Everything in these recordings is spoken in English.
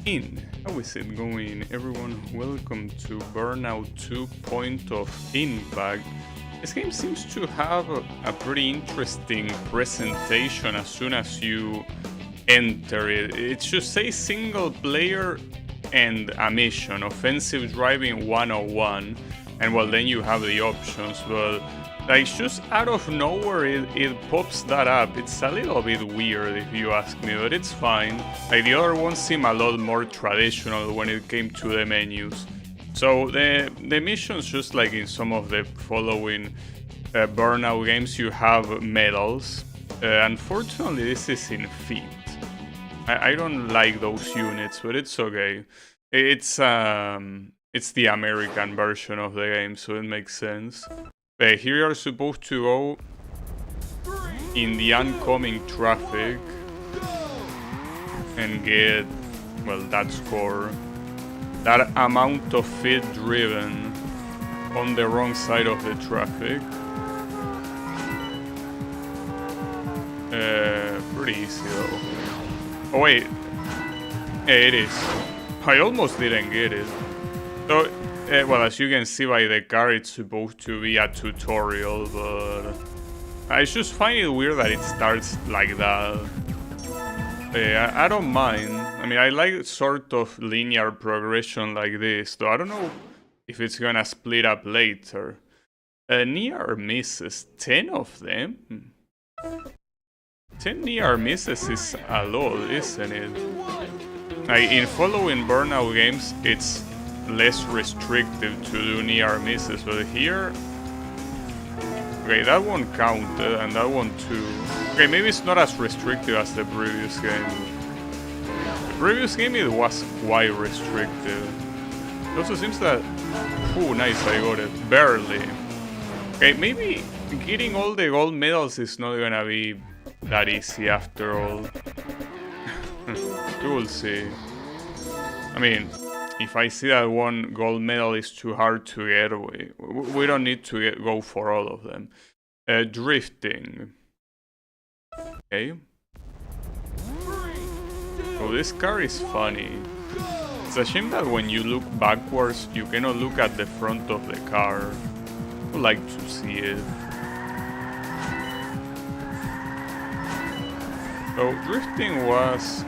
How is it going, everyone? Welcome to Burnout 2 Point of Impact. This game seems to have a pretty interesting presentation as soon as you enter it. It should say single player and a mission, offensive driving 101, and well, then you have the options, but like just out of nowhere it pops that up. It's a little bit weird if you ask me, but it's fine. Like the other ones seem a lot more traditional when it came to the menus. So the missions, just like in some of the following Burnout games, you have medals. Unfortunately, this is in feet. I don't like those units, but it's okay. It's the American version of the game, so it makes sense. Here you are supposed to go in the oncoming traffic and get, well, that score. That amount of feet driven on the wrong side of the traffic. Pretty easy though. Oh wait, yeah, it is. I almost didn't get it. So, well, as you can see by the car, it's supposed to be a tutorial, but I just find it weird that it starts like that. I don't mind. I mean, I like sort of linear progression like this, though I don't know if it's gonna split up later. Near misses, 10 of them? 10 near misses is a lot, isn't it? Like, in following Burnout games, it's less restrictive to do near misses, but here... Okay, that one counted, and that one too. Okay, maybe it's not as restrictive as the previous game. The previous game, it was quite restrictive. It also seems that... Ooh, nice, I got it. Barely. Okay, maybe getting all the gold medals is not gonna be that easy after all. We will see. I mean, if I see that one gold medal is too hard to get, we don't need to go for all of them. Drifting. Okay. So this car is funny. It's a shame that when you look backwards, you cannot look at the front of the car. I would like to see it. So drifting was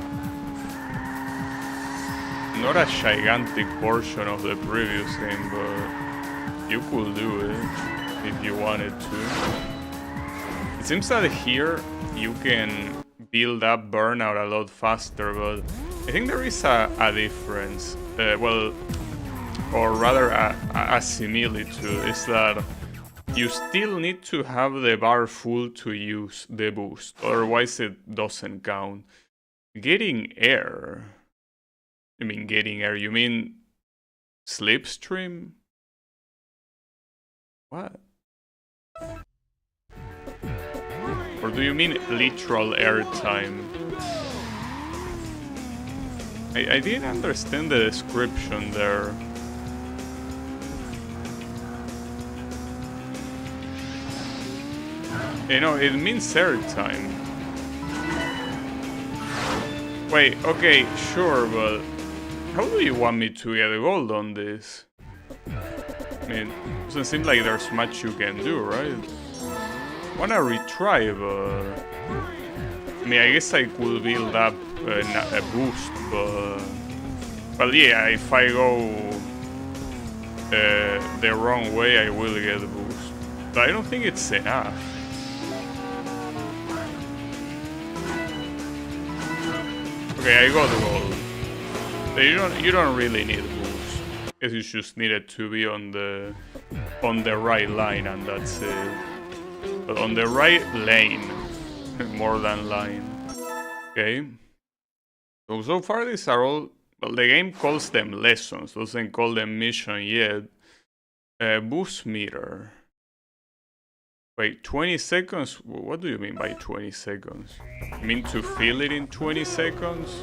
not a gigantic portion of the previous game, but you could do it if you wanted to. It seems that here you can build up Burnout a lot faster, but I think there is a difference. Well, or rather a similitude, is that you still need to have the bar full to use the boost, otherwise it doesn't count. Getting air... You mean getting air? You mean slipstream? What? Or do you mean literal airtime? I didn't understand the description there. You know, it means airtime. Wait, okay, sure, but how do you want me to get gold on this? I mean, it doesn't seem like there's much you can do, right? Wanna retry, but... I mean, I guess I could build up a boost, but... Well, yeah, if I go the wrong way, I will get a boost. But I don't think it's enough. Okay, I got gold. You don't really need a boost. Guess you just need it to be on the right line, and that's it. But on the right lane, more than line. Okay. So far these are all. Well, the game calls them lessons, doesn't call them mission yet. Boost meter. Wait, 20 seconds? What do you mean by 20 seconds? You mean to fill it in 20 seconds?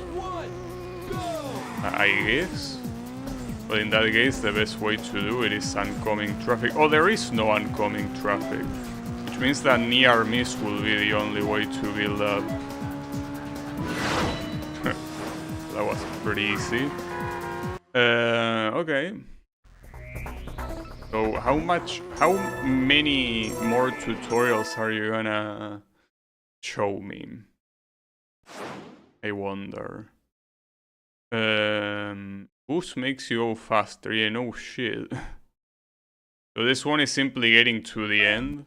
I guess. But in that case, the best way to do it is oncoming traffic. Oh, there is no oncoming traffic. Which means that near miss will be the only way to build up. That was pretty easy. Okay. So how many more tutorials are you gonna show me? I wonder. Boost makes you go faster. Yeah, no shit. So this one is simply getting to the end.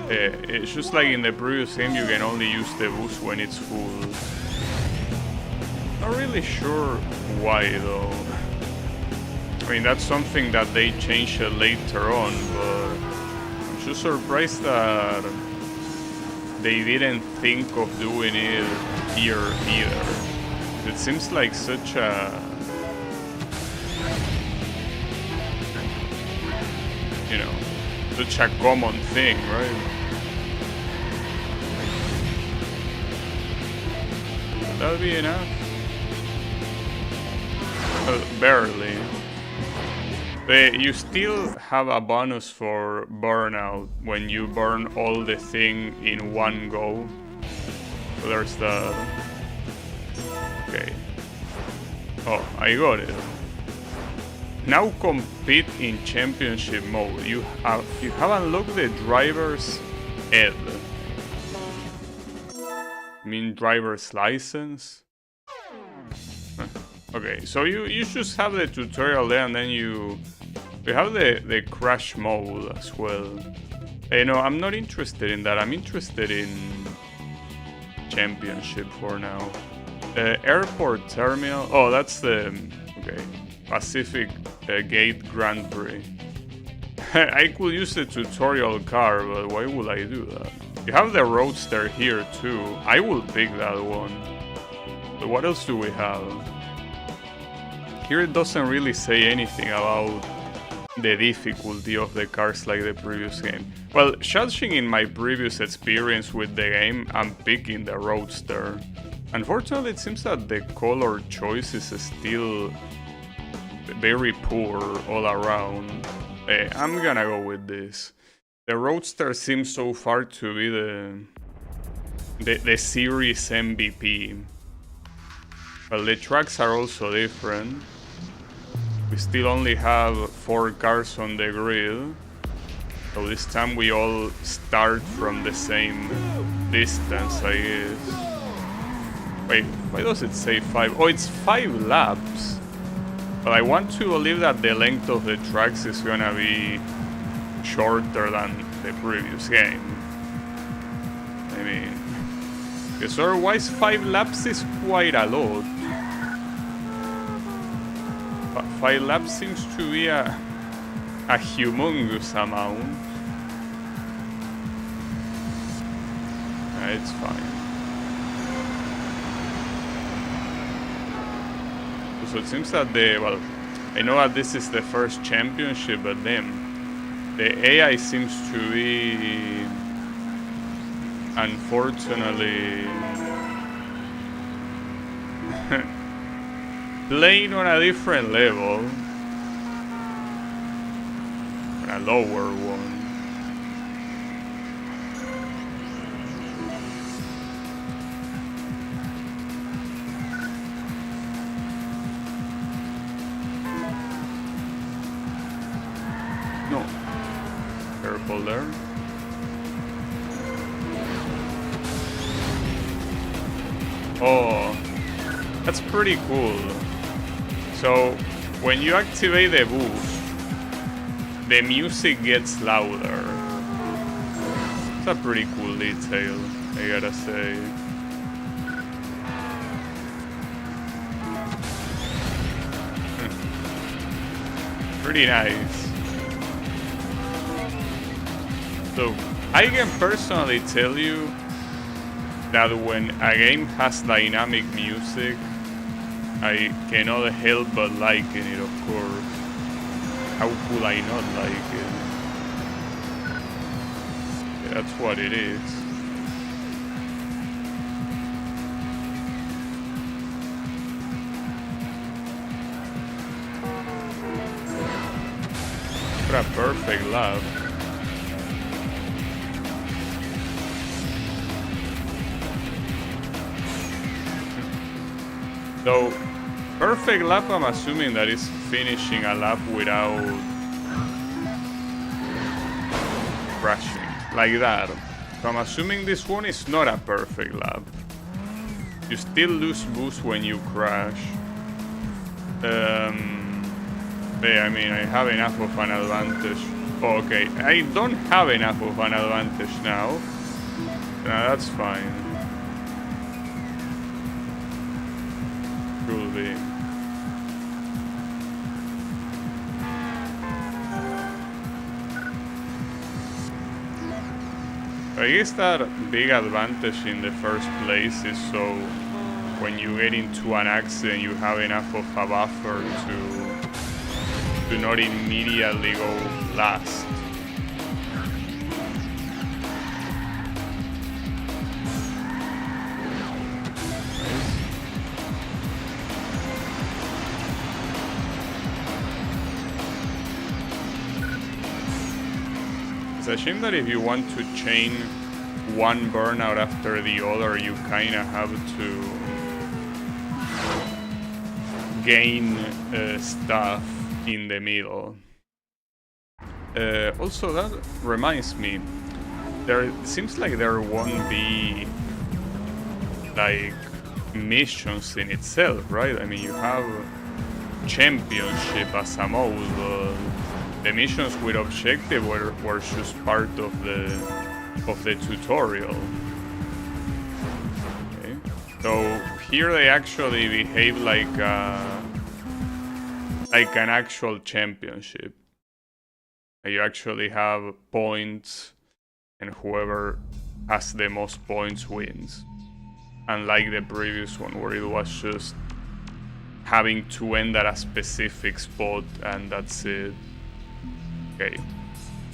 It's just like in the previous game, you can only use the boost when it's full. Not really sure why though. I mean, that's something that they changed later on, but I'm just surprised that they didn't think of doing it here either. It seems like such a... you know, such a common thing, right? That'll be enough. Well, barely. But you still have a bonus for burnout when you burn all the thing in one go. So there's the... okay. Oh, I got it. Now compete in championship mode. You have unlocked the driver's ed. I mean driver's license. Okay, so you just have the tutorial there, and then you have the crash mode as well. You know, I'm not interested in that. I'm interested in championship for now. Airport terminal. Oh, that's the okay. Pacific Gate Grand Prix. I could use the tutorial car, but why would I do that? You have the Roadster here too. I will pick that one. But what else do we have? Here it doesn't really say anything about the difficulty of the cars like the previous game. Well, judging in my previous experience with the game, I'm picking the Roadster. Unfortunately, it seems that the color choice is still very poor all around. I'm gonna go with this. The Roadster seems so far to be the series MVP. Well, the tracks are also different. We still only have 4 cars on the grid. So this time we all start from the same distance, I guess. Wait, why does it say 5? Oh, it's 5 laps. But I want to believe that the length of the tracks is gonna be shorter than the previous game. I mean, because otherwise 5 laps is quite a lot. 5 laps seems to be a humongous amount. It's fine. So it seems that well, I know that this is the first championship, but then the AI seems to be, unfortunately, playing on a different level, on a lower one. No, careful there. Oh, that's pretty cool. So, when you activate the boost, the music gets louder. It's a pretty cool detail, I gotta say. Pretty nice. So, I can personally tell you that when a game has dynamic music, I cannot help but liking it, of course. How could I not like it? Yeah, that's what it is. What a perfect lap. So, perfect lap, I'm assuming that is finishing a lap without crashing, like that. So I'm assuming this one is not a perfect lap. You still lose boost when you crash. Yeah, I mean, I have enough of an advantage. Oh, okay, I don't have enough of an advantage now. That's fine. Could be. I guess that big advantage in the first place is so when you get into an accident you have enough of a buffer to not immediately go last. It's a shame that if you want to chain one burnout after the other, you kind of have to gain stuff in the middle. Also, that reminds me, there seems like there won't be like missions in itself, right? I mean, you have championship as a mode, but the missions with objective were just part of the tutorial. Okay. So here they actually behave like an actual championship. You actually have points, and whoever has the most points wins. Unlike the previous one, where it was just having to end at a specific spot and that's it. Okay.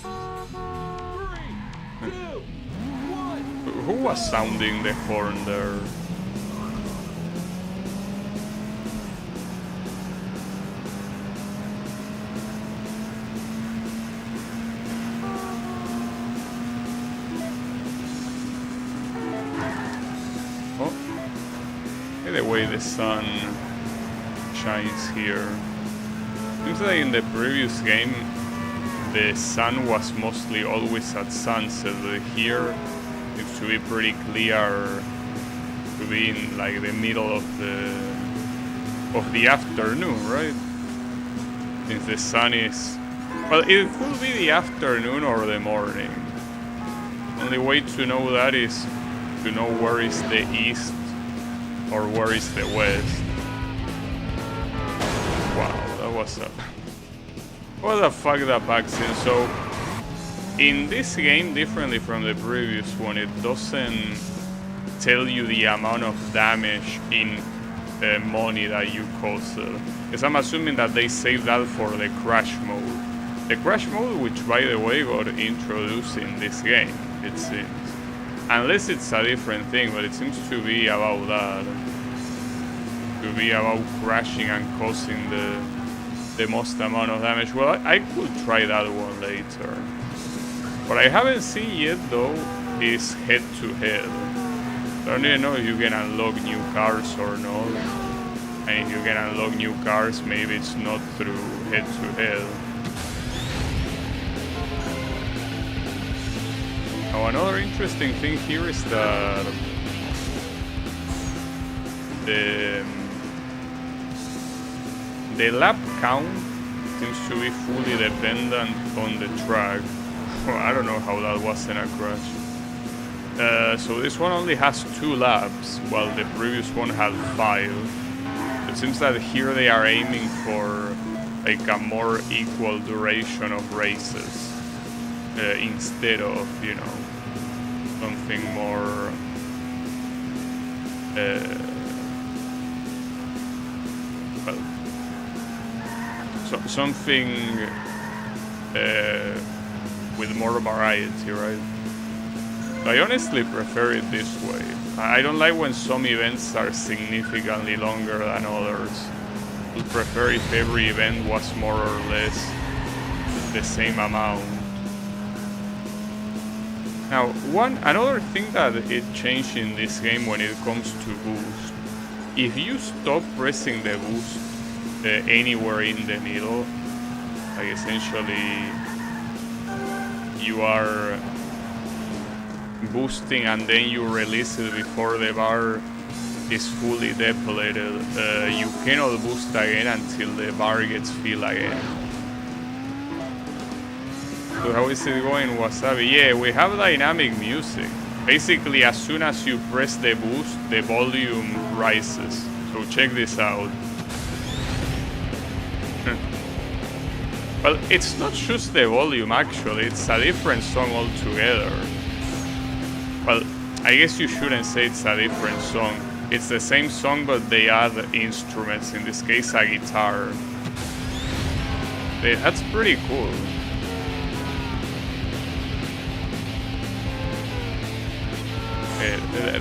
3, 2, 1. Who was sounding the horn there? Oh, the way the sun shines here. Seems like in the previous game the sun was mostly always at sunset, but here seems to be pretty clear to be in like the middle of the afternoon, right? Since the sun is, well, it could be the afternoon or the morning. Only way to know that is to know where is the east or where is the west. Wow, that was a fucked up accident. So in this game, differently from the previous one, it doesn't tell you the amount of damage in money that you caused. Because I'm assuming that they saved that for the crash mode. The crash mode, which by the way got introduced in this game, it seems. Unless it's a different thing, but it seems to be about that. To be about crashing and causing the most amount of damage. Well, I could try that one later. What I haven't seen yet though is head to head. So I don't even know if you can unlock new cars or not. And if you can unlock new cars, maybe it's not through head to head. Now another interesting thing here is that the lap count seems to be fully dependent on the track. I don't know how that wasn't a crash. So this one only has 2 laps, while the previous one had 5. It seems that here they are aiming for like a more equal duration of races, instead of, you know, something more well, something with more variety, right? I honestly prefer it this way. I don't like when some events are significantly longer than others. I would prefer if every event was more or less the same amount. Now, another thing that it changed in this game when it comes to boost if you stop pressing the boost anywhere in the middle, like essentially you are boosting and then you release it before the bar is fully depleted, you cannot boost again until the bar gets filled again. So how is it going, Wasabi? Yeah, we have dynamic music. Basically, as soon as you press the boost, the volume rises. So check this out. Well, it's not just the volume actually, it's a different song altogether. Well, I guess you shouldn't say it's a different song. It's the same song, but they add instruments, in this case a guitar. That's pretty cool.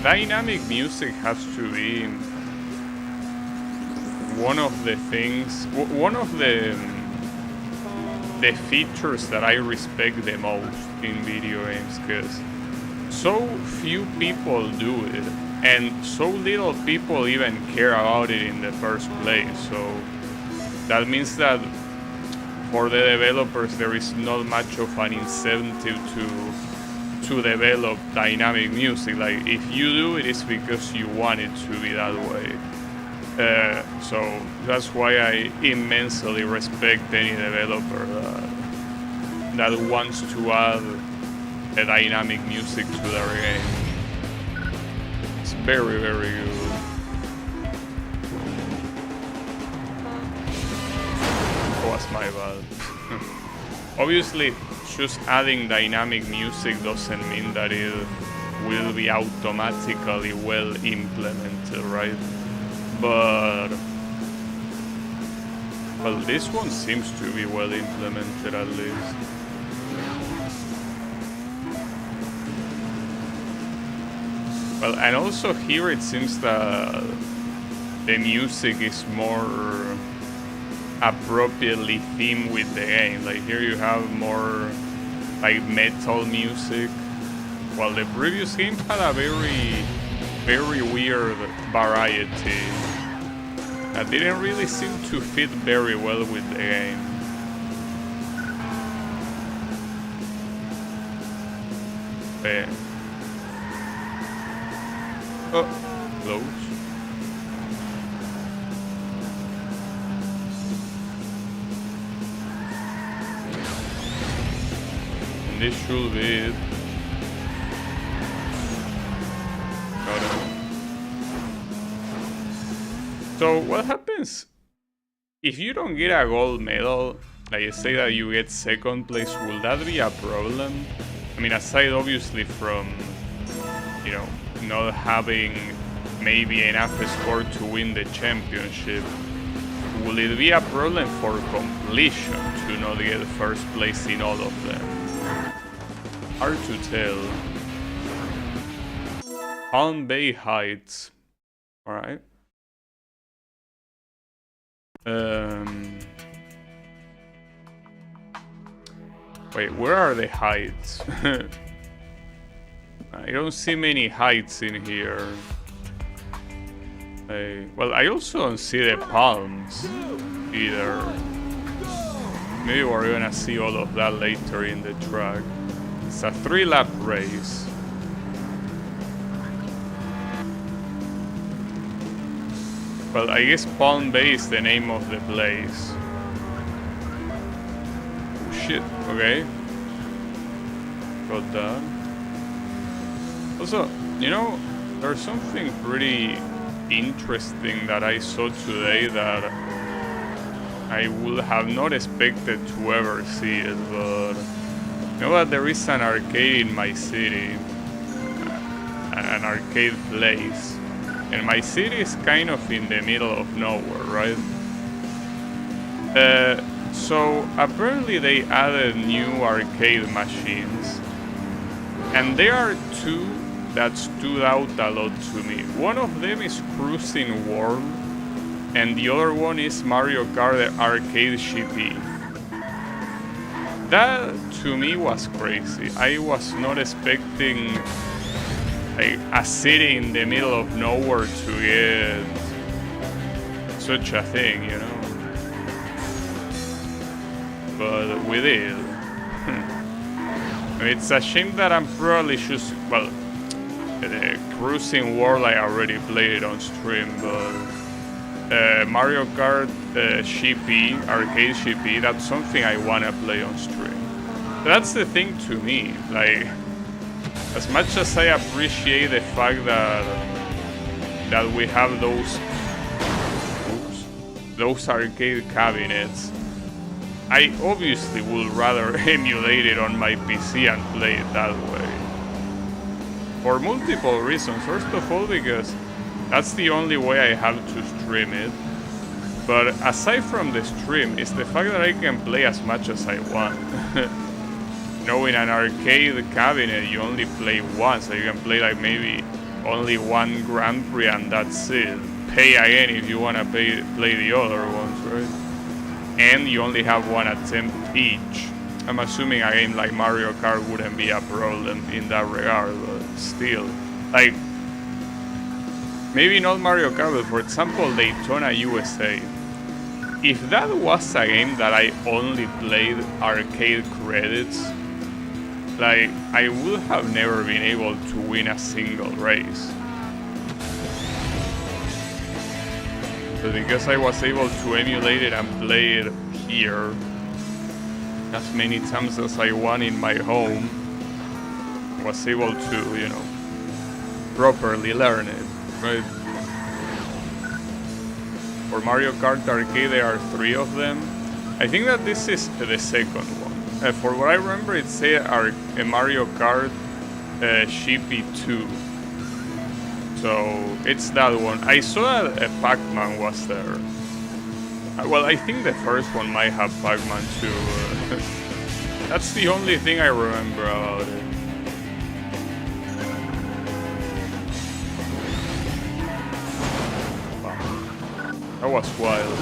Dynamic music has to be one of the things, one of the features that I respect the most in video games, because so few people do it, and so little people even care about it in the first place. So that means that for the developers there is not much of an incentive to develop dynamic music. Like, if you do it, it's because you want it to be that way. So that's why I immensely respect any developer that wants to add a dynamic music to their game. It's very, very good. Oh, that's my bad. Obviously, just adding dynamic music doesn't mean that it will be automatically well implemented, right? But well, this one seems to be well implemented at least. Well, and also here it seems that the music is more appropriately themed with the game. Like, here you have more like metal music, while the previous game had a very weird variety that didn't really seem to fit very well with the game. Yeah. Oh, close. And this should be it. Got it. So what happens if you don't get a gold medal? Like, say that you get second place, will that be a problem? I mean, aside obviously from, you know, not having maybe enough score to win the championship, will it be a problem for completion to not get first place in all of them? Hard to tell. Palm Bay Heights. Alright. Wait, where are the heights? I don't see many heights in here. Well, I also don't see the palms either. Maybe we're gonna see all of that later in the track. It's a 3-lap race. Well, I guess Palm Bay is the name of the place. Oh shit, okay. Got that. Also, you know, there's something pretty interesting that I saw today that I would have not expected to ever see it, but you know that there is an arcade in my city, an arcade place, and my city is kind of in the middle of nowhere, right? So apparently they added new arcade machines, and there are two that stood out a lot to me. One of them is Cruising World, and the other one is Mario Kart Arcade GP. That to me was crazy. I was not expecting like a city in the middle of nowhere to get such a thing, you know. But we did. It's a shame that I'm probably just, well, the Cruising World I already played it on stream, but Mario Kart GP, Arcade GP, that's something I wanna play on stream. That's the thing to me, like, as much as I appreciate the fact that we have those arcade cabinets, I obviously would rather emulate it on my PC and play it that way. For multiple reasons. First of all, because that's the only way I have to stream it. But aside from the stream, it's the fact that I can play as much as I want. You know, in an arcade cabinet, you only play once, so you can play like maybe only one Grand Prix and that's it. Pay again if you wanna play the other ones, right? And you only have one attempt each. I'm assuming a game like Mario Kart wouldn't be a problem in that regard, but still. Like, maybe not Mario Kart, but for example, Daytona USA. If that was a game that I only played arcade credits, like, I would have never been able to win a single race. But because I was able to emulate it and play it here as many times as I want in my home, was able to, you know, properly learn it, right? For Mario Kart Arcade, there are 3 of them. I think that this is the second one. For what I remember, it's a Mario Kart GP2. So it's that one. I saw that Pac-Man was there. Well, I think the first one might have Pac-Man too. That's the only thing I remember about it. That was wild.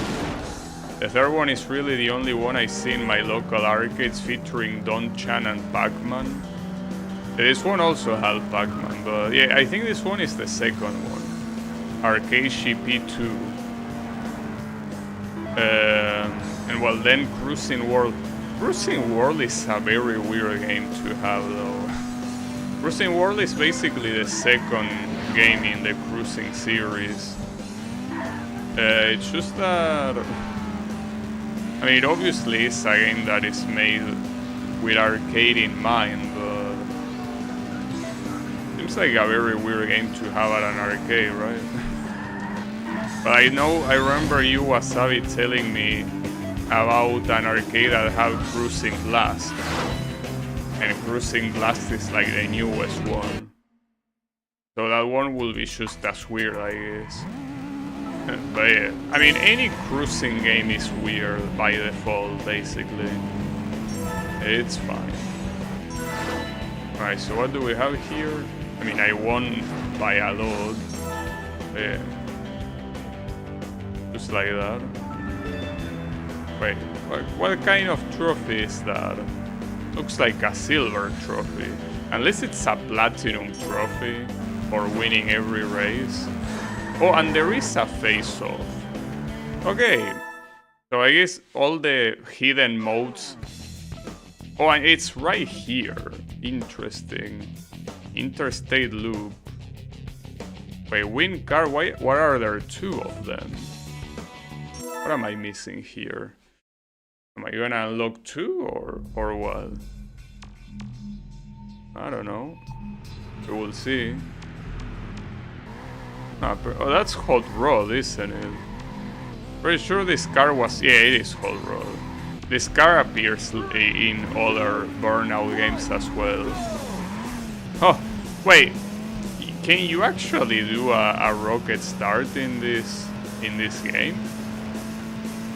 The third one is really the only one I see in my local arcades featuring Don Chan and Pac-Man. This one also had Pac-Man, but yeah, I think this one is the second one. Arcade GP2. And well, then Cruising World. Cruising World is a very weird game to have, though. Cruising World is basically the second game in the Cruising series. It's just that, I mean, obviously it's a game that is made with arcade in mind, but seems like a very weird game to have at an arcade, right? But I remember you, Wasabi, telling me about an arcade that had Cruising Blast. And Cruising Blast is like the newest one. So that one will be just as weird, I guess. But yeah, I mean, any cruising game is weird by default, basically. It's fine. Alright, so what do we have here? I mean, I won by a lot. Yeah. Just like that. Wait, what kind of trophy is that? Looks like a silver trophy. Unless it's a platinum trophy for winning every race. Oh, and there is a face-off. Okay. So I guess all the hidden modes... Oh, and it's right here. Interesting. Interstate loop. Wait, win car? Why are there 2 of them? What am I missing here? Am I gonna unlock 2 or what? I don't know. We will see. Oh, that's Hot Rod, isn't it? Pretty sure this car was... Yeah, it is Hot Rod. This car appears in other Burnout games as well. Oh, wait. Can you actually do a rocket start in this game?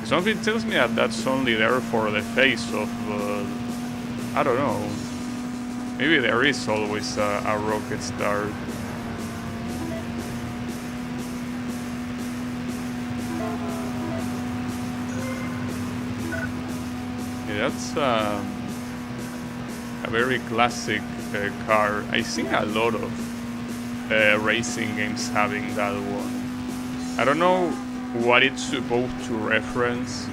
Something tells me that that's only there for the face-off, but... I don't know. Maybe there is always a rocket start. That's a very classic car. I've seen a lot of racing games having that one. I don't know what it's supposed to reference.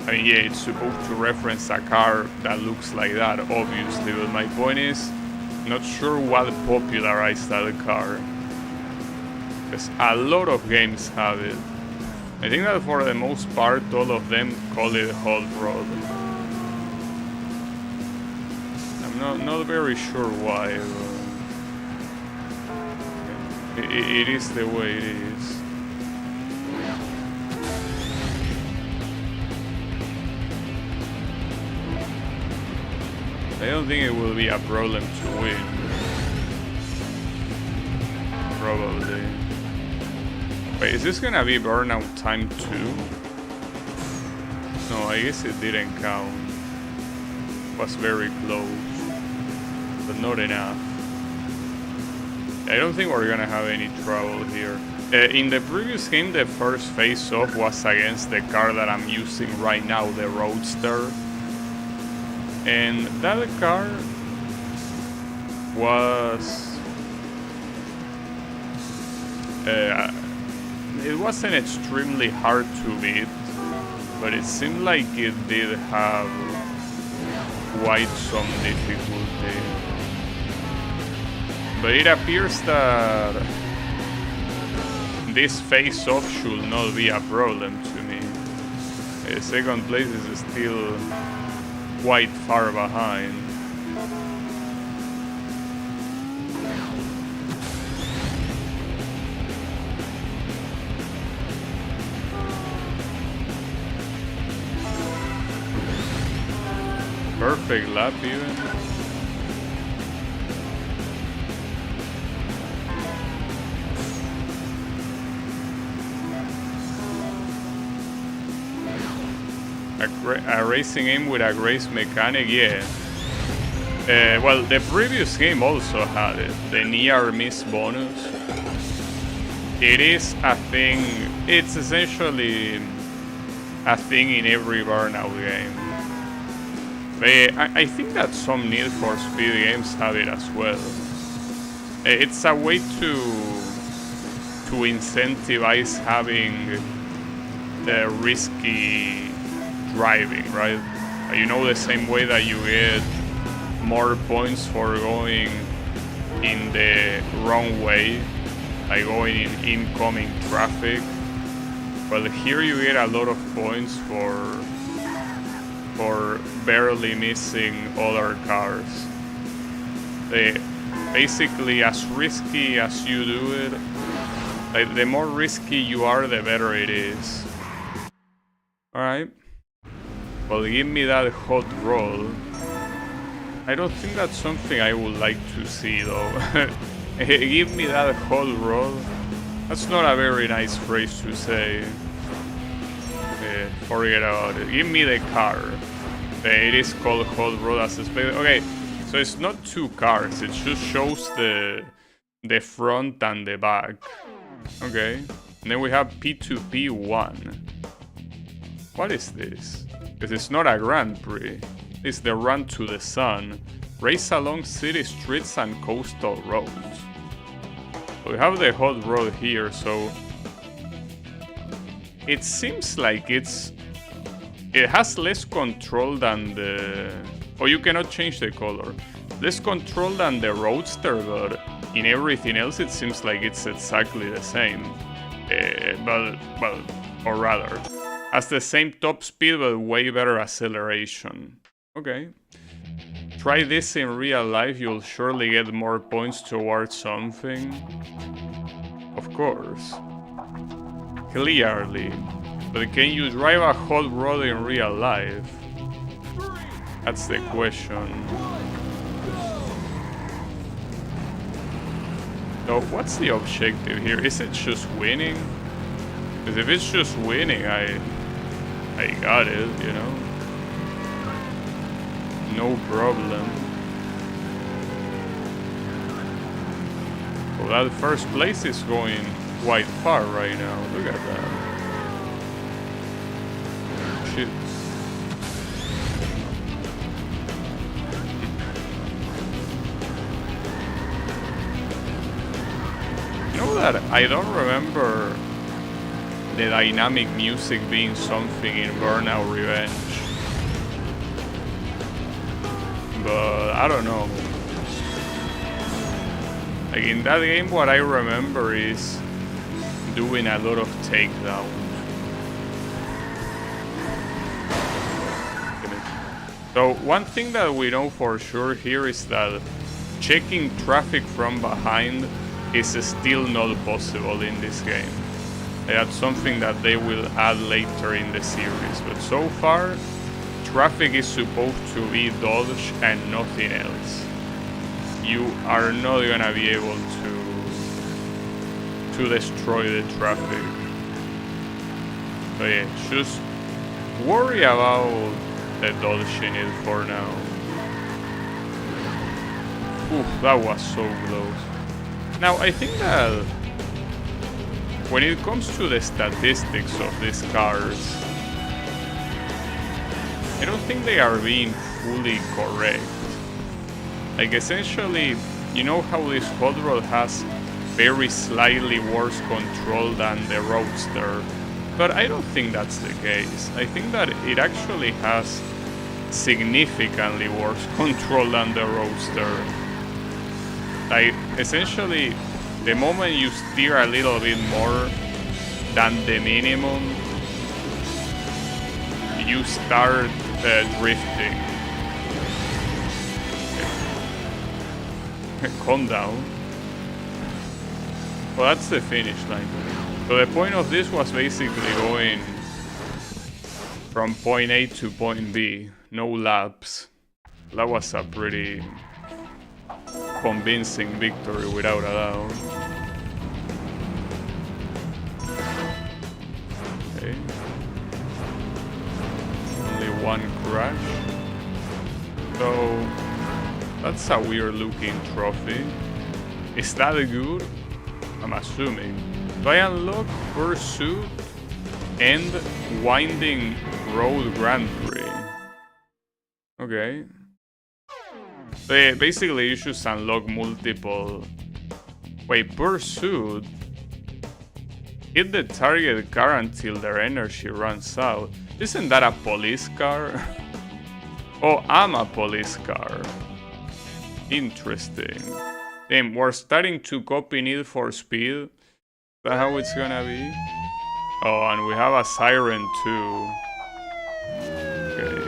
I mean, yeah, it's supposed to reference a car that looks like that, obviously, but my point is, not sure what popularized that car. Because a lot of games have it. I think that for the most part, all of them call it hot rod. I'm not very sure why, but it is the way it is. I don't think it will be a problem to win. Probably. Wait, is this gonna be Burnout time 2? No, I guess it didn't count. It was very close, but not enough. I don't think we're gonna have any trouble here. In the previous game, the first face-off was against the car that I'm using right now, the Roadster. And that car was... it wasn't extremely hard to beat, but it seemed like it did have quite some difficulty. But it appears that this face-off should not be a problem to me. Second place is still quite far behind. Perfect lap even. A racing game with a race mechanic, yeah. Well, the previous game also had it, the near miss bonus. It is a thing, it's essentially a thing in every Burnout game. But I think that some Need for Speed games have it as well. It's a way to incentivize having the risky driving, right? You know, the same way that you get more points for going in the wrong way, like going in incoming traffic. Well, here you get a lot of points for barely missing other cars. Basically, as risky as you do it, like the more risky you are, the better it is. Alright. Well, give me that hot roll. I don't think that's something I would like to see, though. Give me that hot roll. That's not a very nice phrase to say. Forget about it. Give me the car. It is called hot roll as expected. Okay, so it's not two cars. It just shows the front and the back. Okay. And then we have P2P1. What is this? Because it's not a Grand Prix. It's the Run to the Sun. Race along city streets and coastal roads. So we have the hot rod here, so it seems like it has less control than the... Oh, you cannot change the color. Less control than the Roadster, but in everything else it seems like it's exactly the same. Or rather, has the same top speed but way better acceleration. Okay. Try this in real life, you'll surely get more points towards something. Of course. Clearly. But can you drive a hot rod in real life? That's the question. So what's the objective here? Is it just winning? Because if it's just winning, I got it, you know? No problem. Well, that first place is going quite far right now. Look at that. Shit. You know that I don't remember the dynamic music being something in Burnout Revenge. But I don't know. Like in that game, what I remember is doing a lot of takedowns. So one thing that we know for sure here is that checking traffic from behind is still not possible in this game. That's something that they will add later in the series, but so far traffic is supposed to be dodged and nothing else. You are not gonna be able to destroy the traffic. So yeah, just worry about the dodging it for now. Oof, that was so close. Now I think that when it comes to the statistics of these cars, I don't think they are being fully correct. Like essentially, you know how this hot rod has very slightly worse control than the Roadster, but I don't think that's the case. I think that it actually has significantly worse control than the Roadster. Like essentially, the moment you steer a little bit more than the minimum, you start drifting. Calm down. Well, that's the finish line. So the point of this was basically going from point A to point B, no laps. That was a pretty convincing victory without a doubt. Okay. Only one crash. So that's a weird looking trophy. Is that good? I'm assuming. Do I unlock Pursuit and Winding Road Grand Prix? Okay. So yeah, basically you should unlock multiple... Wait, Pursuit? Hit the target car until their energy runs out. Isn't that a police car? Oh, I'm a police car. Interesting. Damn, we're starting to copy Need for Speed. Is that how it's gonna be? Oh, and we have a siren too. Okay.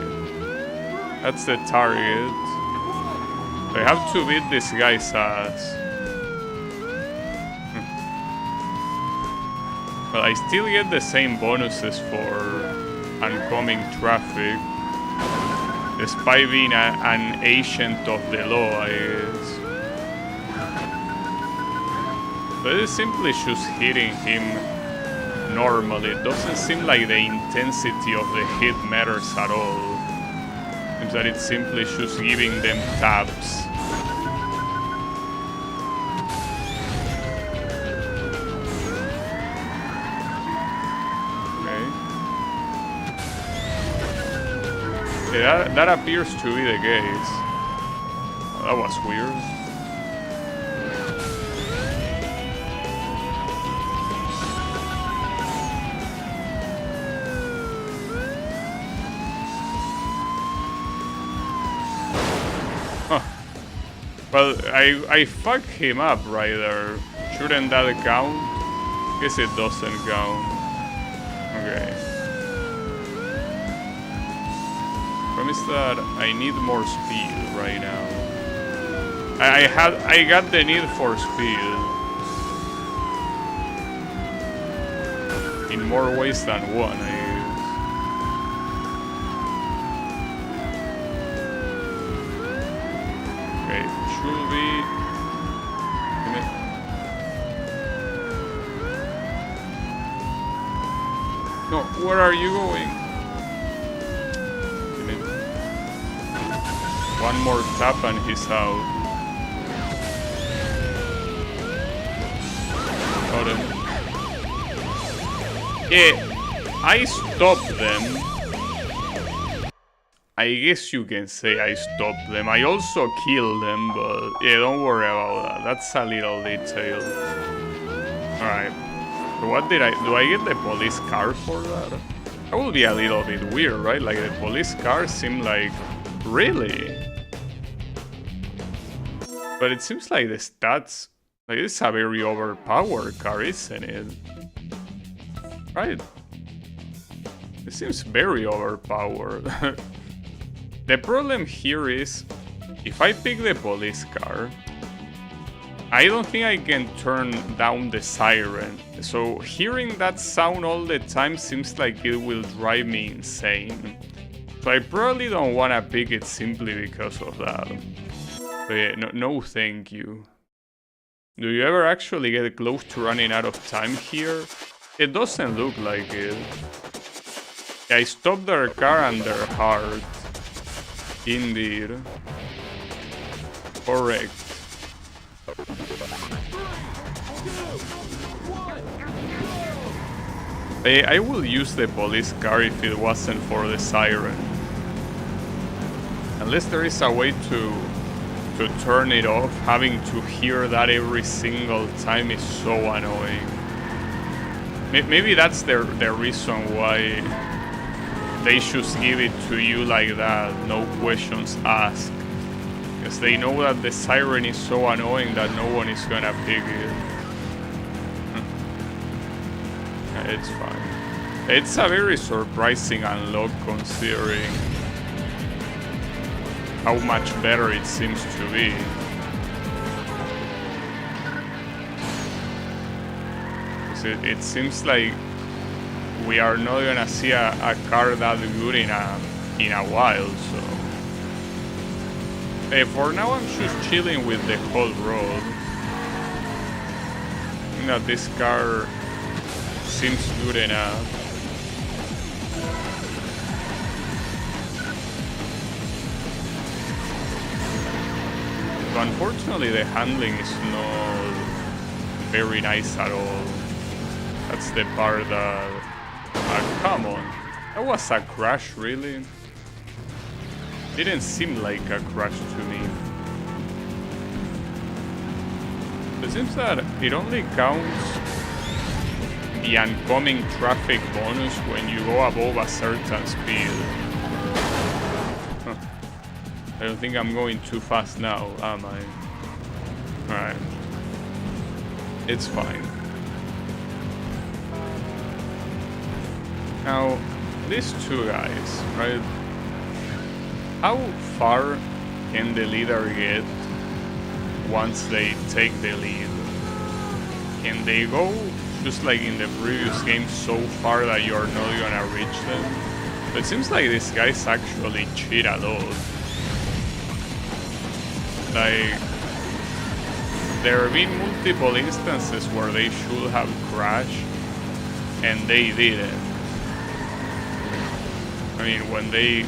That's the target. I have to beat this guy's ass. But I still get the same bonuses for oncoming traffic. Despite being an agent of the law, I guess. But it's simply just hitting him normally. It doesn't seem like the intensity of the hit matters at all. It seems that it's simply just giving them taps. Yeah, that appears to be the case. That was weird. Huh. Well, I fucked him up right there. Shouldn't that count? Guess it doesn't count. Okay. Is that I need more speed right now. I got the need for speed in more ways than one, I guess. Okay, should be. No, where are you going? One more tap and he's out. Got him. Yeah, I stopped them. I guess you can say I stopped them. I also killed them, but yeah, don't worry about that. That's a little detail. Alright. So what do I get the police car for that? That will be a little bit weird, right? Like the police car seemed like, really? But it seems like the stats, like it's a very overpowered car, isn't it? Right? It seems very overpowered. The problem here is, if I pick the police car, I don't think I can turn down the siren. So hearing that sound all the time seems like it will drive me insane. So I probably don't want to pick it simply because of that. But yeah, no thank you. Do you ever actually get close to running out of time here? It doesn't look like it. I stopped their car and their heart. Indeed. Correct. I will use the police car if it wasn't for the siren. Unless there is a way to turn it off, having to hear that every single time is so annoying. Maybe that's the reason why they should give it to you like that, no questions asked. Because they know that the siren is so annoying that no one is gonna pick it. It's fine. It's a very surprising unlock considering how much better it seems to be. It seems like we are not gonna see a car that good in a while, so for now I'm just chilling with the whole road. I think that this car seems good enough. But unfortunately the handling is not very nice at all. That's the part that... come on. That was a crash, really? Didn't seem like a crash to me. It seems that it only counts the oncoming traffic bonus when you go above a certain speed. Huh. I don't think I'm going too fast now, am I? Alright. It's fine. Now, these two guys, right? How far can the leader get once they take the lead? Can they go, just like in the previous game, so far that you're not gonna reach them? But it seems like these guys actually cheat a lot. Like, there have been multiple instances where they should have crashed and they didn't. I mean, when they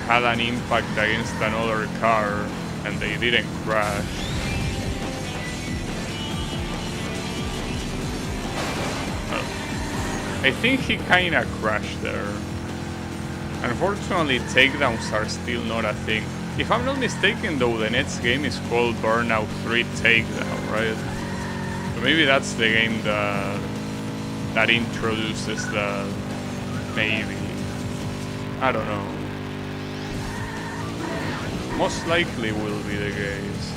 had an impact against another car and they didn't crash. I think he kinda crashed there. Unfortunately, takedowns are still not a thing. If I'm not mistaken though, the next game is called Burnout 3 Takedown, right? So maybe that's the game that introduces the... maybe. I don't know. Most likely will be the case.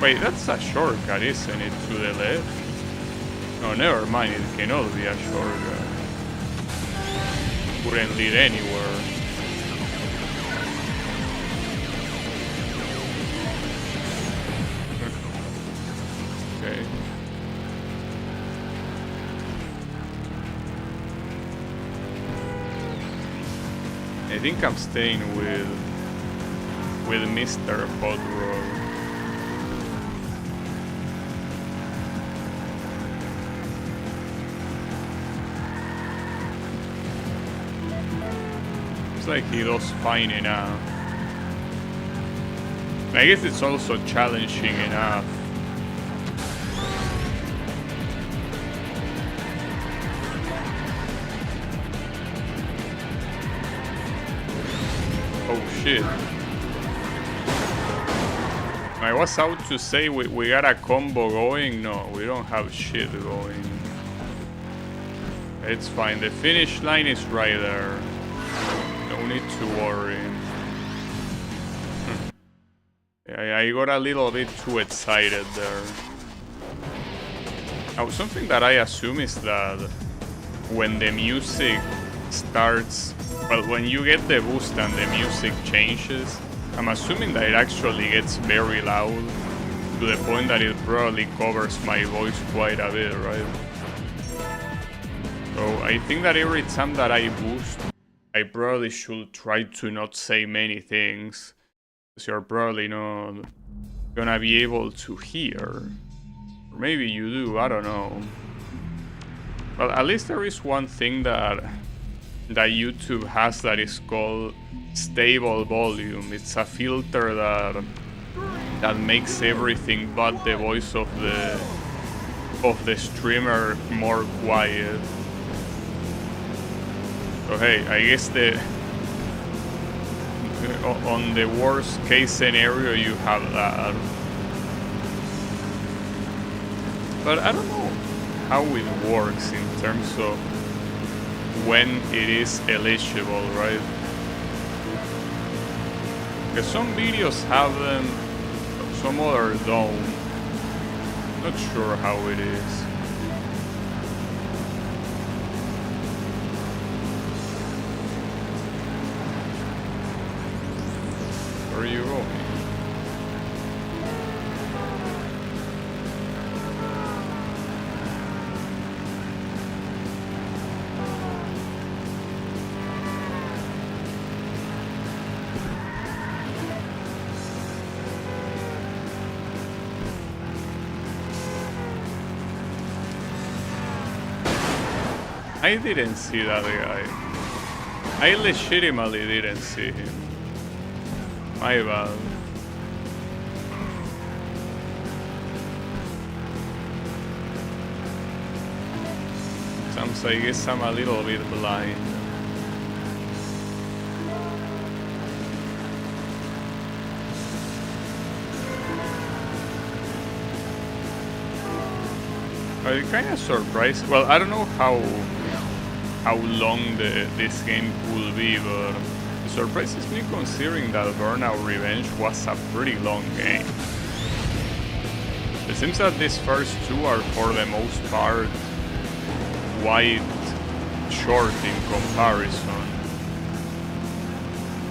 Wait, that's a shortcut, isn't it? To the left? No, never mind, it cannot be a shortcut. Wouldn't lead anywhere. Okay. I think I'm staying with Mr. Hot Rod. Looks like he does fine enough. I guess it's also challenging enough. Oh shit. I was out to say we got a combo going. No, we don't have shit going. It's fine. The finish line is right there. No need to worry. I got a little bit too excited there. Now, something that I assume is that when the music starts, well, when you get the boost and the music changes, I'm assuming that it actually gets very loud to the point that it probably covers my voice quite a bit, right? So I think that every time that I boost, I probably should try to not say many things, because you're probably not gonna be able to hear. Or maybe you do, I don't know. Well, at least there is one thing that YouTube has that is called stable volume. It's a filter that makes everything but the voice of the streamer more quiet. So hey, I guess on the worst case scenario you have that. But I don't know how it works in terms of when it is eligible, right? Because some videos have them, some others don't. Not sure how it is. Where are you going? I didn't see that guy. I legitimately didn't see him. My bad. Sometimes I guess I'm a little bit blind. I'm kind of surprised. Well, I don't know how long this game will be, but it surprises me considering that Burnout Revenge was a pretty long game. It seems that these first two are for the most part quite short in comparison.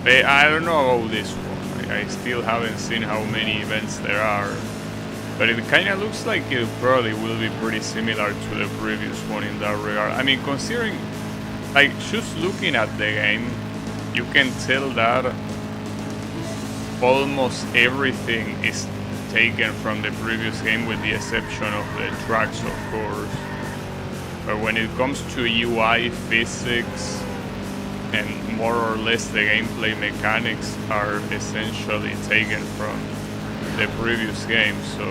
I don't know about this one. I still haven't seen how many events there are. But it kind of looks like it probably will be pretty similar to the previous one in that regard. I mean, considering, like, just looking at the game, you can tell that almost everything is taken from the previous game with the exception of the tracks, of course. But when it comes to UI, physics, and more or less the gameplay mechanics are essentially taken from the previous game, so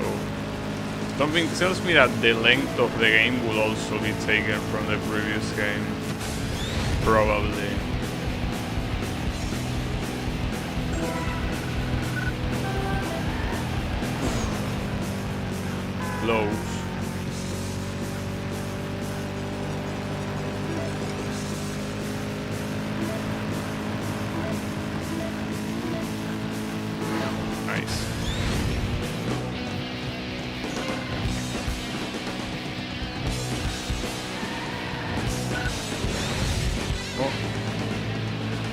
something tells me that the length of the game will also be taken from the previous game, probably. Close. Nice.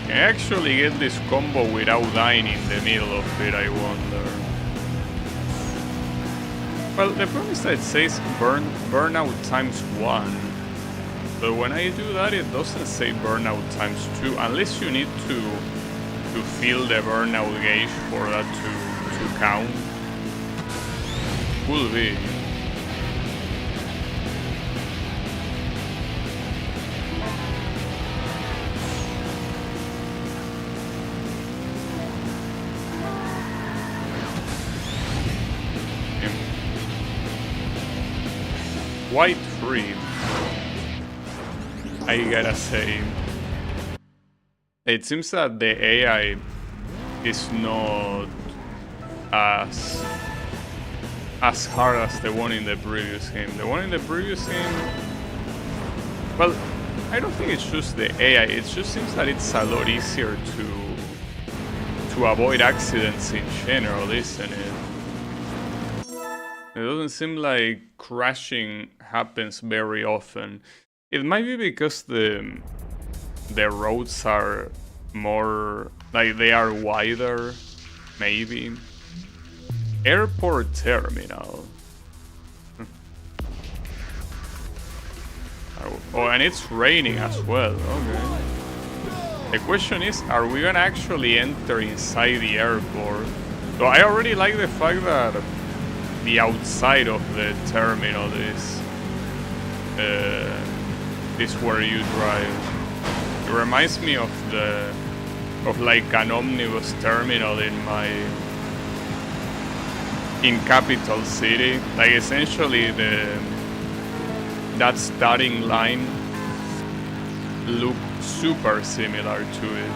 Can I actually get this combo without dying in the middle of it, I wonder. Well, the problem is that it says burnout times 1. But when I do that, it doesn't say burnout times 2, unless you need to feel the burnout gauge for that to count. Could be. Quite free, I gotta say. It seems that the AI is not as hard as the one in the previous game. The one in the previous game, well, I don't think it's just the AI. It just seems that it's a lot easier to avoid accidents in general, isn't it? It doesn't seem like crashing happens very often. It might be because the roads are more, like, they are wider, maybe. Airport terminal. Oh, and it's raining as well. Okay. The question is, are we gonna actually enter inside the airport? So I already like the fact that the outside of the terminal is where you drive. It reminds me of like an omnibus terminal in Capital City. Like essentially that starting line looked super similar to it.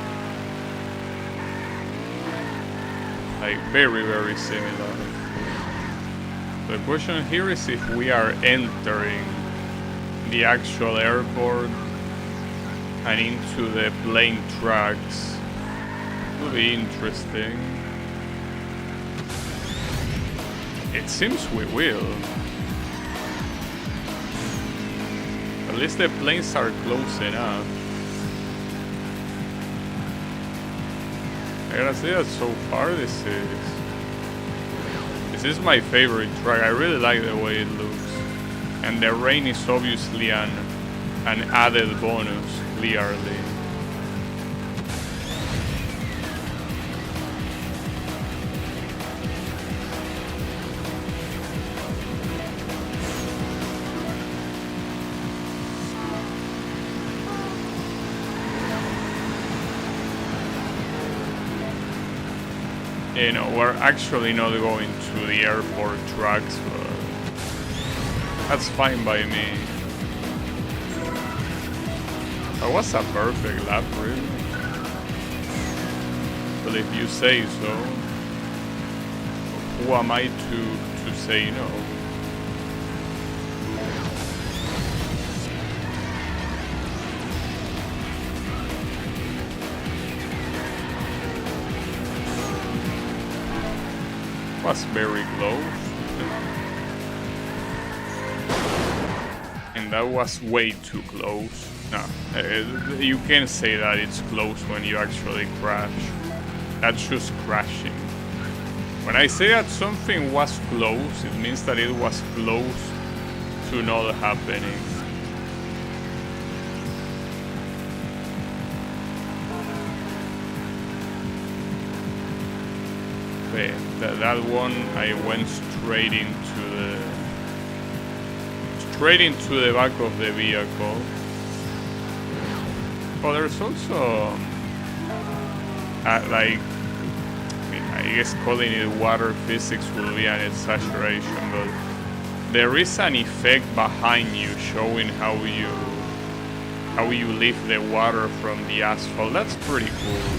Like very, very similar. The question here is if we are entering the actual airport and into the plane tracks. It will be interesting. It seems we will. At least the planes are close enough. I gotta say that so far this is my favorite track. I really like the way it looks. And the rain is obviously an added bonus, clearly. You know, we're actually not going to the airport tracks, but that's fine by me. That was a perfect lap, really. Well, if you say so, who am I to say no? Was very close. And that was way too close. No, you can't say that it's close when you actually crash. That's just crashing. When I say that something was close, it means that it was close to not happening. Okay, that one I went straight into the back of the vehicle. Oh, there's also like, I guess calling it water physics will be an exaggeration, but there is an effect behind you showing how you lift the water from the asphalt. That's pretty cool.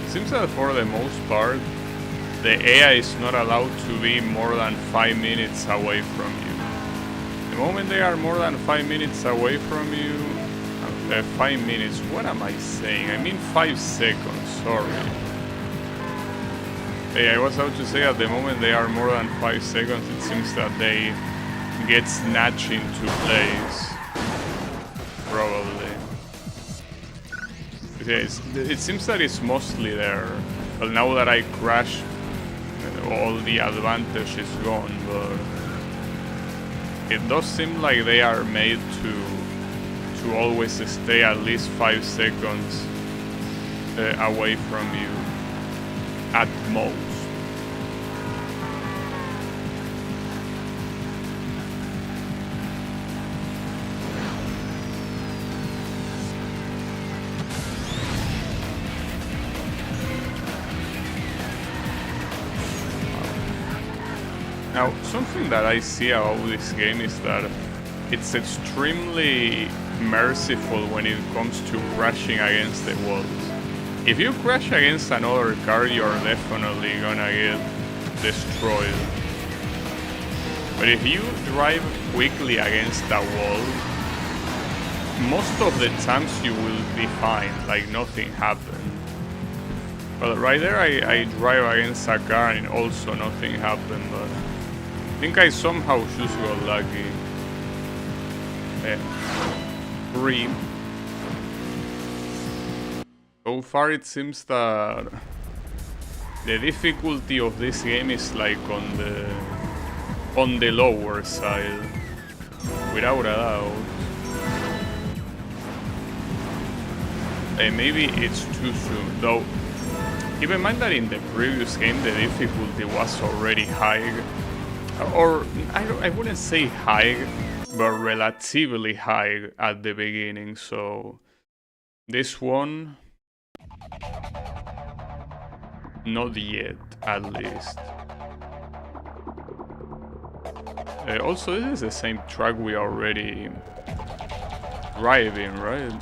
Seems that for the most part, the AI is not allowed to be more than 5 minutes away from you. The moment they are more than 5 minutes away from you, 5 minutes, what am I saying? I mean 5 seconds, sorry. Hey, I was about to say at the moment they are more than 5 seconds, it seems that they get snatched into place. Probably. It seems that it's mostly there. Well, now that I crashed, all the advantage is gone, but it does seem like they are made to always stay at least 5 seconds away from you, at most. Now, something that I see about this game is that it's extremely merciful when it comes to crashing against the walls. If you crash against another car, you're definitely gonna get destroyed. But if you drive quickly against a wall, most of the times you will be fine, like nothing happened. But right there I drive against a car and also nothing happened, but I think I somehow just got lucky. 3. So far it seems that the difficulty of this game is like on the lower side, without a doubt. Maybe it's too soon, though. Keep in mind that in the previous game the difficulty was already high, or I wouldn't say high, but relatively high at the beginning. So this one, not yet, at least. Also, this is the same track we already driving, right?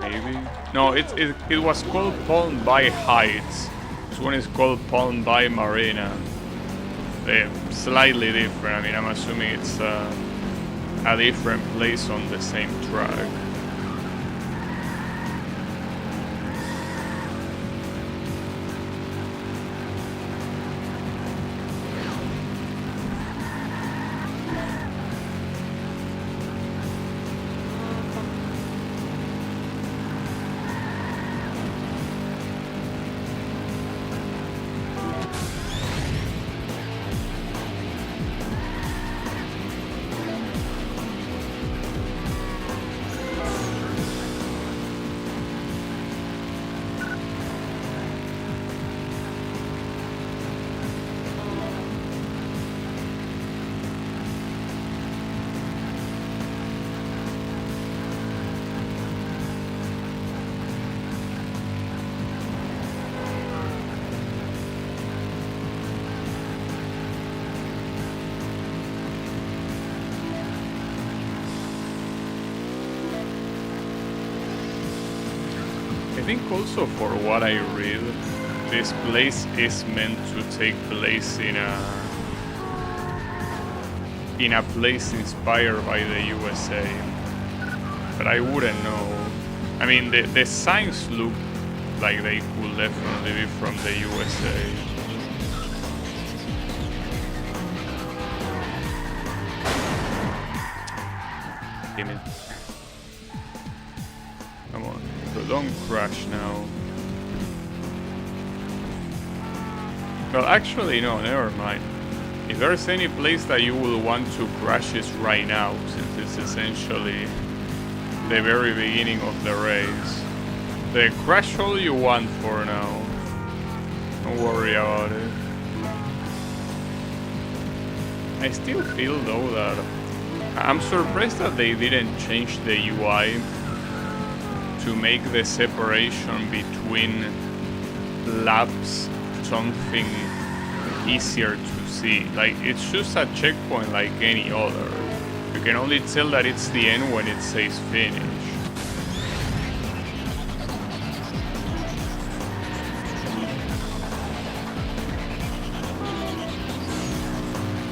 Maybe? No, it was called Palm Bay Heights. This one is called Palm Bay Marina. They're slightly different. I mean, I'm assuming it's a different place on the same track. I think also for what I read, this place is meant to take place in a place inspired by the USA, but I wouldn't know. I mean, the signs look like they could definitely be from the USA. Damn it. Come on. So don't crash now. Well, actually, no, never mind. If there's any place that you will want to crash is right now, since it's essentially the very beginning of the race. The crash all you want for now. Don't worry about it. I still feel though that I'm surprised that they didn't change the UI to make the separation between laps something easier to see. Like, it's just a checkpoint like any other. You can only tell that it's the end when it says finish.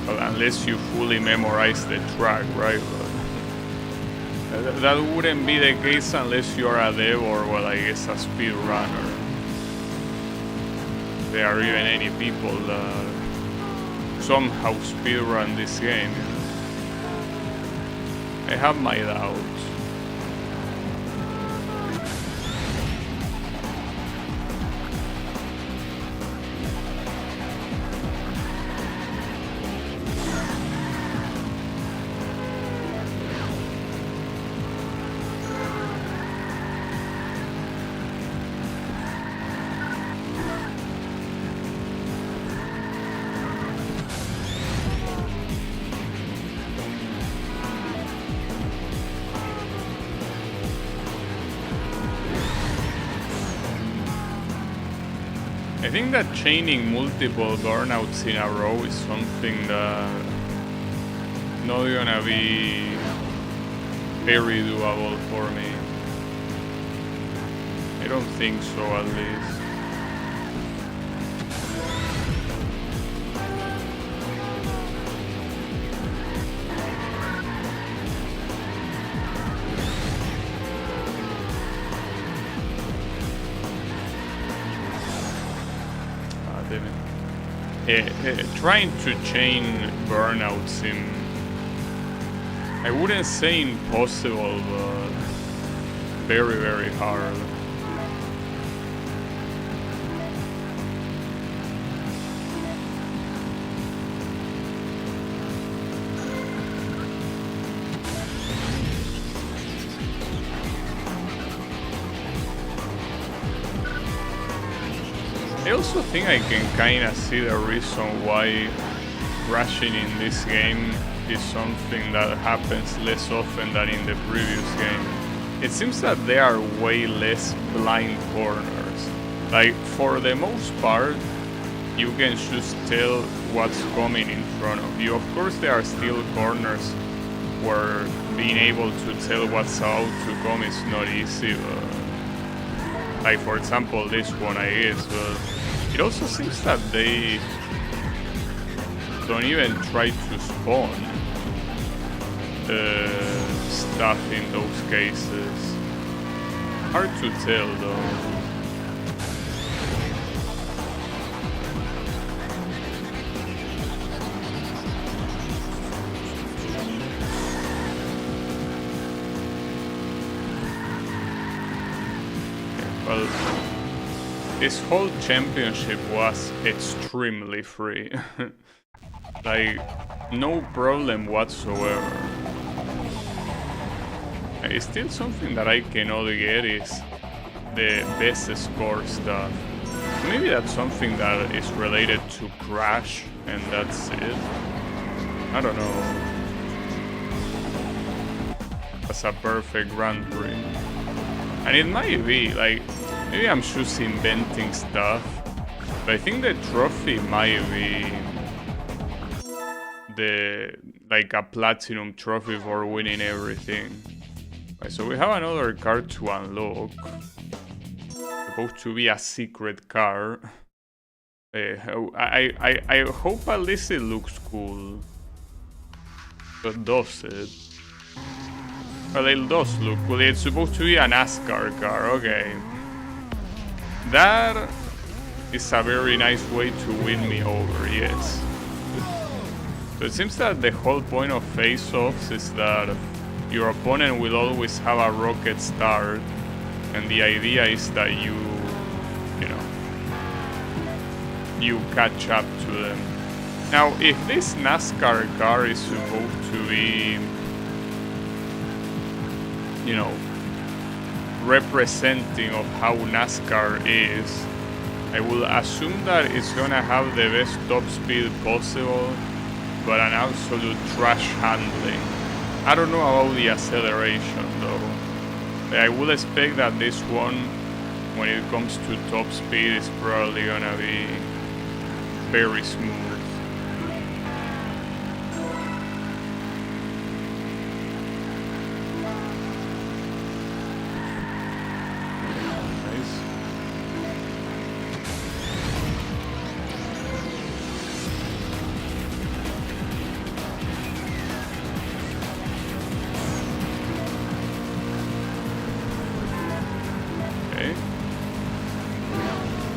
Well, unless you fully memorize the track, right? But that wouldn't be the case unless you're a dev or, well, I guess a speedrunner. There are even any people that somehow speedrun this game. I have my doubts. I think that chaining multiple burnouts in a row is something that not gonna be very doable for me. I don't think so, at least. Trying to chain burnouts in, I wouldn't say impossible, but very, very hard. I also think I can kinda see the reason why crashing in this game is something that happens less often than in the previous game. It seems that there are way less blind corners. Like, for the most part, you can just tell what's coming in front of you. Of course, there are still corners where being able to tell what's about to come is not easy, but like, for example, this one I guess, but it also seems that they don't even try to spawn stuff in those cases. Hard to tell though. Well, this whole championship was extremely free. Like, no problem whatsoever. It's still something that I cannot get is the best score stuff. Maybe that's something that is related to Crash and that's it. I don't know. That's a perfect Grand Prix. And it might be, like, maybe I'm just inventing stuff, but I think the trophy might be like a platinum trophy for winning everything. Right, so we have another car to unlock. Supposed to be a secret car. I hope at least it looks cool. But does it? Well, it does look cool. It's supposed to be a NASCAR car, okay. That is a very nice way to win me over, yes. So it seems that the whole point of face-offs is that your opponent will always have a rocket start, and the idea is that you catch up to them. Now, if this NASCAR car is supposed to be, representing of how NASCAR is, I will assume that it's gonna have the best top speed possible, but an absolute trash handling. I don't know about the acceleration though. I would expect that this one, when it comes to top speed, is probably gonna be very smooth.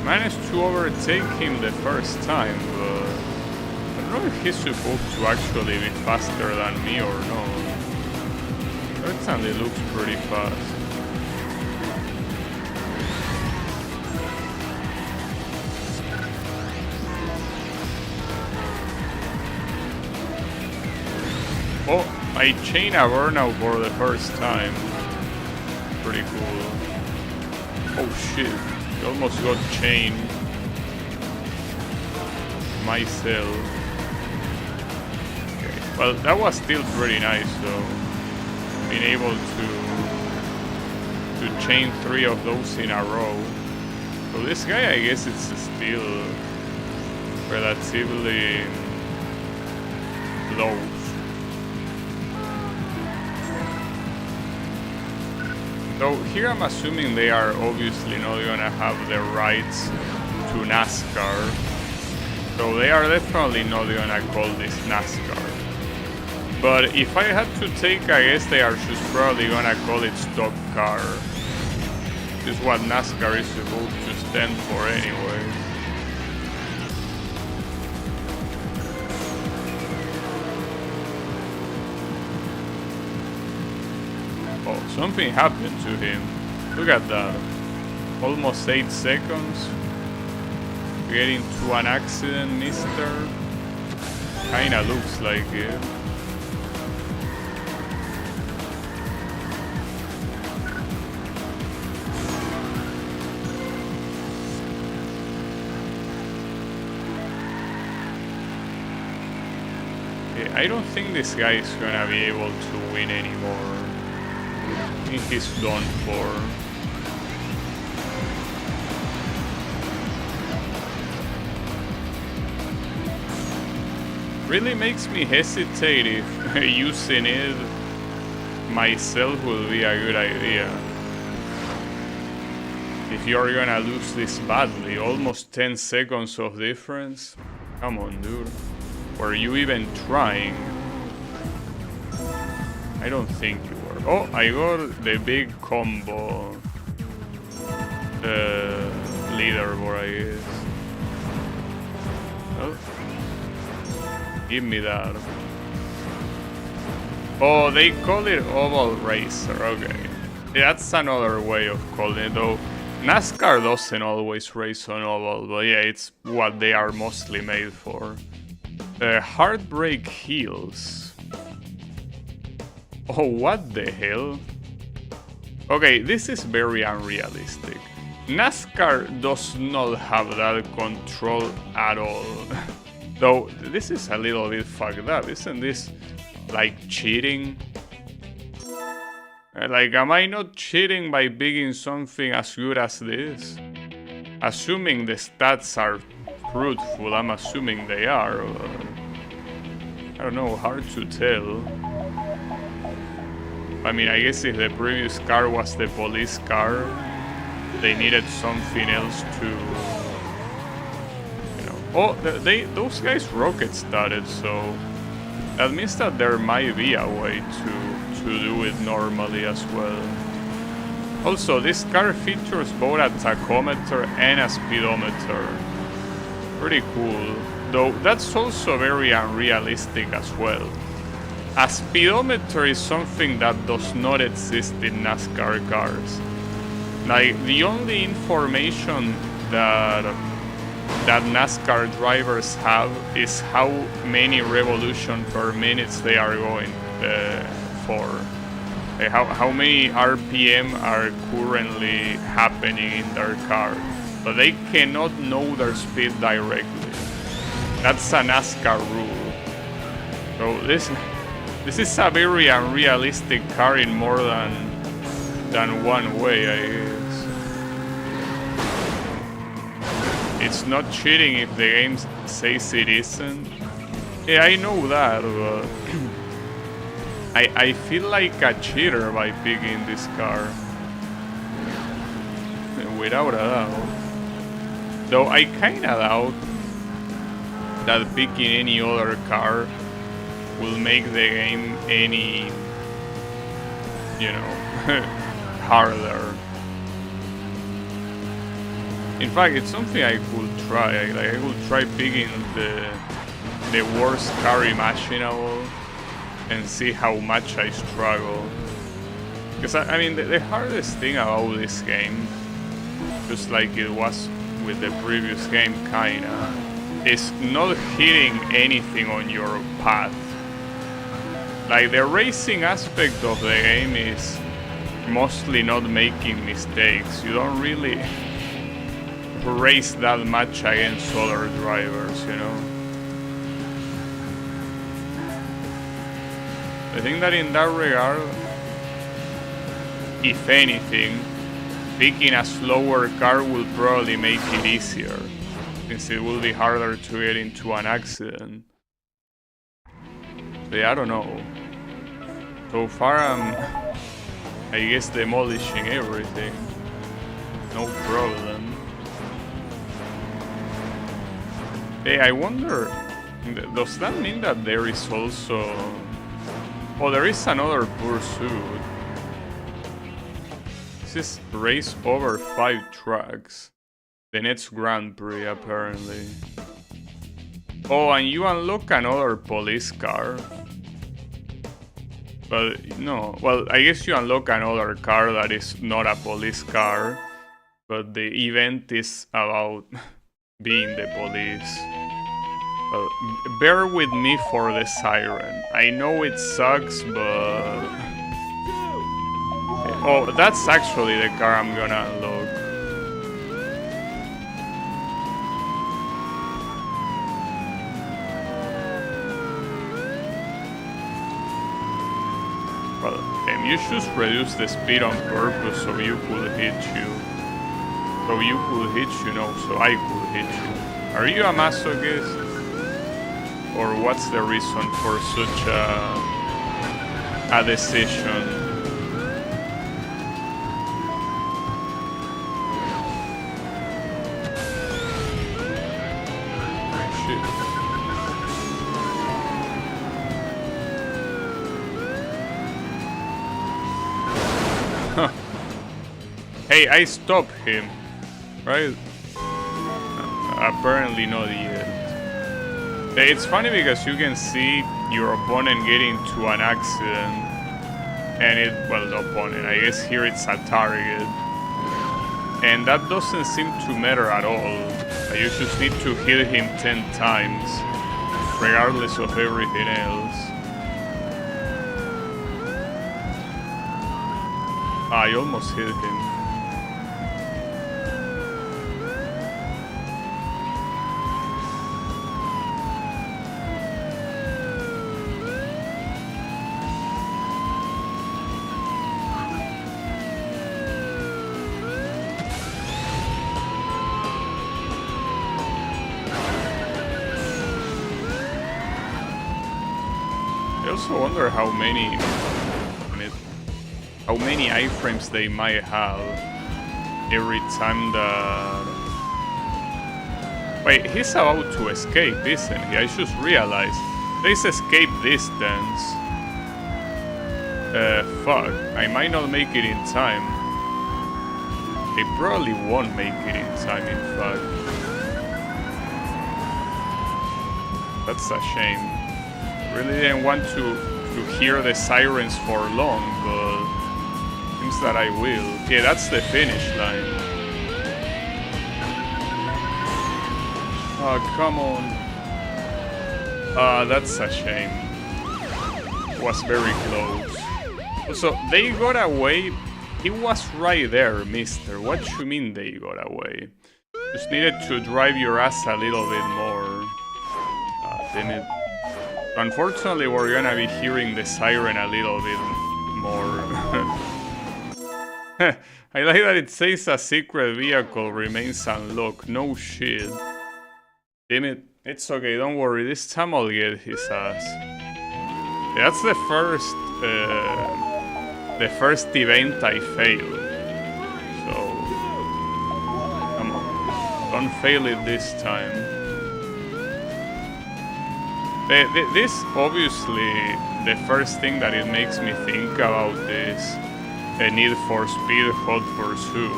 Managed to overtake him the first time, but I don't know if he's supposed to actually be faster than me or not. Certainly looks pretty fast. Oh, I chain a burnout for the first time. Pretty cool. Oh shit. I almost got chained myself. Okay. Well, that was still pretty nice though. Being able to chain 3 of those in a row. So this guy, I guess it's still relatively close. So here I'm assuming they are obviously not gonna have the rights to NASCAR. So they are definitely not gonna call this NASCAR. But if I had to take a guess, they are just probably gonna call it stock car. This is what NASCAR is supposed to stand for anyway. Oh, something happened to him. Look at that. Almost 8 seconds. Get into an accident, mister. Kinda looks like it. I don't think this guy is gonna be able to win anymore. I think he's done for. Really makes me hesitate if using it myself will be a good idea. If you're gonna lose this badly, almost 10 seconds of difference. Come on, dude. Were you even trying? I don't think you were. Oh, I got the big combo leaderboard, I guess. Oh. Give me that. Oh, they call it oval racer. Okay. That's another way of calling it, though. NASCAR doesn't always race on oval, but yeah, it's what they are mostly made for. Heartbreak Heels. Oh, what the hell? Okay, this is very unrealistic. NASCAR does not have that control at all. Though, this is a little bit fucked up, isn't this like cheating? Like, am I not cheating by picking something as good as this? Assuming the stats are truthful, I'm assuming they are. I don't know, hard to tell. I mean, I guess if the previous car was the police car, they needed something else to, you know. Oh, those guys rocket started, so that means that there might be a way to do it normally as well. Also, this car features both a tachometer and a speedometer. Pretty cool, though that's also very unrealistic as well. A speedometer is something that does not exist in NASCAR cars. Like, the only information that NASCAR drivers have is how many revolutions per minute they are going for. How many RPM are currently happening in their car. But they cannot know their speed directly. That's a NASCAR rule. So this is a very unrealistic car in more than one way, I guess. It's not cheating if the game says it isn't. Yeah, I know that, but I feel like a cheater by picking this car. Without a doubt. Though I kinda doubt that picking any other car will make the game any, you know, harder. In fact, it's something I could try. I could try picking the worst car imaginable and see how much I struggle. Because I mean, the hardest thing about this game, just like it was with the previous game kinda, is not hitting anything on your path. Like, the racing aspect of the game is mostly not making mistakes. You don't really race that much against other drivers, you know? I think that in that regard, if anything, picking a slower car will probably make it easier, since it will be harder to get into an accident. So yeah, I don't know. So far I'm, I guess, demolishing everything. No problem. Hey, I wonder, does that mean that there is also... Oh, there is another pursuit. This is race over 5 tracks. The next Grand Prix, apparently. Oh, and you unlock another police car. But no, well, I guess you unlock another car that is not a police car. But the event is about being the police. Well, bear with me for the siren. I know it sucks, but... Oh, that's actually the car I'm gonna unlock. Well, you should reduce the speed on purpose so you could hit you. So you could hit you, no, so I could hit you. Are you a masochist? Or what's the reason for such a decision? Hey, I stopped him, right? Apparently not yet. It's funny because you can see your opponent get into an accident, and well, the opponent, I guess here it's a target, and that doesn't seem to matter at all. You just need to hit him 10 times, regardless of everything else. I almost hit him. I also wonder how many iframes they might have every time that... Wait, he's about to escape, isn't he? I just realized. There's escape distance. Fuck. I might not make it in time. They probably won't make it in time, in fact. That's a shame. Really didn't want to hear the sirens for long, but seems that I will. Yeah, that's the finish line. Oh, come on. That's a shame. Was very close. So they got away. He was right there, mister. What you mean they got away? Just needed to drive your ass a little bit more. Damn it. Unfortunately, we're gonna be hearing the siren a little bit more. I like that it says a secret vehicle remains unlocked. No shit. Damn it. It's okay, don't worry. This time I'll get his ass. That's the first event I failed. So, come on. Don't fail it this time. This, obviously, the first thing that it makes me think about is a Need for Speed Hot Pursuit.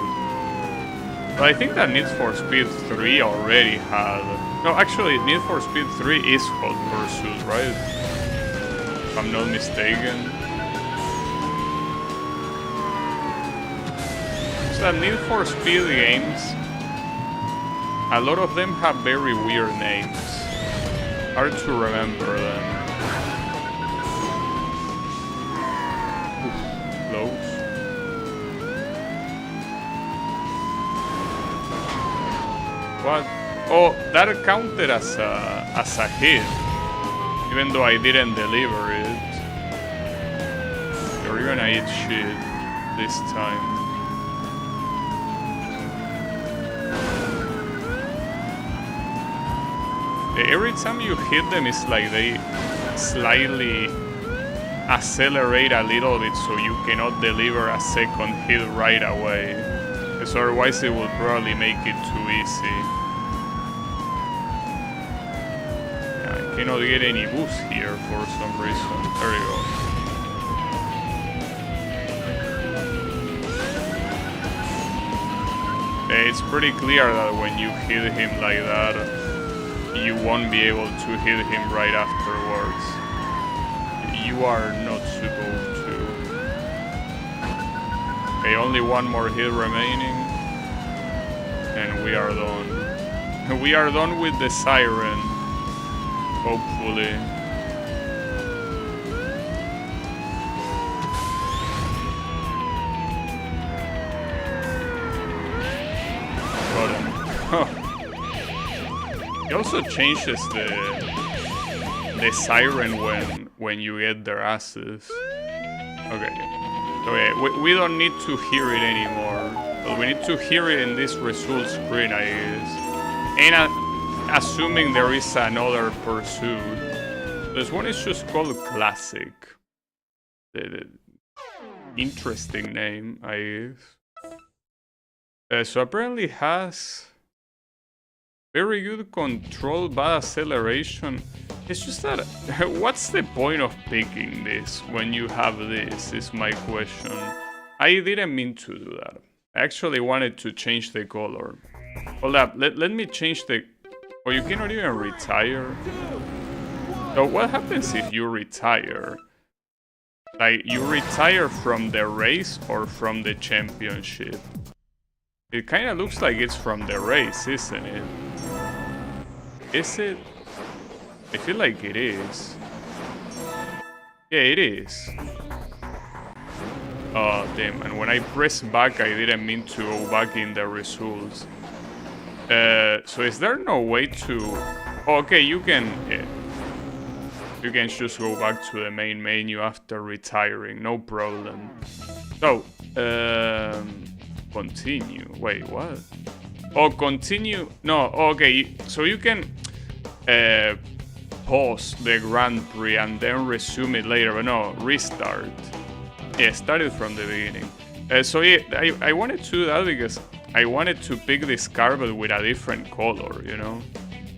But I think that Need for Speed 3 already had... No, actually, Need for Speed 3 is Hot Pursuit, right? If I'm not mistaken. So Need for Speed games, a lot of them have very weird names. Hard to remember them. Close. What? Oh, that counted as a hit, even though I didn't deliver it. You're gonna eat shit this time. Every time you hit them, it's like they slightly accelerate a little bit so you cannot deliver a second hit right away. Because otherwise it will probably make it too easy. Yeah, I cannot get any boost here for some reason. There you go. It's pretty clear that when you hit him like that, you won't be able to hit him right afterwards. You are not supposed to. Okay, only one more hit remaining. And we are done. We are done with the siren. Hopefully. Huh. It also changes the siren when you get their asses. Okay. We don't need to hear it anymore. But we need to hear it in this result screen, I guess. And assuming there is another pursuit. This one is just called Classic. The interesting name, I guess. So apparently has very good control, bad acceleration. It's just that, what's the point of picking this when you have this, is my question. I didn't mean to do that. I actually wanted to change the color. Hold up, let me change the... Oh, you cannot even retire? So what happens if you retire? Like, you retire from the race or from the championship? It kind of looks like it's from the race, isn't it? Is it? I feel like it is. Yeah, it is. Oh, damn. And when I press back, I didn't mean to go back in the results. So is there no way to... Oh, okay, you can... Yeah. You can just go back to the main menu after retiring. No problem. So, continue. Wait, what? Oh, continue. No, okay. So you can pause the Grand Prix and then resume it later. But no, restart. Yeah, started from the beginning. So yeah, I wanted to do that because I wanted to pick this car but with a different color, you know?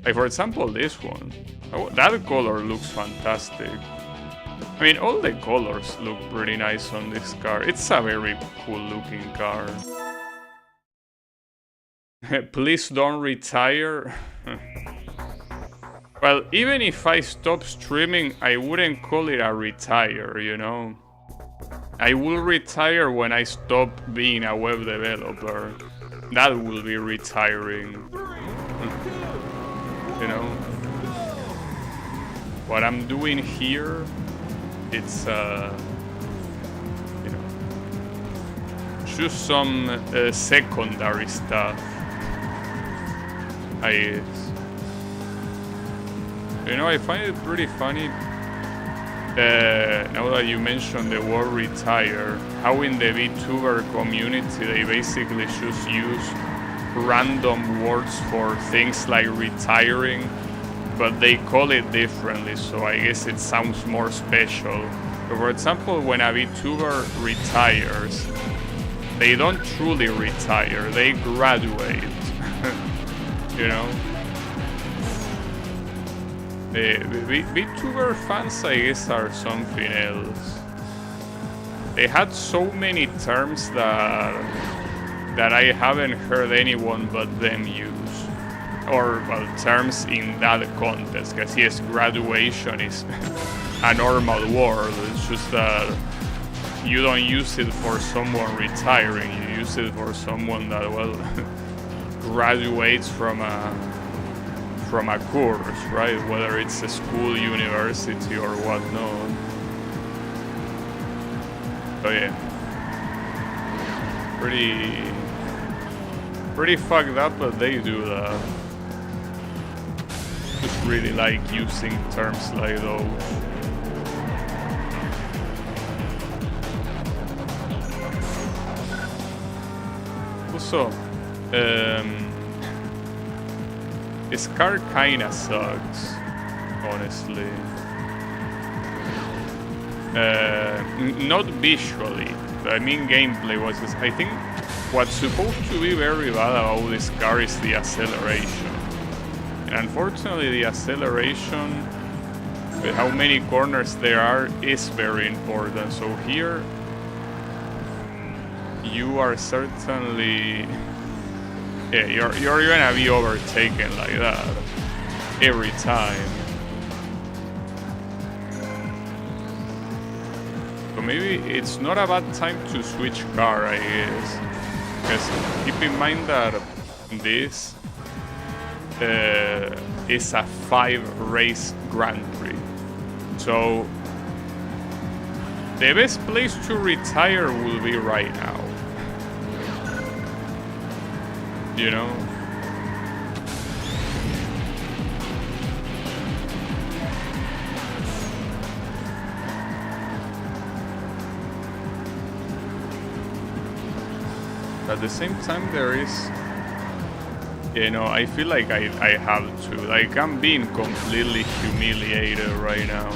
Like, for example, this one. Oh, that color looks fantastic. I mean, all the colors look pretty nice on this car. It's a very cool looking car. Please don't retire. Well, even if I stop streaming, I wouldn't call it a retire, you know? I will retire when I stop being a web developer. That will be retiring. You know? What I'm doing here, it's, you know, just some secondary stuff. I guess. You know, I find it pretty funny, now that you mentioned the word retire, how in the VTuber community they basically just use random words for things like retiring, but they call it differently, so I guess it sounds more special. For example, when a VTuber retires, they don't truly retire, they graduate. You know? The VTuber fans, I guess, are something else. They had so many terms that I haven't heard anyone but them use. Or, well, terms in that context. Because, yes, graduation is a normal word. It's just that you don't use it for someone retiring. You use it for someone that, well, graduates from a course, right? Whether it's a school, university, or whatnot. So yeah, pretty fucked up, but they do that. Just really like using terms like those. Also, This car kinda sucks, honestly. Not visually. I mean, gameplay was. I think what's supposed to be very bad about this car is the acceleration. And unfortunately, the acceleration, with how many corners there are, is very important. So here, you are certainly. Yeah, you're gonna be overtaken like that every time. So maybe it's not a bad time to switch car, I guess. Because keep in mind that this is a 5-race Grand Prix. So the best place to retire will be right now. You know? At the same time, there is, you know, I feel like I have to. Like, I'm being completely humiliated right now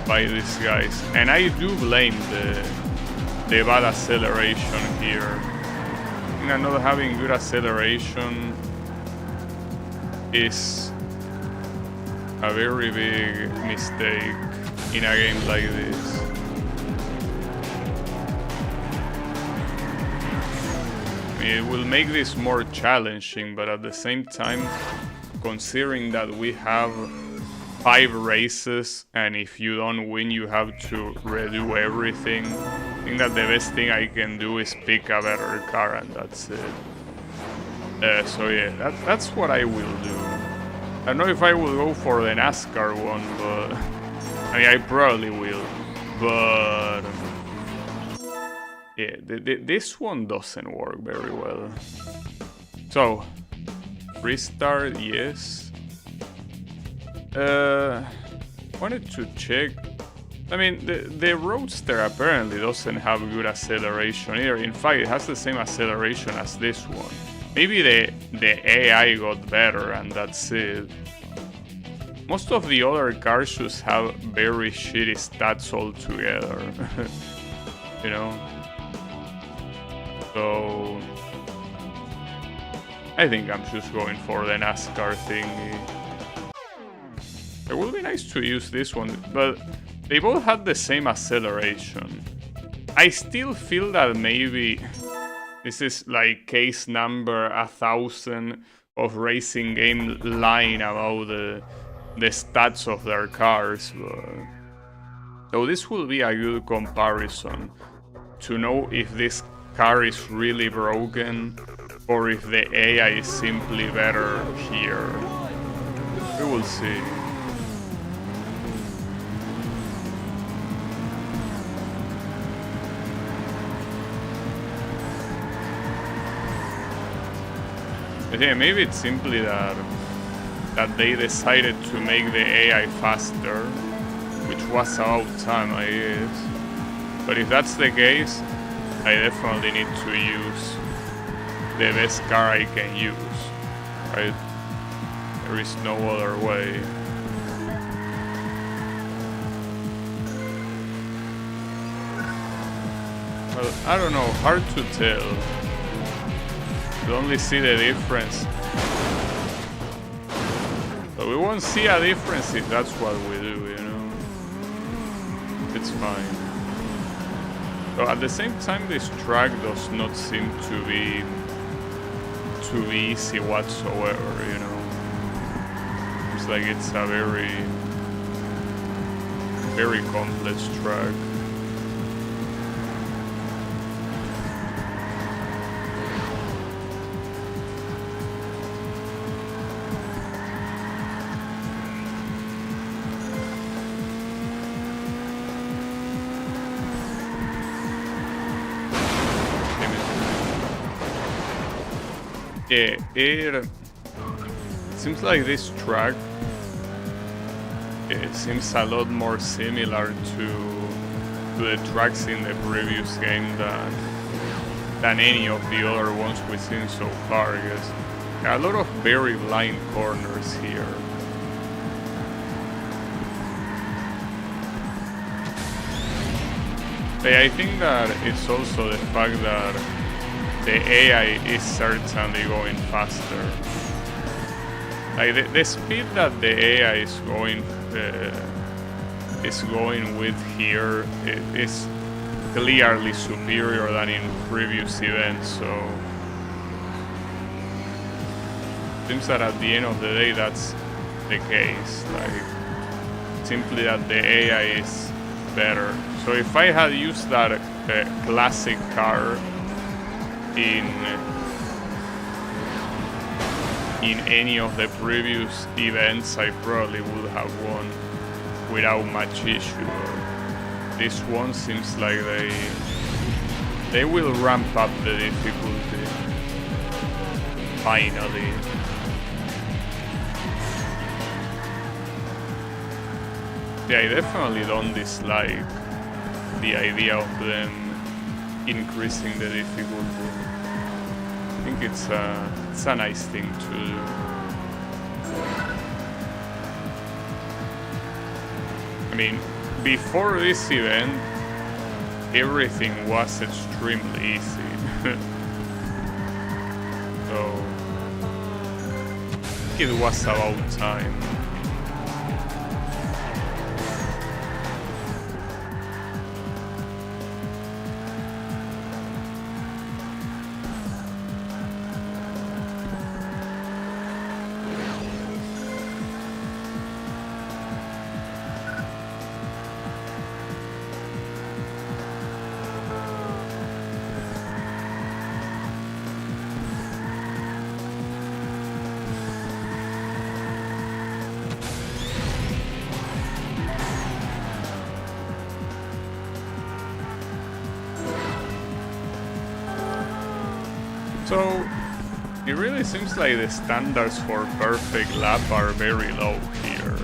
by these guys. And I do blame the bad acceleration here. I think not having good acceleration is a very big mistake in a game like this. It will make this more challenging, but at the same time, considering that we have 5 races, and if you don't win, you have to redo everything, I think that the best thing I can do is pick a better car, and that's it. So yeah, that's what I will do. I don't know if I will go for the NASCAR one, but I mean, I probably will, but yeah, this one doesn't work very well. So, restart, yes. Wanted to check. I mean, the Roadster apparently doesn't have good acceleration either. In fact, it has the same acceleration as this one. Maybe the AI got better and that's it. Most of the other cars just have very shitty stats altogether. You know? So I think I'm just going for the NASCAR thingy. It would be nice to use this one, but they both had the same acceleration. I still feel that maybe this is like case number 1000 of racing game lying about the stats of their cars. But so this will be a good comparison to know if this car is really broken or if the AI is simply better here. We will see. But yeah, maybe it's simply that they decided to make the AI faster, which was about time, I guess. But if that's the case, I definitely need to use the best car I can use, right? There is no other way. Well, I don't know, hard to tell. You only see the difference. But we won't see a difference if that's what we do, you know? It's fine. So at the same time, this track does not seem to be too easy whatsoever, you know? It's like it's a very, very complex track. Yeah, it seems like this track seems a lot more similar to the tracks in the previous game than any of the other ones we've seen so far. Because A lot of very blind corners here. But I think that it's also the fact that the AI is certainly going faster. Like the speed that the AI is going with here is clearly superior than in previous events. So seems that at the end of the day that's the case. Like simply that the AI is better. So if I had used that classic car in any of the previous events, I probably would have won without much issue. This one seems like they will ramp up the difficulty finally. Yeah, I definitely don't dislike the idea of them increasing the difficulty. I think it's a nice thing to do. I mean, before this event, everything was extremely easy. So it was about time. So, it really seems like the standards for perfect lap are very low here.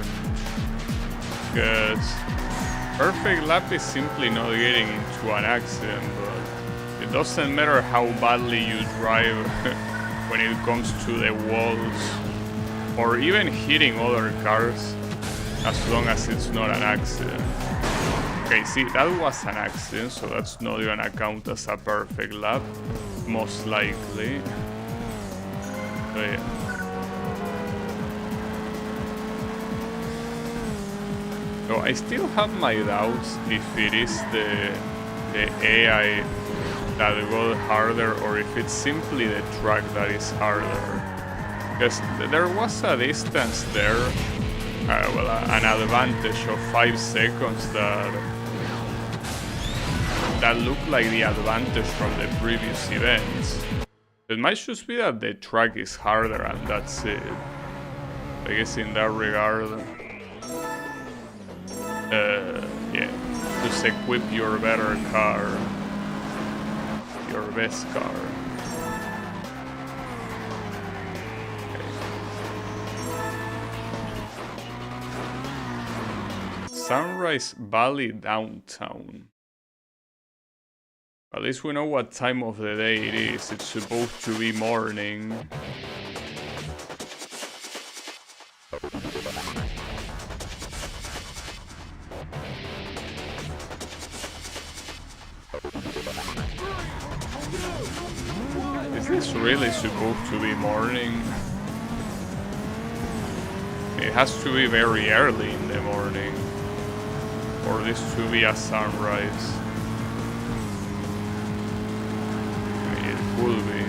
Because perfect lap is simply not getting into an accident, but it doesn't matter how badly you drive when it comes to the walls or even hitting other cars, as long as it's not an accident. Okay, see, that was an accident, so that's not gonna count as a perfect lap, most likely. So yeah. So I still have my doubts if it is the AI that got harder or if it's simply the track that is harder. Because there was a distance there, well, an advantage of 5 seconds that looked like the advantage from the previous events. It might just be that the track is harder and that's it. I guess in that regard, yeah, just equip your better car, your best car. Okay. Sunrise Valley downtown. At least we know what time of the day it is. It's supposed to be morning. Is this really supposed to be morning? It has to be very early in the morning for this to be a sunrise. Will be.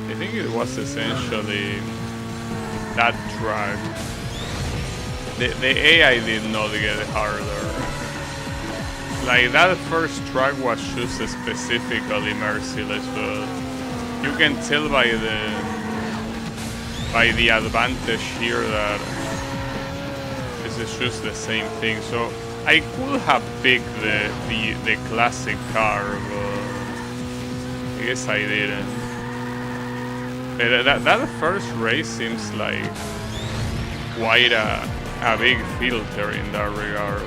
I think it was essentially that track. The AI did not get harder. Like that first track was just specifically merciless, but you can tell by the advantage here that this is just the same thing. So I could have picked the classic car, but I guess I didn't. That first race seems like quite a big filter in that regard.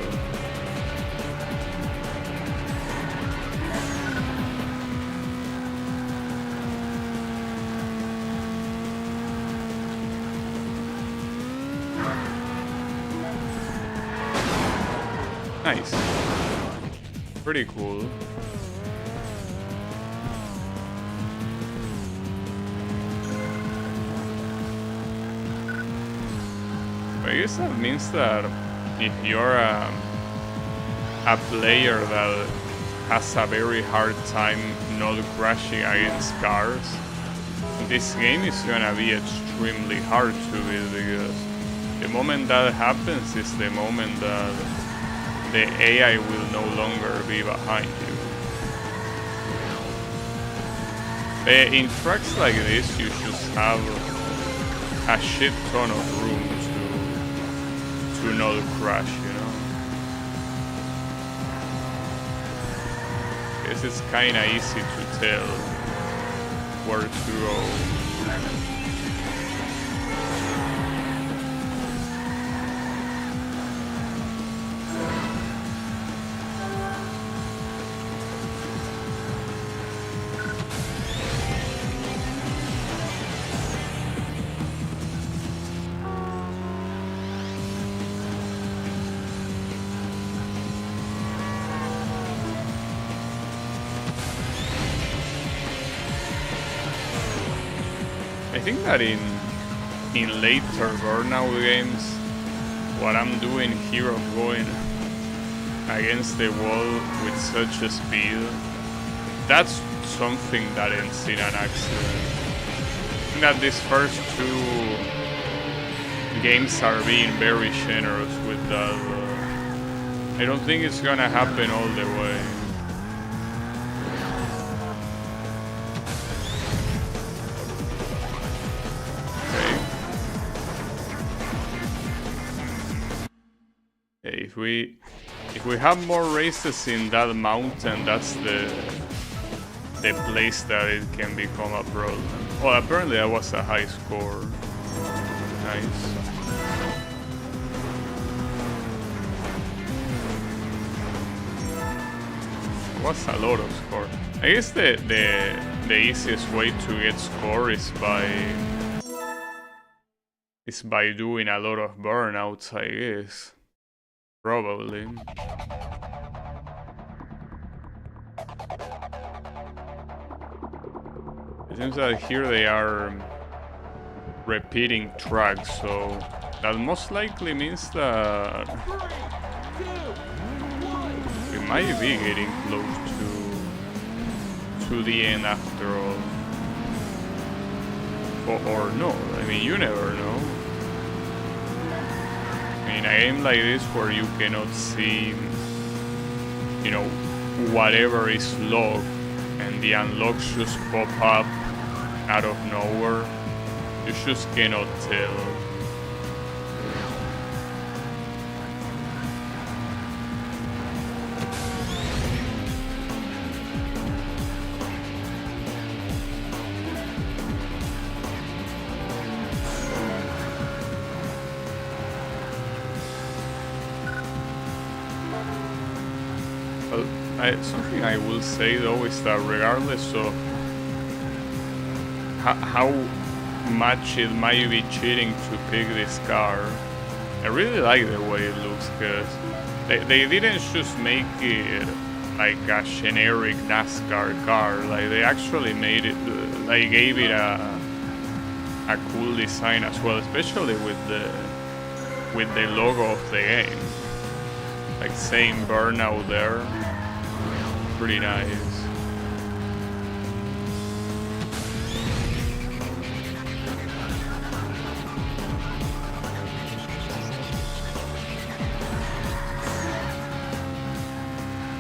Nice. Pretty cool. I guess that means that if you're a player that has a very hard time not crashing against cars, this game is gonna be extremely hard to beat, because the moment that happens is the moment that the AI will no longer be behind you. In tracks like this, you just have a shit ton of room to not crash, you know? Guess it's kinda easy to tell where to go. I think that in later Burnout games, what I'm doing here of going against the wall with such a speed, that's something that ends in an accident. I think that these first two games are being very generous with that. I don't think it's gonna happen all the way. If we have more races in that mountain, that's the place that it can become a problem. Oh, apparently that was a high score. Nice. Was a lot of score. I guess the easiest way to get score is by doing a lot of burnouts, I guess. Probably. It seems that here they are repeating tracks, so that most likely means that we might be getting close to the end after all. Or no, I mean, you never know. In a game like this where you cannot see, you know, whatever is logged and the unlocks just pop up out of nowhere, you just cannot tell. Something I will say though is that regardless of how much it might be cheating to pick this car, I really like the way it looks, because they didn't just make it like a generic NASCAR car. Like they actually made it, like gave it a cool design as well, especially with the logo of the game, like saying Burnout there. Pretty nice.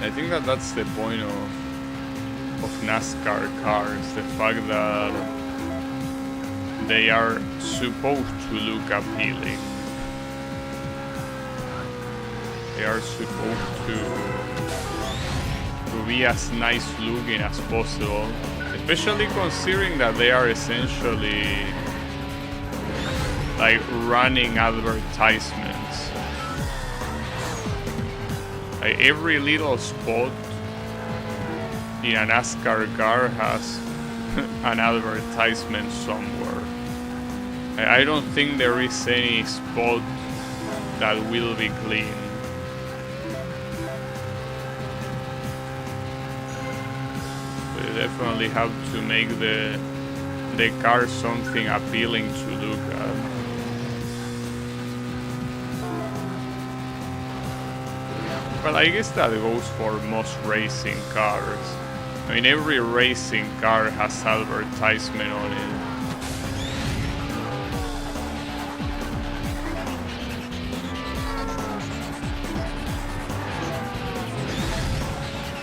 I think that's the point of NASCAR cars, the fact that they are supposed to look appealing. They are supposed to be as nice looking as possible, especially considering that they are essentially like running advertisements. Like every little spot in a NASCAR car has an advertisement somewhere. I don't think there is any spot that will be clean. They definitely have to make the car something appealing to look at. Well, I guess that goes for most racing cars. I mean, every racing car has advertisement on it.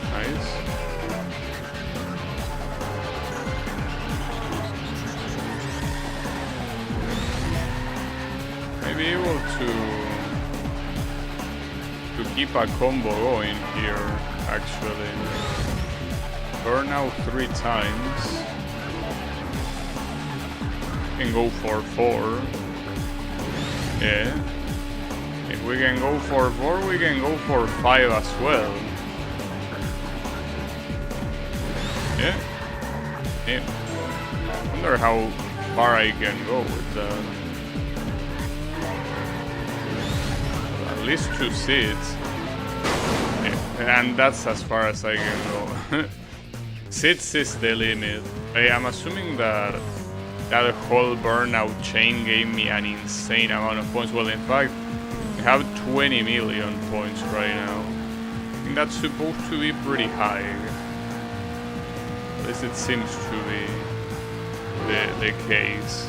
Nice. Maybe able to keep a combo going here, actually. Burnout 3 times. And go for 4. Yeah. If we can go for 4, we can go for 5 as well. Yeah. Yeah. I wonder how far I can go with that. At least 2 seats. Yeah. And that's as far as I can go. Seats is the limit. I am assuming that that whole Burnout chain gave me an insane amount of points. Well, in fact, I have 20 million points right now. I think that's supposed to be pretty high. At least it seems to be the case.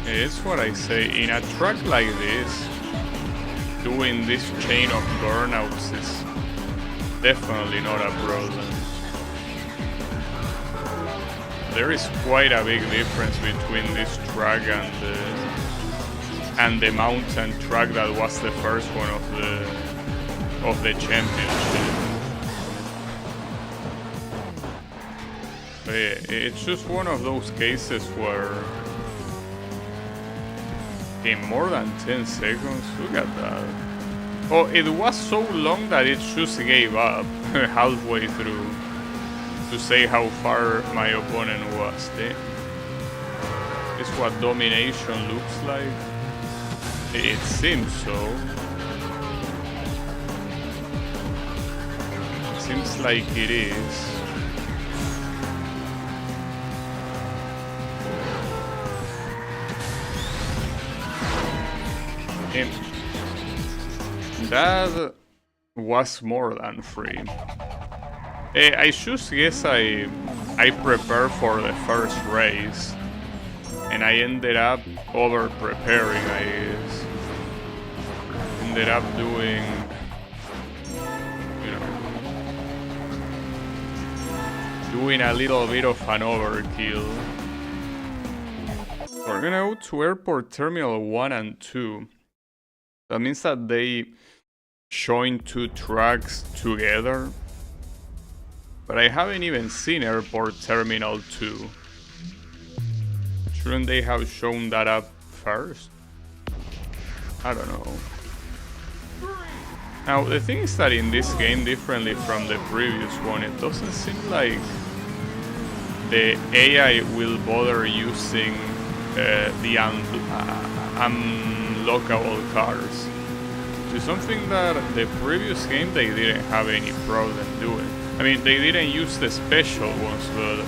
It's what I say, in a track like this, doing this chain of burnouts is definitely not a problem. There is quite a big difference between this track and the mountain track that was the first one of the championship. But yeah, it's just one of those cases where in more than 10 seconds, look at that. Oh, it was so long that it just gave up halfway through to say how far my opponent was. This is what domination looks like. It seems so. It seems like it is. And that was more than free. I just guess I prepared for the first race, and I ended up over preparing. I guess ended up doing, doing a little bit of an overkill. We're gonna go to Airport Terminal 1 and 2. That means that they join 2 tracks together. But I haven't even seen Airport Terminal 2. Shouldn't they have shown that up first? I don't know. Now, the thing is that in this game, differently from the previous one, it doesn't seem like the AI will bother using the unlockable cars. Which is something that the previous game they didn't have any problem doing. I mean, they didn't use the special ones, but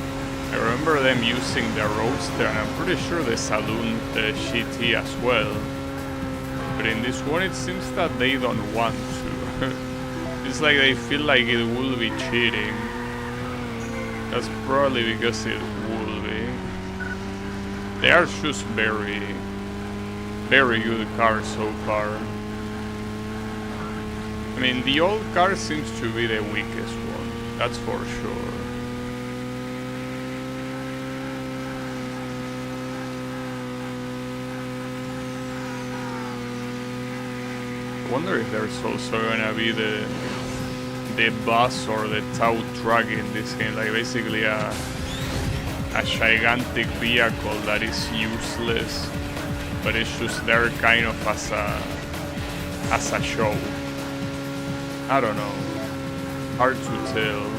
I remember them using the Roadster, and I'm pretty sure the Saloon GT as well. But in this one, it seems that they don't want to. It's like they feel like it will be cheating. That's probably because it will be. They are just very, very good cars so far. I mean, the old car seems to be the weakest one, that's for sure. I wonder if there's also gonna be the bus or the tow truck in this game, like basically a gigantic vehicle that is useless, but it's just there kind of as a show. I don't know. Hard to tell.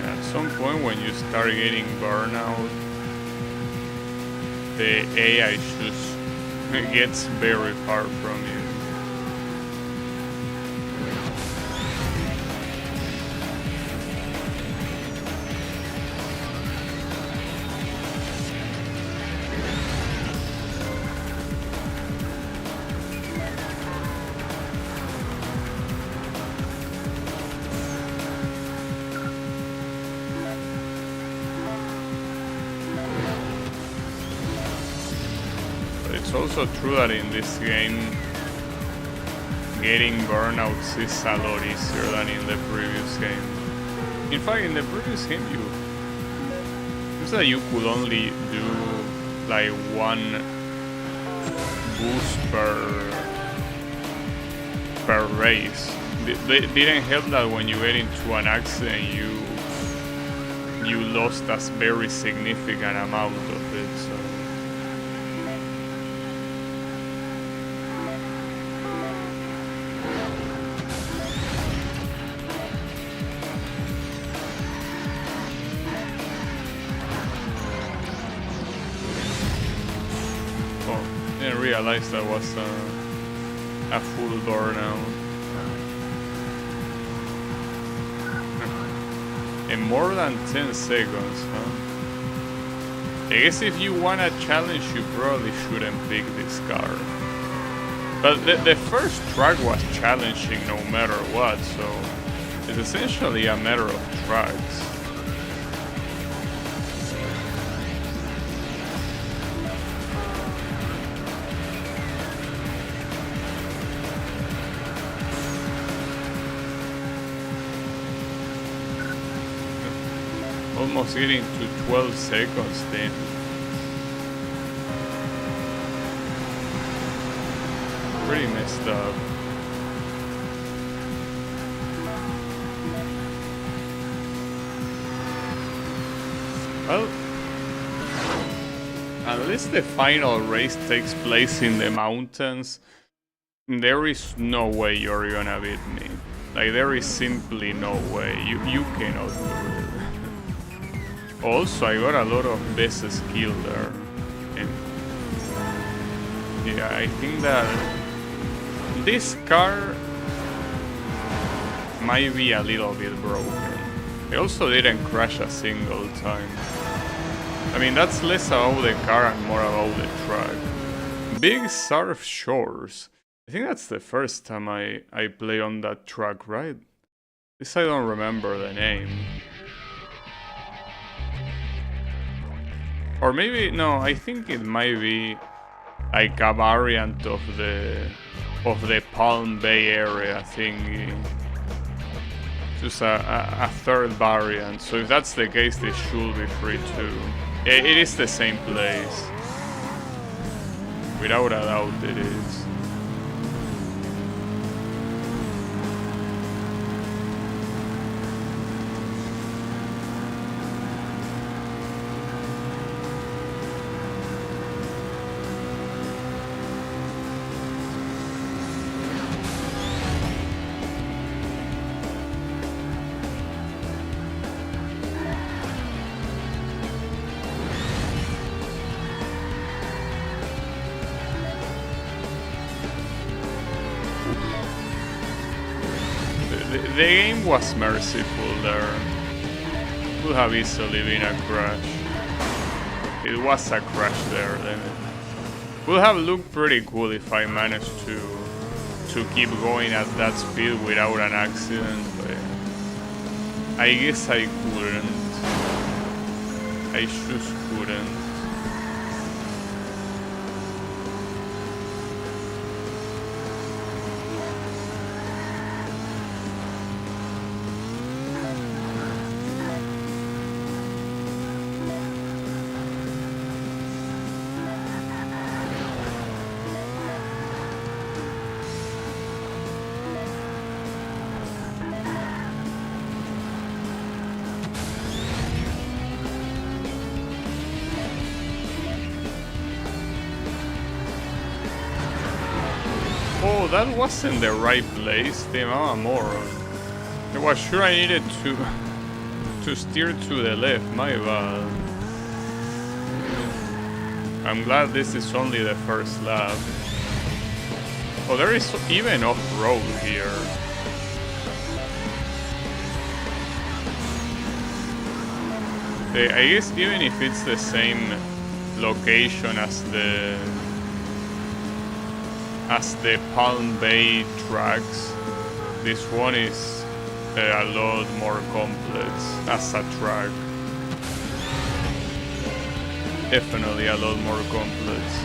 At some point when you start getting burnout, the AI just gets very far from you. It's also true that in this game, getting burnouts is a lot easier than in the previous game. In fact, in the previous game, it's that you could only do like one boost per race. They didn't help that when you get into an accident, you lost a very significant amount of it. So. I didn't realize that was a full burnout. In more than 10 seconds, huh? I guess if you want a challenge, you probably shouldn't pick this car. But the first track was challenging no matter what, so it's essentially a matter of tracks. Almost getting to 12 seconds then. Pretty messed up. Well, unless the final race takes place in the mountains, there is no way you're gonna beat me. Like, there is simply no way. You cannot do it. Also, I got a lot of best skill there. And yeah, I think that this car might be a little bit broken. I also didn't crash a single time. I mean, that's less about the car and more about the track. Big Surf Shores. I think that's the first time I play on that track, right? At least I don't remember the name. Or maybe, no, I think it might be like a variant of the Palm Bay area thingy. Just a third variant. So if that's the case, they should be free too. It is the same place. Without a doubt it is. game was merciful there. Could have easily been a crash. It was a crash there then. Would have looked pretty cool if I managed to keep going at that speed without an accident, but I guess I couldn't. I just couldn't. Oh, that wasn't the right place, the moron. I was sure I needed to steer to the left, my bad. I'm glad this is only the first lap. Oh, there is even off-road here. I guess even if it's the same location as the Palm Bay tracks, this one is a lot more complex as a track. Definitely a lot more complex.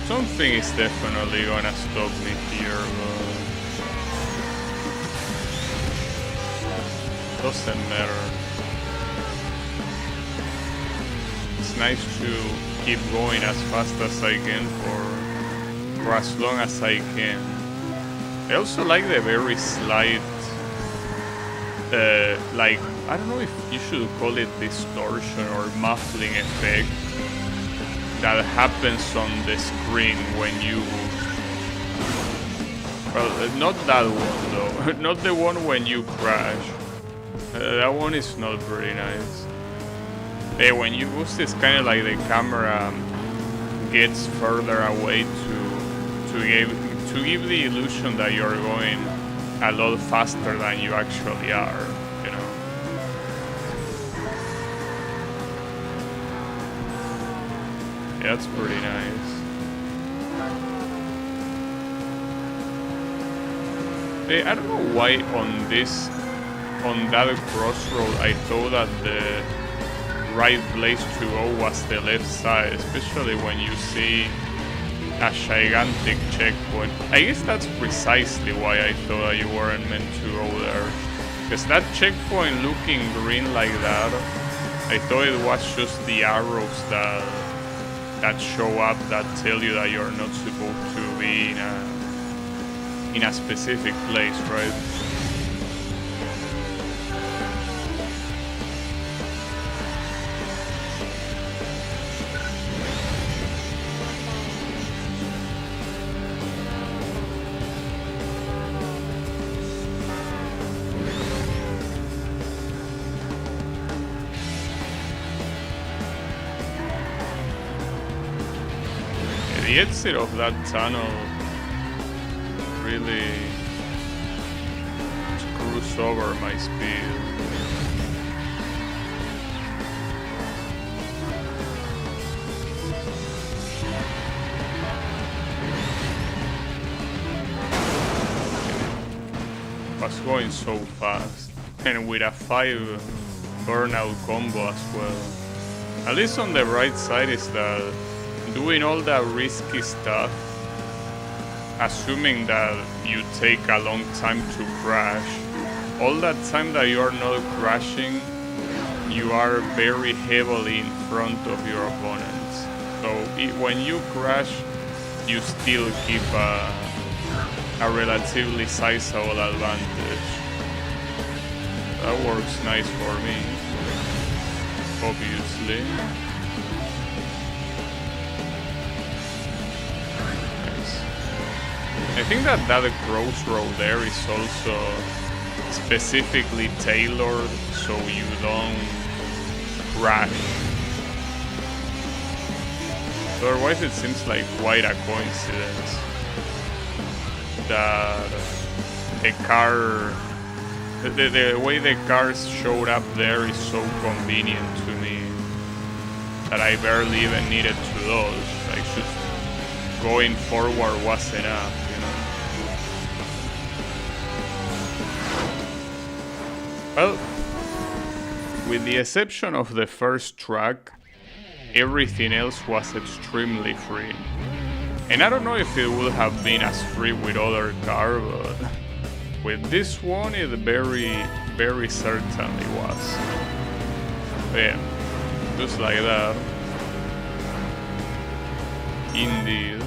Something is definitely gonna stop me here, but doesn't matter. It's nice to keep going as fast as I can for as long as I can. I also like the very slight, like, I don't know if you should call it distortion or muffling effect that happens on the screen when you... Well, not that one though. Not the one when you crash. That one is not very nice. Hey, when you boost, it's kind of like the camera gets further away to give the illusion that you're going a lot faster than you actually are, you know. Yeah, that's pretty nice. Hey, I don't know why on that crossroad I thought that the right place to go was the left side, especially when you see a gigantic checkpoint. I guess that's precisely why I thought that you weren't meant to go there. Because that checkpoint looking green like that, I thought it was just the arrows that show up that tell you that you're not supposed to be in a specific place, right? The exit of that tunnel really screws over my speed. Was going so fast, and with a 5 burnout combo as well. At least on the right side is that doing all that risky stuff, assuming that you take a long time to crash, all that time that you are not crashing, you are very heavily in front of your opponents. So when you crash, you still keep a relatively sizable advantage. That works nice for me, obviously. I think that crossroad there is also specifically tailored so you don't crash. Otherwise, it seems like quite a coincidence that the car, the way the cars showed up there is so convenient to me that I barely even needed to dodge. Like, just going forward was enough, you know. Well, with the exception of the first track, everything else was extremely free. And I don't know if it would have been as free with other cars, but with this one it very certainly was. But yeah, just like that. Indeed.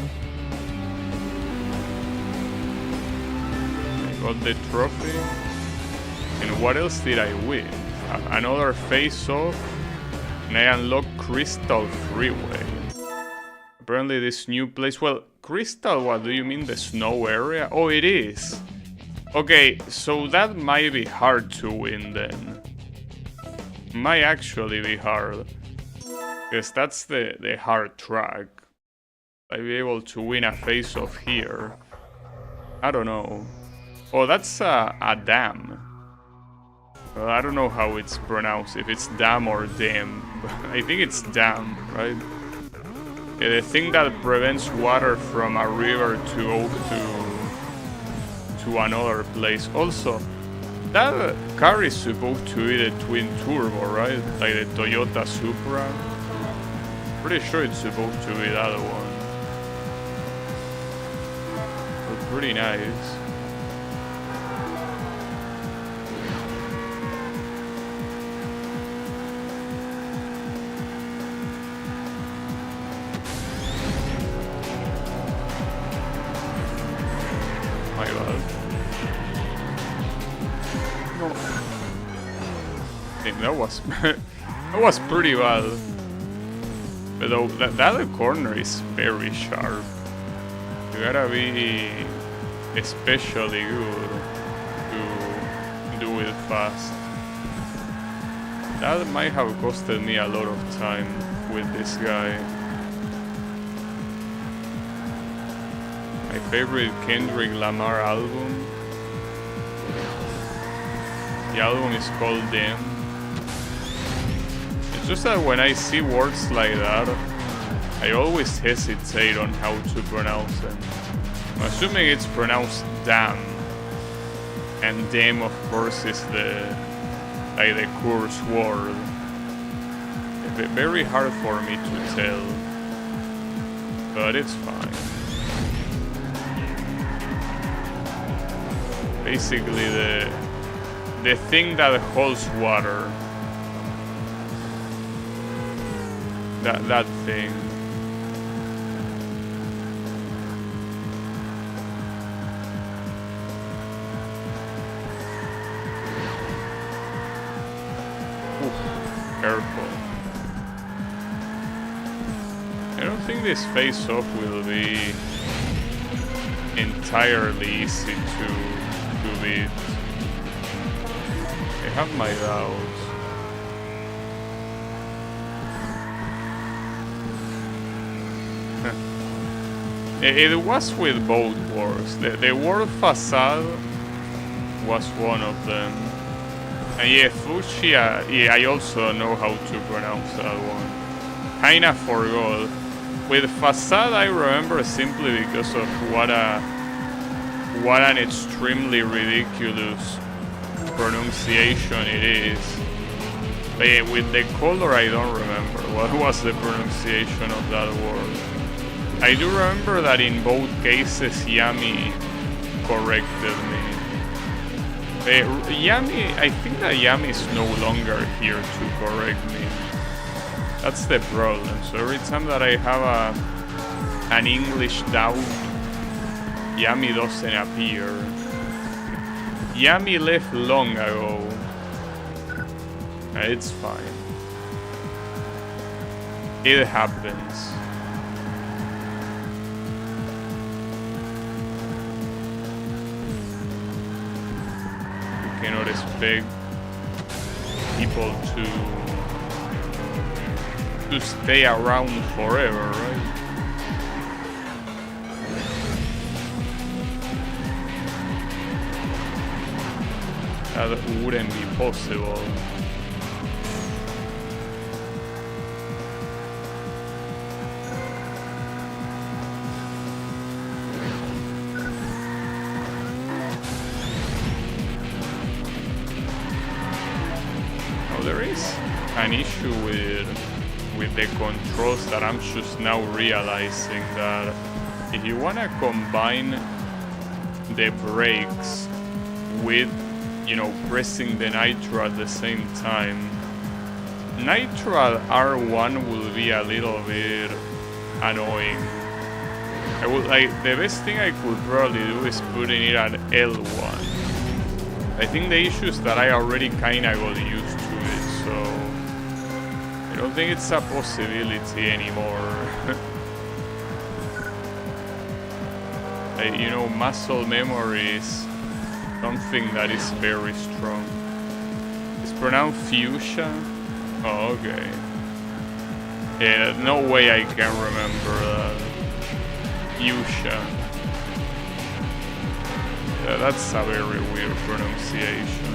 I got the trophy. And what else did I win? Another face-off, and I unlocked Crystal Freeway. Apparently this new place... Well, Crystal, what do you mean? The snow area? Oh, it is! Okay, so that might be hard to win then. Might actually be hard. Because that's the hard track. I'll be able to win a face-off here. I don't know. Oh, that's a dam. Well, I don't know how it's pronounced, if it's dam or dam. I think it's dam, right? Yeah, the thing that prevents water from a river to go to another place. Also, that car is supposed to be the twin turbo, right? Like the Toyota Supra. Pretty sure it's supposed to be that one. But pretty nice. My bad. No. I think that was that was pretty bad. But though that corner is very sharp. You gotta be especially good to do it fast. That might have costed me a lot of time with this guy. My favorite Kendrick Lamar album. The album is called Them. It's just that when I see words like that, I always hesitate on how to pronounce them. I'm assuming it's pronounced damn. And them, of course, is the curse word. Very hard for me to tell. But it's fine. Basically the thing that holds water. That thing. Oof, careful. I don't think this face-off will be entirely easy to beat. I have my doubts. It was with both wars. The war facade was one of them. And yeah, Fuchsia, yeah, I also know how to pronounce that one. Kinda forgot. With facade I remember simply because of what an extremely ridiculous pronunciation it is. But yeah, with the color I don't remember. What was the pronunciation of that word? I do remember that in both cases Yami corrected me. Yami, I think that Yami is no longer here to correct me. That's the problem. So every time that I have an English doubt, Yami doesn't appear. Yami left long ago. It's fine. It happens. cannot expect people to stay around forever, right? That wouldn't be possible. There is an issue with the controls that I'm just now realizing, that if you want to combine the brakes with, you know, pressing the nitro at the same time, nitro R1 will be a little bit annoying. I would like, the best thing I could probably do is putting it at L1. I think the issue is that I already kinda got used to it, so I don't think it's a possibility anymore. You know, muscle memory is something that is very strong. It's pronounced fuchsia? Oh, okay. Yeah, no way I can remember that. Fuchsia. Yeah, that's a very weird pronunciation.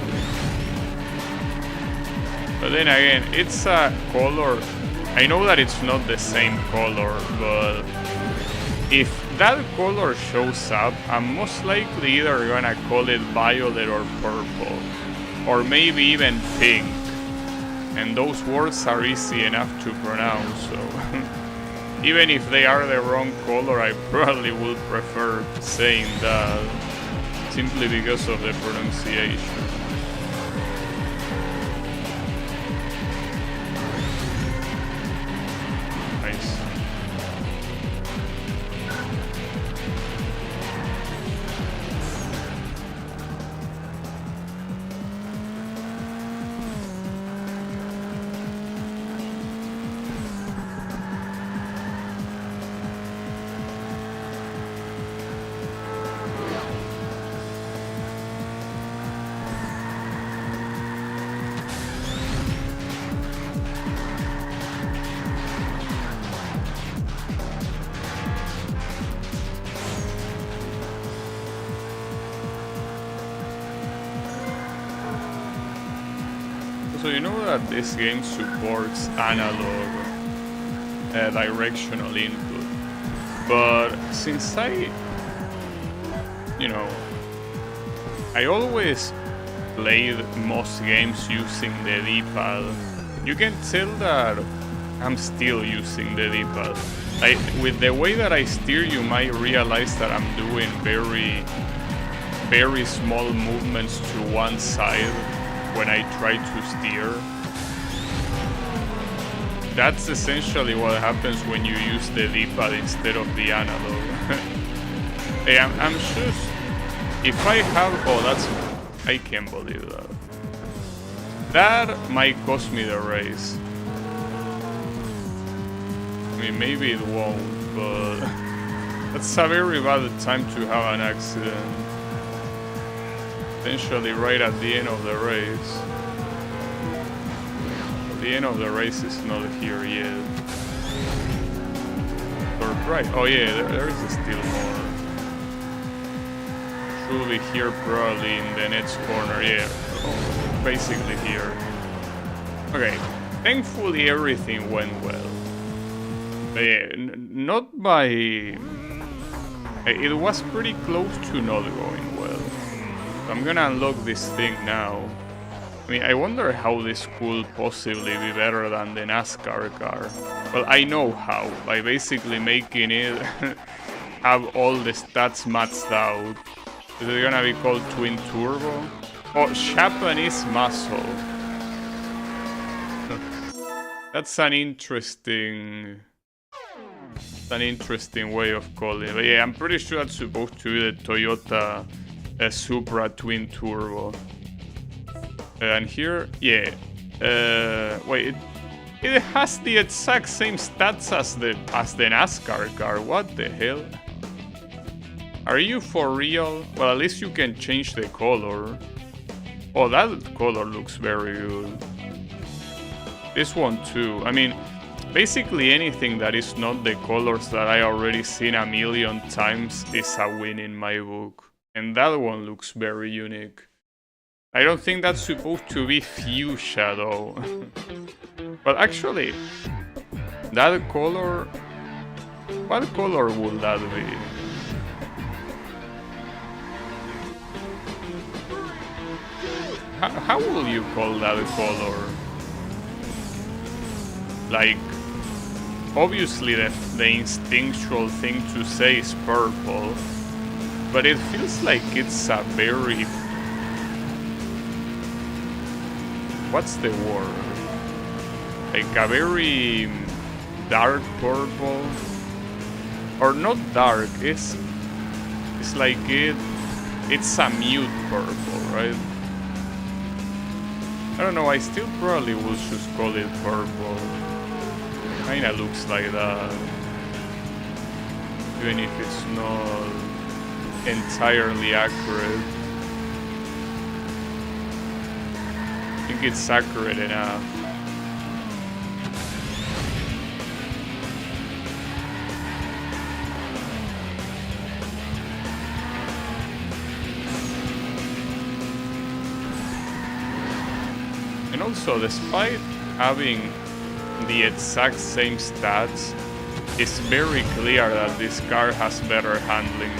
But then again, it's a color. I know that it's not the same color, but if that color shows up, I'm most likely either gonna call it violet or purple, or maybe even pink. And those words are easy enough to pronounce, so even if they are the wrong color, I probably would prefer saying that, simply because of the pronunciation. Nice. So you know that this game supports analog directional input, but since I always played most games using the D-pad, you can tell that I'm still using the D-pad. With the way that I steer, you might realize that I'm doing very, very small movements to one side when I try to steer. That's essentially what happens when you use the D-pad instead of the analog. Hey, I'm just... If I have... Oh, that's... I can't believe that. That might cost me the race. I mean, maybe it won't, but... That's a very bad time to have an accident. Potentially right at the end of the race. The end of the race is not here yet. Or right? Oh yeah, there is still more. Should be here probably in the next corner. Yeah, basically here. Okay, thankfully everything went well. But yeah, not by... It was pretty close to not going well. I'm gonna unlock this thing now. I mean, I wonder how this could possibly be better than the NASCAR car. Well, I know how, by basically making it have all the stats maxed out. Is it gonna be called Twin Turbo? Oh, Japanese muscle. That's an interesting way of calling it. But yeah, I'm pretty sure that's supposed to be the Toyota Supra Twin Turbo. And here, yeah. Wait, it has the exact same stats as the NASCAR car. What the hell? Are you for real? Well, at least you can change the color. Oh, that color looks very good. This one too. I mean, basically anything that is not the colors that I already seen a million times is a win in my book. And that one looks very unique. I don't think that's supposed to be fuchsia though. But actually, that color... What color would that be? How will you call that color? Like, obviously the instinctual thing to say is purple, but it feels like it's a very... What's the word? Like a very dark purple? Or not dark, it's like it's a mute purple, right? I don't know, I still probably would just call it purple. Kinda looks like that. Even if it's not entirely accurate. I think it's accurate enough. And also, despite having the exact same stats, it's very clear that this car has better handling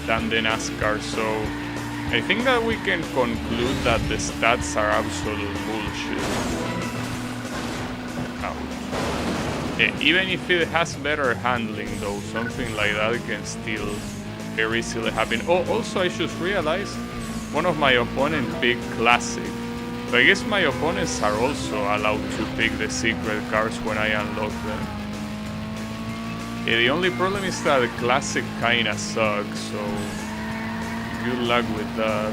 than the NASCAR. So I think that we can conclude that the stats are absolute bullshit. Ouch. Even if it has better handling, though, something like that can still very easily happen. Oh, also I just realized one of my opponents picked Classic. So I guess my opponents are also allowed to pick the secret cars when I unlock them. Yeah, the only problem is that the Classic kinda sucks, so good luck with that.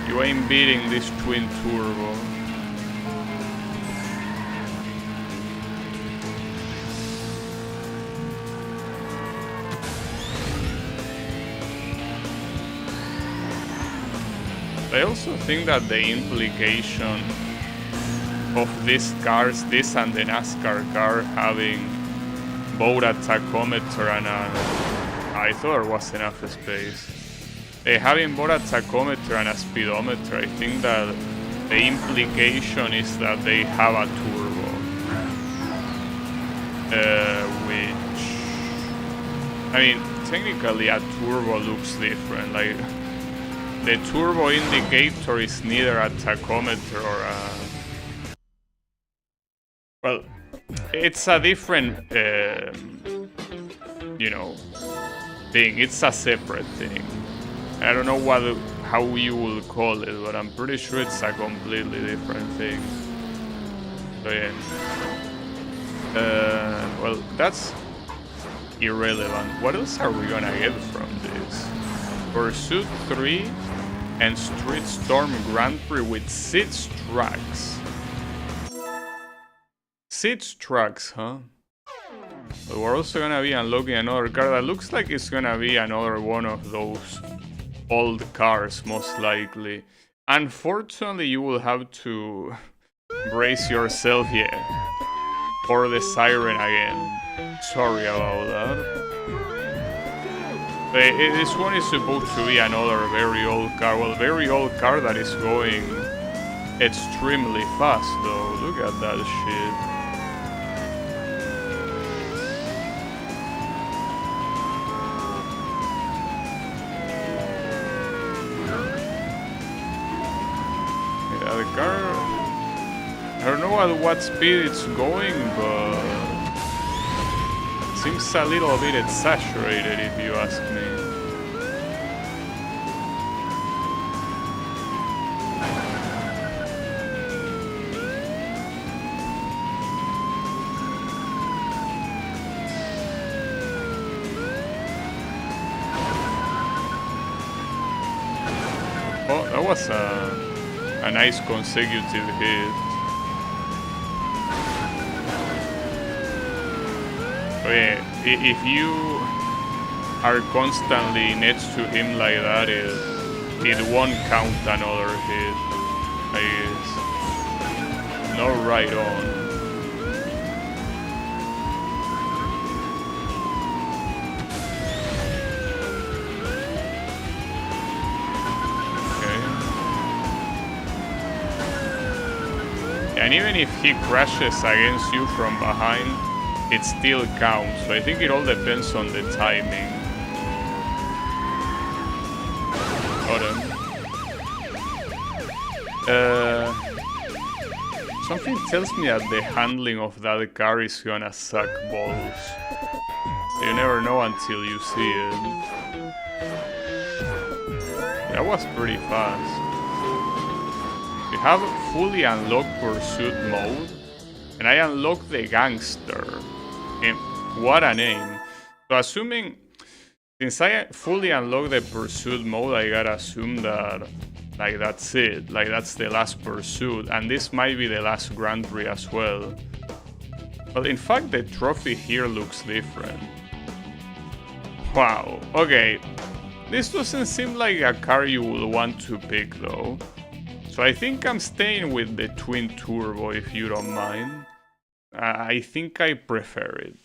You ain't beating this twin turbo. I also think that the implication of these cars, this and the NASCAR car, having both a tachometer and I thought there was enough space. Having both a tachometer and a speedometer, I think that the implication is that they have a turbo. Which... I mean, technically a turbo looks different. Like, the turbo indicator is neither a tachometer or a... Well, it's a different, you know, thing. It's a separate thing. I don't know how you will call it, but I'm pretty sure it's a completely different thing. So yeah. Well, that's irrelevant. What else are we gonna get from this? Pursuit 3 and Street Storm Grand Prix with 6 tracks. 6 tracks, huh? But we're also gonna be unlocking another car that looks like it's gonna be another one of those old cars, most likely. Unfortunately, you will have to brace yourself, yeah, for the siren again. Sorry about that. This one is supposed to be another very old car. Well, very old car that is going extremely fast, though. Look at that shit. Yeah, the car... I don't know at what speed it's going, but... seems a little bit exaggerated, if you ask me. Oh, that was a nice consecutive hit. Oh yeah, if you are constantly next to him like that, it won't count another hit, I guess. No, right on. And even if he crashes against you from behind, it still counts. So I think it all depends on the timing. Got him. Something tells me that the handling of that car is gonna suck balls. You never know until you see it. That was pretty fast. You have fully unlocked pursuit mode, and I unlocked the gangster. And what a name. So assuming, since I fully unlocked the pursuit mode, I gotta assume that, like, that's it. Like, that's the last pursuit, and this might be the last Grand Prix as well. But in fact, the trophy here looks different. Wow, okay. This doesn't seem like a car you would want to pick, though. So I think I'm staying with the twin turbo, if you don't mind. I think I prefer it.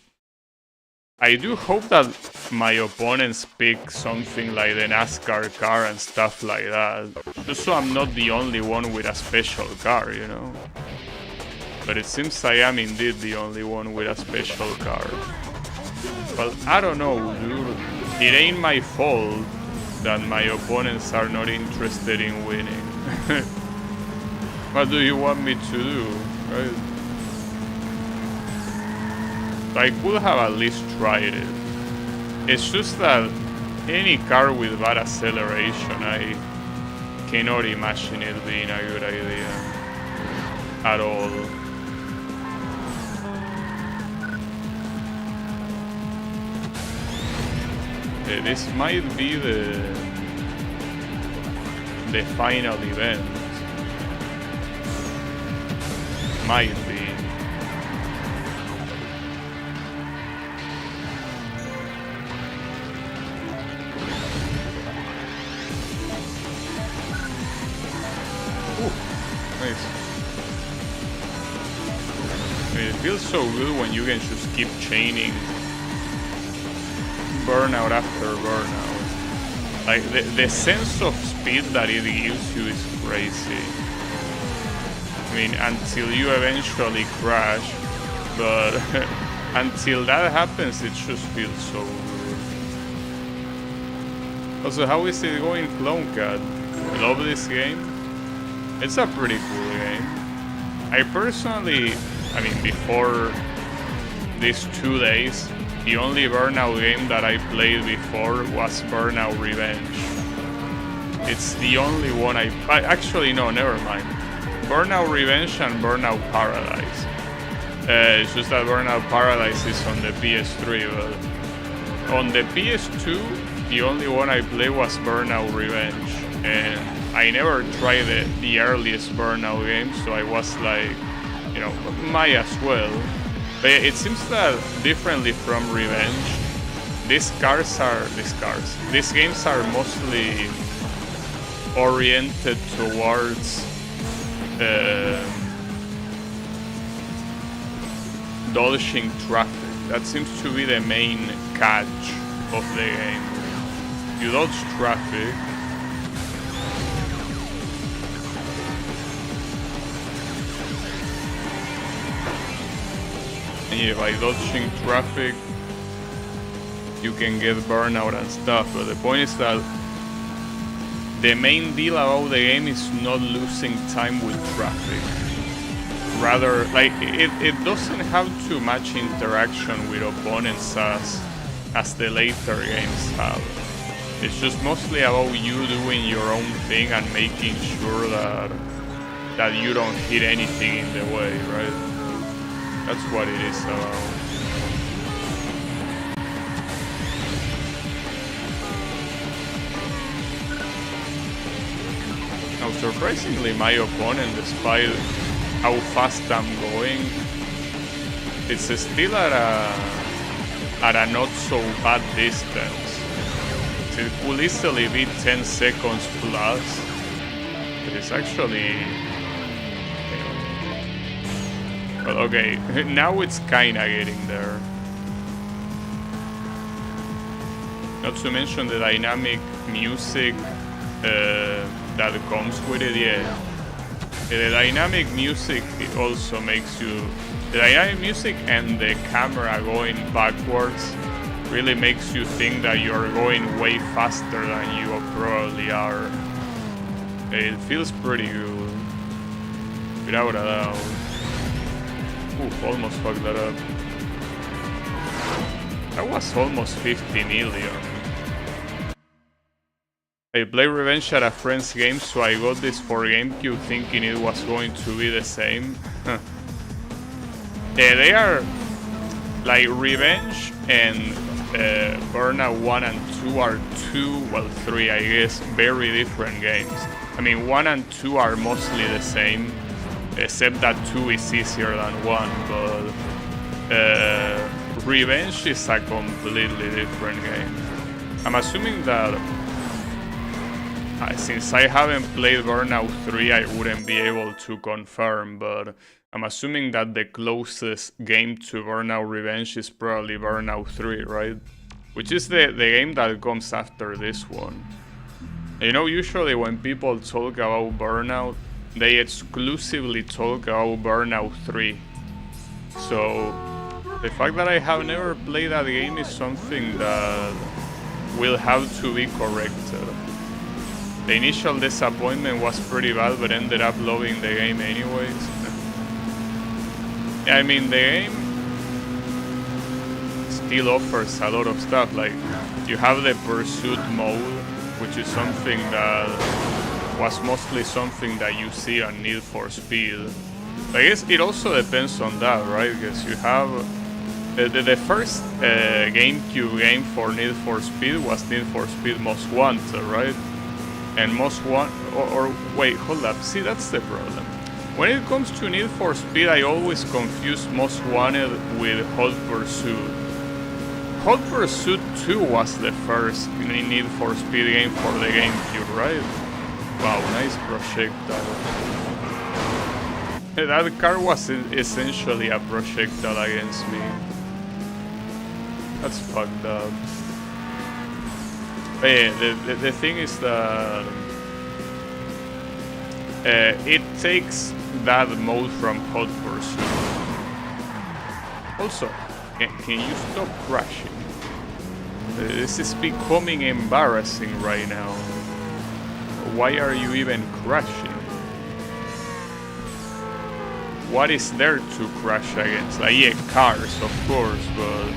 I do hope that my opponents pick something like the NASCAR car and stuff like that. Just so I'm not the only one with a special car, you know? But it seems I am indeed the only one with a special car. Well, I don't know, dude. It ain't my fault that my opponents are not interested in winning. What do you want me to do, right? I could have at least tried it. It's just that any car with bad acceleration, I cannot imagine it being a good idea at all. This might be the final event. Might be. Ooh, nice. I mean, it feels so good when you can just keep chaining burnout after burnout. Like, the sense of speed that it gives you is crazy. I mean, until you eventually crash, but until that happens, it just feels so good. Also, how is it going, Clone Cat? Love this game? It's a pretty cool game. I personally, I mean, before these 2 days, the only Burnout game that I played before was Burnout Revenge. It's the only one I actually, no, never mind. Burnout Revenge and Burnout Paradise. It's just that Burnout Paradise is on the PS3, but on the PS2, the only one I played was Burnout Revenge, and I never tried the earliest Burnout game, so I was like, you know, might as well. But it seems that differently from Revenge, these games are mostly oriented towards dodging traffic. That seems to be the main catch of the game. You dodge traffic, and yeah, by dodging traffic you can get burnout and stuff, but the point is that the main deal about the game is not losing time with traffic. Rather, like, it doesn't have too much interaction with opponents as the later games have. It's just mostly about you doing your own thing and making sure that you don't hit anything in the way, right? That's what it is about. Now, surprisingly, my opponent, despite how fast I'm going, it's still at a not so bad distance. It could easily be 10 seconds plus. But it's actually... Well, okay, now it's kinda getting there. Not to mention the dynamic music that comes with it, yeah. The dynamic music, it also makes you... The dynamic music and the camera going backwards really makes you think that you're going way faster than you probably are. It feels pretty good, without a doubt. Ooh, almost fucked that up. That was almost 50 million. I played Revenge at a friend's game, so I got this for GameCube thinking it was going to be the same. Yeah, they are like Revenge and Burnout 1 and 2 are well 3 I guess, very different games. I mean 1 and 2 are mostly the same, except that 2 is easier than 1, but Revenge is a completely different game. I'm assuming that since I haven't played Burnout 3, I wouldn't be able to confirm, but I'm assuming that the closest game to Burnout Revenge is probably Burnout 3, right? Which is the game that comes after this one. You know, usually when people talk about Burnout, they exclusively talk about Burnout 3. So, the fact that I have never played that game is something that will have to be corrected. The initial disappointment was pretty bad, but ended up loving the game anyways. I mean, the game still offers a lot of stuff, like you have the pursuit mode, which is something that was mostly something that you see on Need for Speed. I guess it also depends on that, right? Because you have the first GameCube game for Need for Speed was Need for Speed Most Wanted, right? And Most Wanted, or wait, hold up, see, that's the problem. When it comes to Need for Speed, I always confuse Most Wanted with Hot Pursuit. Hot Pursuit 2 was the first Need for Speed game for the GameCube, right? Wow, nice projectile. That car was essentially a projectile against me. That's fucked up. But yeah, the thing is that it takes that mode from Hot Pursuit. Also, can you stop crashing? This is becoming embarrassing right now. Why are you even crashing? What is there to crash against? Like, yeah, cars, of course, but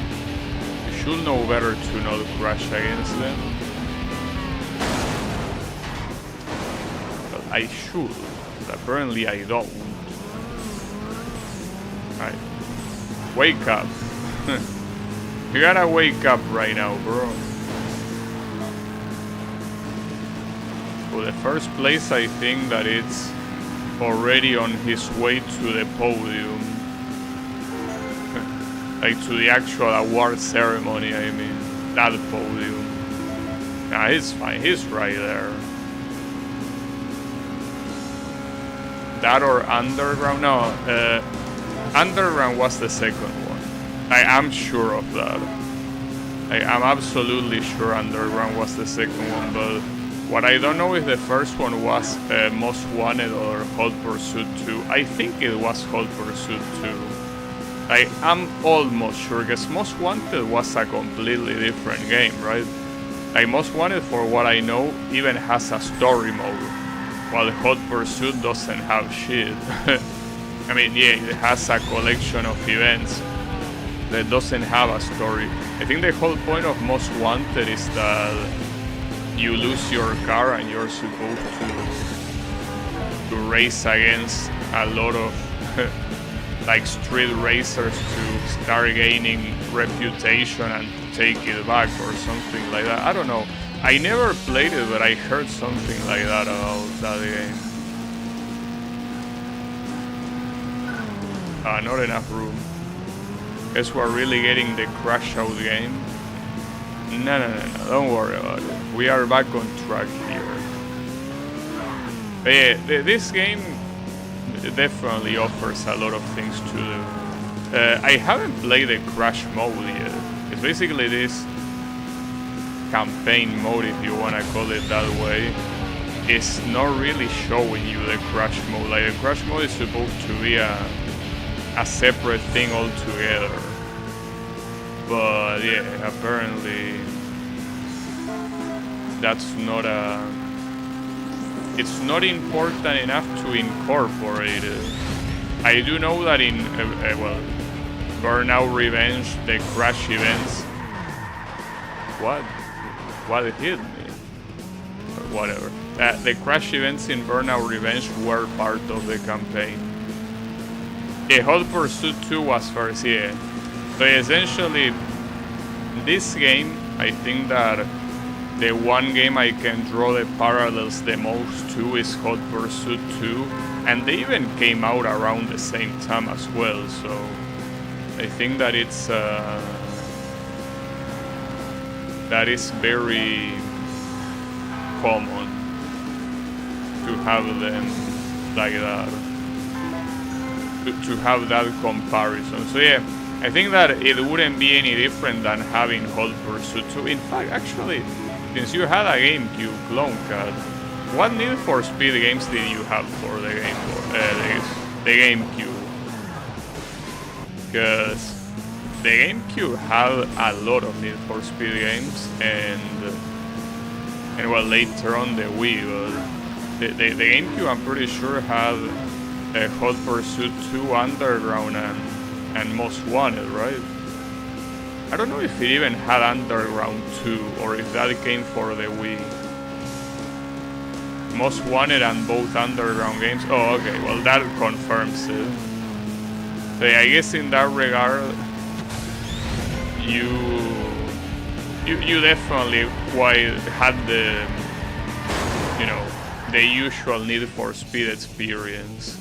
you should know better to not crash against them. Well, I should, but apparently I don't. Alright. Wake up. You gotta wake up right now, bro. For the first place, I think that it's already on his way to the podium. Like to the actual award ceremony, I mean. That podium. Nah, he's fine, he's right there. That or Underground? No, Underground was the second one. I am sure of that. I'm absolutely sure Underground was the second one, but what I don't know if the first one was Most Wanted or Hot Pursuit 2. I think it was Hot Pursuit 2. I'm almost sure, because Most Wanted was a completely different game, right? Like, Most Wanted, for what I know, even has a story mode, while Hot Pursuit doesn't have shit. I mean, yeah, it has a collection of events that doesn't have a story. I think the whole point of Most Wanted is that you lose your car and you're supposed to race against a lot of like street racers to start gaining reputation and take it back or something like that. I don't know. I never played it, but I heard something like that about that game. Not enough room. Guess we're really getting the crash out game. No, don't worry about it. We are back on track here. But yeah, this game definitely offers a lot of things to do. I haven't played the crash mode yet. It's basically this campaign mode, if you wanna call it that way. It's not really showing you the crash mode. Like, the crash mode is supposed to be a separate thing altogether. But yeah, apparently that's not it's not important enough to incorporate it. I do know that in well, Burnout Revenge, the crash events. What hit me? Whatever. The crash events in Burnout Revenge were part of the campaign. Yeah, Hot Pursuit 2 was first, yeah. So essentially, this game, I think that the one game I can draw the parallels the most to is Hot Pursuit 2, and they even came out around the same time as well, so I think that it's that is very common to have them like that, to have that comparison. So yeah, I think that it wouldn't be any different than having Hot Pursuit 2. In fact, actually, since you had a GameCube, Clone Cat, what Need for Speed games did you have for the the GameCube? Because the GameCube had a lot of Need for Speed games, and well, later on the Wii, but the GameCube, I'm pretty sure, had Hot Pursuit 2, Underground, and Most Wanted, right? I don't know if it even had Underground 2, or if that came for the Wii. Most Wanted and both Underground games. Oh, okay, well, that confirms it. So yeah, I guess in that regard, you definitely had the, you know, the usual Need for Speed experience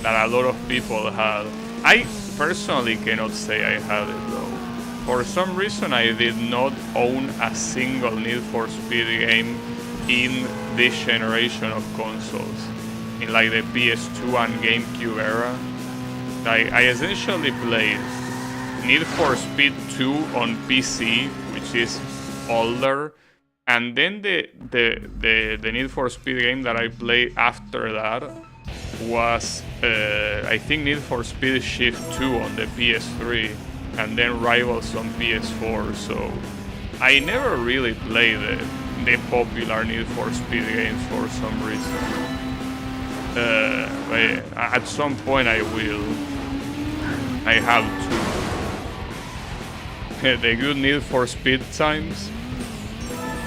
that a lot of people had. I personally cannot say I had it though. For some reason, I did not own a single Need for Speed game in this generation of consoles, in like the PS2 and GameCube era. I essentially played Need for Speed 2 on PC, which is older, and then the Need for Speed game that I played after that was I think Need for Speed Shift 2 on the PS3, and then Rivals on PS4. So I never really played the popular Need for Speed games for some reason. But at some point I will. I have to. The good Need for Speed times.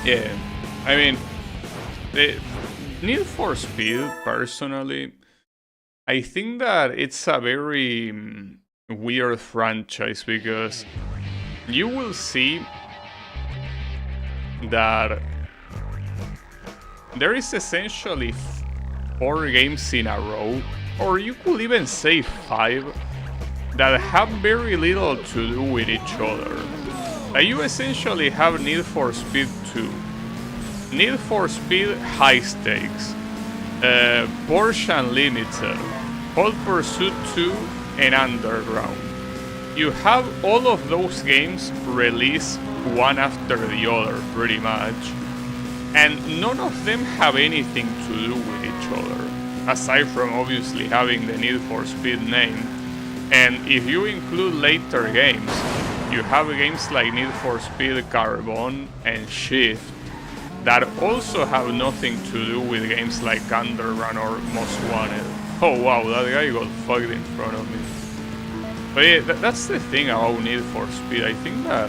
Yeah, I mean, the Need for Speed, personally, I think that it's a very weird franchise, because you will see that there is essentially 4 games in a row, or you could even say 5, that have very little to do with each other. You essentially have Need for Speed 2, Need for Speed High Stakes, Porsche Unlimited, Hot Pursuit 2, and Underground. You have all of those games released one after the other, pretty much, and none of them have anything to do with each other, aside from obviously having the Need for Speed name. And if you include later games, you have games like Need for Speed Carbon and Shift that also have nothing to do with games like Underground or Most Wanted. Oh wow, that guy got fucked in front of me. But yeah, that's the thing about Need for Speed. I think that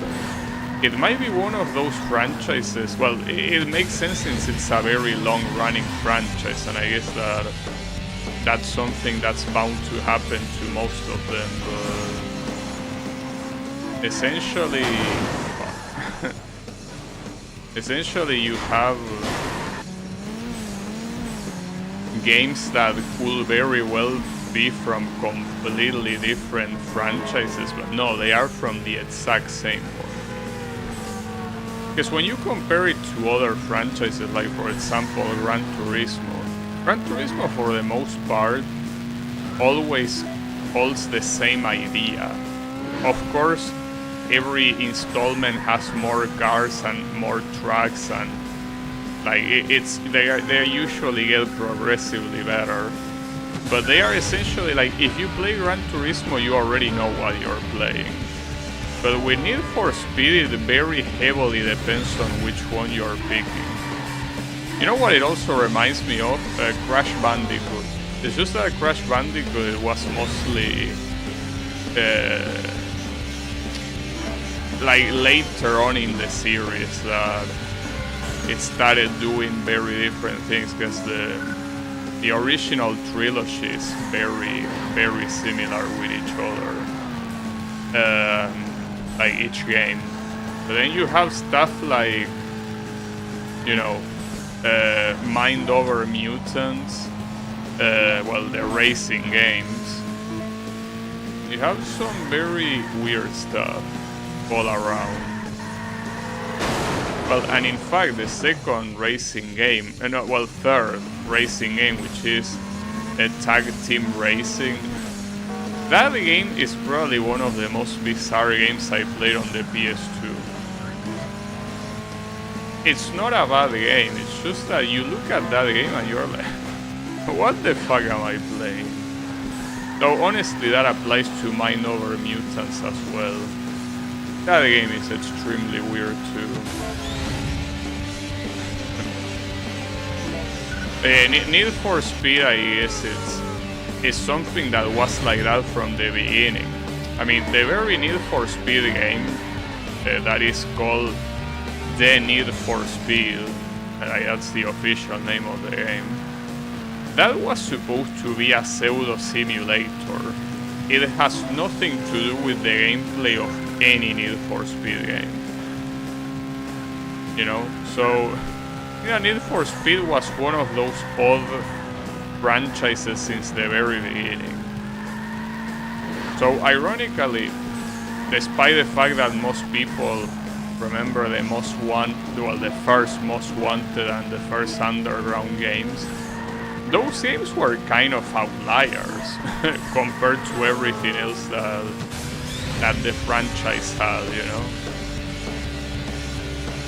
it might be one of those franchises, well, it makes sense since it's a very long-running franchise, and I guess that that's something that's bound to happen to most of them, but essentially you have games that could very well be from completely different franchises, but no, they are from the exact same one. Because when you compare it to other franchises, like for example Gran Turismo for the most part always holds the same idea. Of course, every installment has more cars and more tracks, and like they usually get progressively better. But they are essentially like, if you play Gran Turismo, you already know what you're playing. But with Need for Speed, it very heavily depends on which one you're picking. You know what it also reminds me of? Crash Bandicoot. It's just that Crash Bandicoot was mostly like later on in the series that it started doing very different things, because the original trilogy is very, very similar with each other. Like each game. But then you have stuff like, you know, Mind Over Mutants, well, the racing games. You have some very weird stuff all around. Well, and in fact, the second racing game, third racing game, which is a tag team racing, that game is probably one of the most bizarre games I played on the PS2. It's not a bad game, it's just that you look at that game and you're like, what the fuck am I playing? Though honestly, that applies to Mind Over Mutants as well. That game is extremely weird too. Need for Speed, I guess it's something that was like that from the beginning. I mean, the very Need for Speed game that is called The Need for Speed, that's the official name of the game, that was supposed to be a pseudo simulator. It has nothing to do with the gameplay of any Need for Speed game. You know, so yeah, Need for Speed was one of those old franchises since the very beginning. So ironically, despite the fact that most people remember the first Most Wanted and the first Underground games, those games were kind of outliers compared to everything else that the franchise had, you know.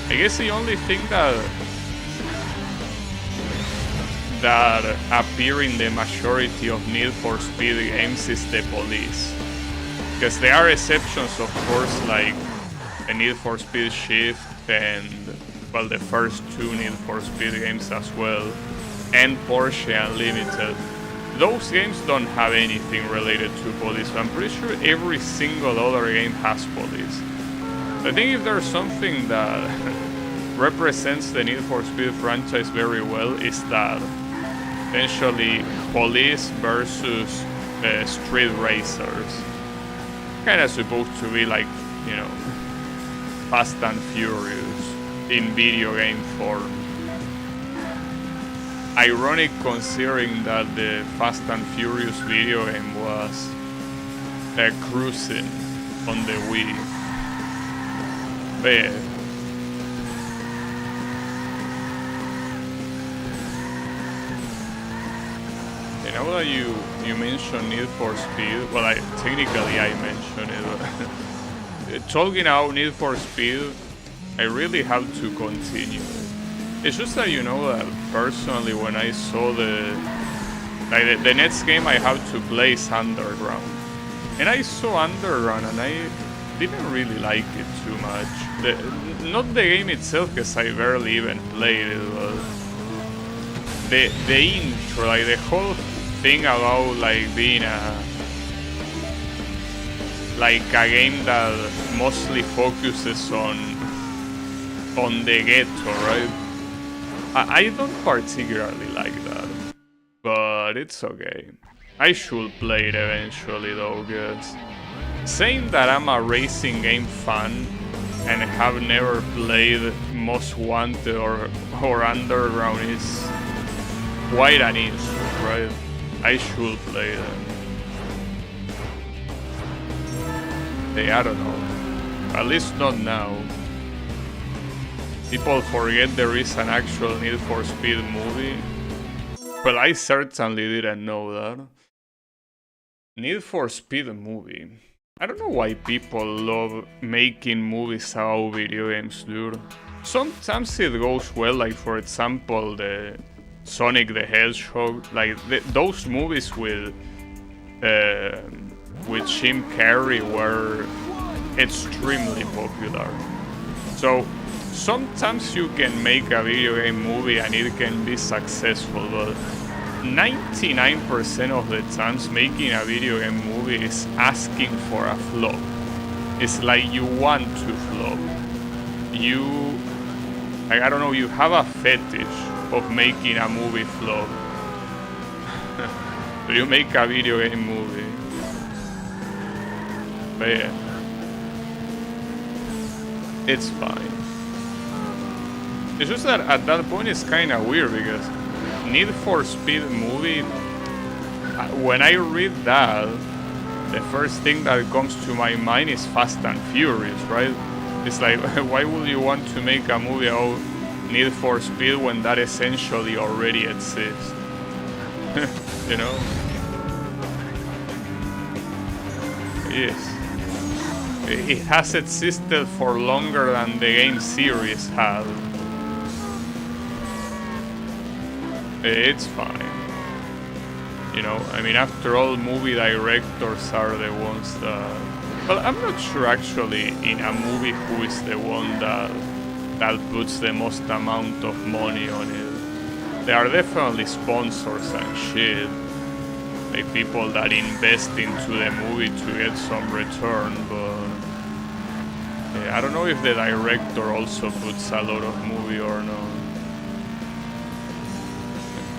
I guess the only thing that appear in the majority of Need for Speed games is the police. Because there are exceptions, of course, like the Need for Speed Shift and, well, the first two Need for Speed games as well, and Porsche Unlimited. Those games don't have anything related to police. I'm pretty sure every single other game has police. I think if there's something that represents the Need for Speed franchise very well, is that essentially police versus street racers. Kind of supposed to be like, you know, Fast and Furious in video game form. Ironic considering that the Fast and Furious video game was cruising on the Wii. But yeah. Now that you mentioned Need for Speed, well, technically I mentioned it. Talking about Need for Speed, I really have to continue it. It's just that, you know, that personally when I saw the next game I have to play is Underground. And I saw Underground and I didn't really like it too much. Not the game itself, because I barely even played it, but the intro, like the whole thing about like being a game that mostly focuses on the ghetto, right? I don't particularly like that, but it's okay. I should play it eventually though, because saying that I'm a racing game fan and have never played Most Wanted or Underground is quite an insult, right? I should play them. I don't know. At least not now. People forget there is an actual Need for Speed movie. Well, I certainly didn't know that. Need for Speed movie. I don't know why people love making movies about video games, dude. Sometimes it goes well, like for example the Sonic the Hedgehog, like those movies with Jim Carrey were extremely popular. So sometimes you can make a video game movie and it can be successful, but 99% of the times making a video game movie is asking for a flop. It's like you want to flop. I don't know, you have a fetish of making a movie flop. So you make a video game movie. But yeah, it's fine. It's just that at that point it's kinda weird because Need for Speed movie, when I read that, the first thing that comes to my mind is Fast and Furious, right? It's like, why would you want to make a movie about Need for Speed when that essentially already exists? You know? Yes. It has existed for longer than the game series has. It's fine. You know, I mean, after all, movie directors are the ones that... Well, I'm not sure actually in a movie who is the one that puts the most amount of money on it. There are definitely sponsors and shit. Like people that invest into the movie to get some return, but... Yeah, I don't know if the director also puts a lot of movie or not.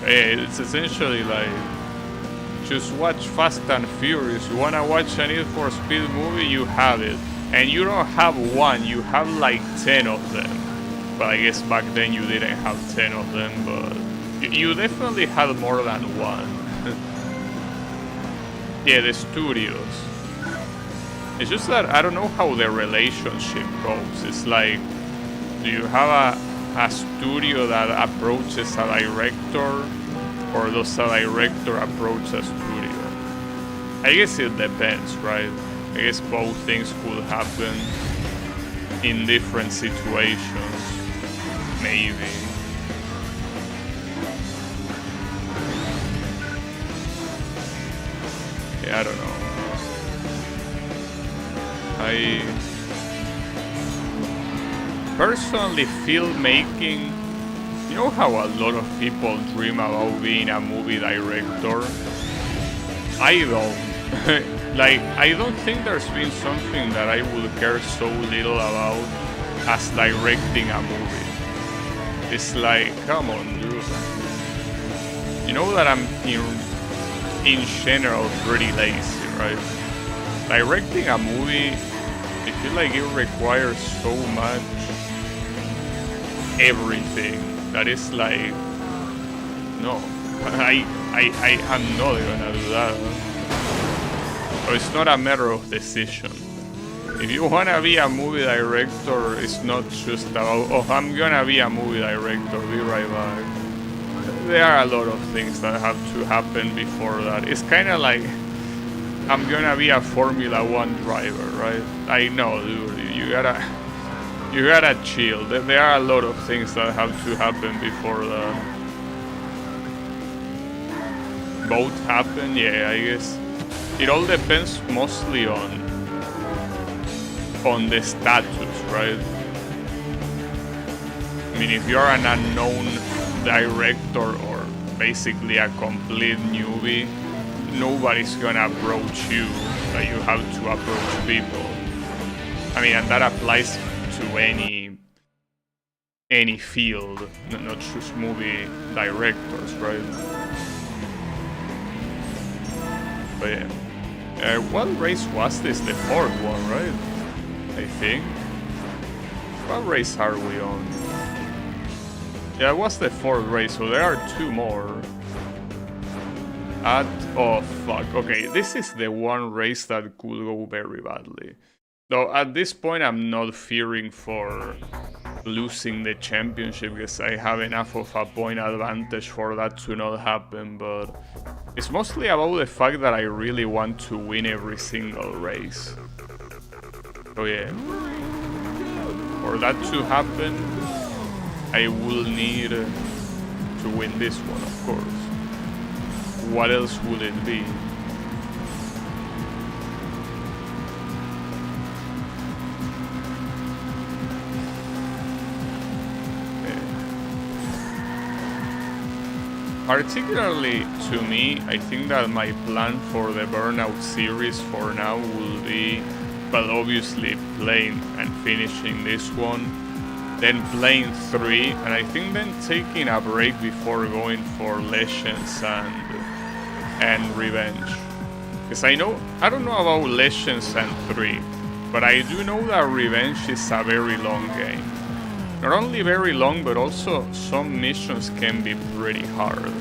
It's essentially like, just watch Fast and Furious. You wanna watch a Need for Speed movie, you have it. And you don't have one, you have like 10 of them. But I guess back then you didn't have 10 of them, but you definitely had more than one. Yeah, the studios. It's just that I don't know how the relationship goes. It's like, do you have a studio that approaches a director, or does a director approach a studio? I guess it depends, right? I guess both things could happen in different situations, maybe. Yeah, I don't know. I personally, filmmaking, you know how a lot of people dream about being a movie director? I don't. Like, I don't think there's been something that I would care so little about as directing a movie. It's like, come on, dude. You know that I'm in general pretty lazy, right? Directing a movie, I feel like it requires so much everything that is like, no, I'm not gonna do that. So it's not a matter of decision. If you wanna be a movie director, it's not just about, oh, I'm gonna be a movie director, be right back. There are a lot of things that have to happen before that. It's kinda like, I'm gonna be a Formula 1 driver, right? I know, dude, you gotta chill. There are a lot of things that have to happen before that. Both happen, yeah, I guess. It all depends mostly on the status, right? I mean, if you're an unknown director or basically a complete newbie, nobody's gonna approach you, like you have to approach people. I mean, and that applies to any field, not just movie directors, right? But yeah, what race was this? The fourth one, right? I think. What race are we on? Yeah, it was the fourth race, so there are two more. Oh fuck, okay, this is the one race that could go very badly. Though at this point I'm not fearing for losing the championship because I have enough of a point advantage for that to not happen, but it's mostly about the fact that I really want to win every single race. So yeah, for that to happen, I will need to win this one, of course. What else would it be? Particularly to me, I think that my plan for the Burnout series for now will be, well, obviously playing and finishing this one, then playing 3, and I think then taking a break before going for Legends and Revenge. Because I don't know about Legends and 3, but I do know that Revenge is a very long game. Not only very long, but also some missions can be pretty hard.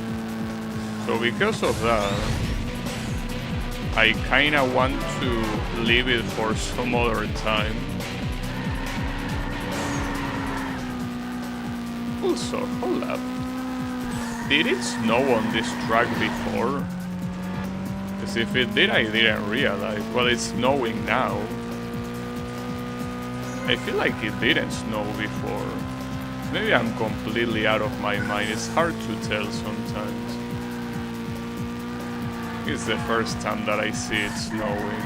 So because of that, I kinda want to leave it for some other time. Also, hold up. Did it snow on this track before? Because if it did, I didn't realize. Well, it's snowing now. I feel like it didn't snow before. Maybe I'm completely out of my mind. It's hard to tell sometimes. It's the first time that I see it snowing.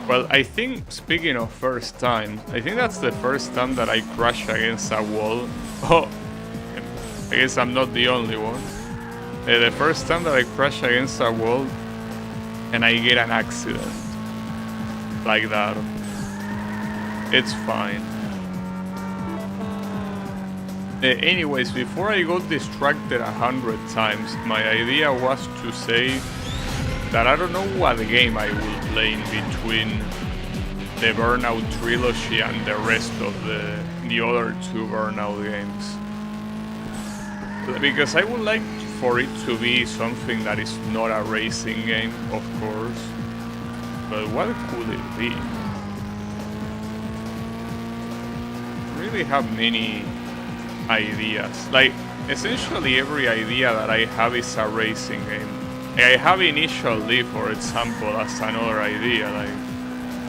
Well, I think, speaking of first time, I think that's the first time that I crash against a wall. Oh, I guess I'm not the only one. The first time that I crash against a wall and I get an accident like that. It's fine. Anyways, before I got distracted 100 times, my idea was to say that I don't know what game I will play in between the Burnout trilogy and the rest of the other 2 Burnout games. Because I would like for it to be something that is not a racing game, of course. But what could it be? I really have many ideas. Like, essentially every idea that I have is a racing game. I have Initial D, for example, as another idea. Like,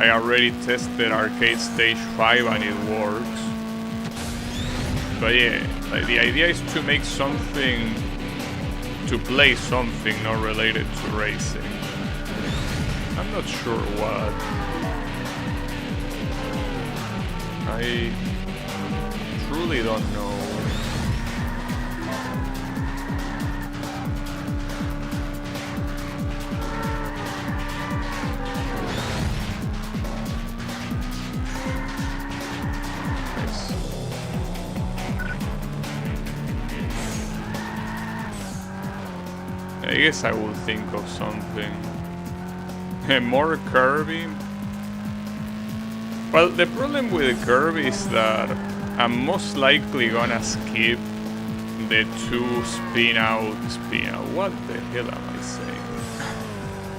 I already tested Arcade Stage 5 and it works. But yeah, like, the idea is to make something, to play something not related to racing. I'm not sure what. I truly don't know. I guess I will think of something. More Kirby. Well, the problem with Kirby is that I'm most likely gonna skip the 2 spin-out, what the hell am I saying?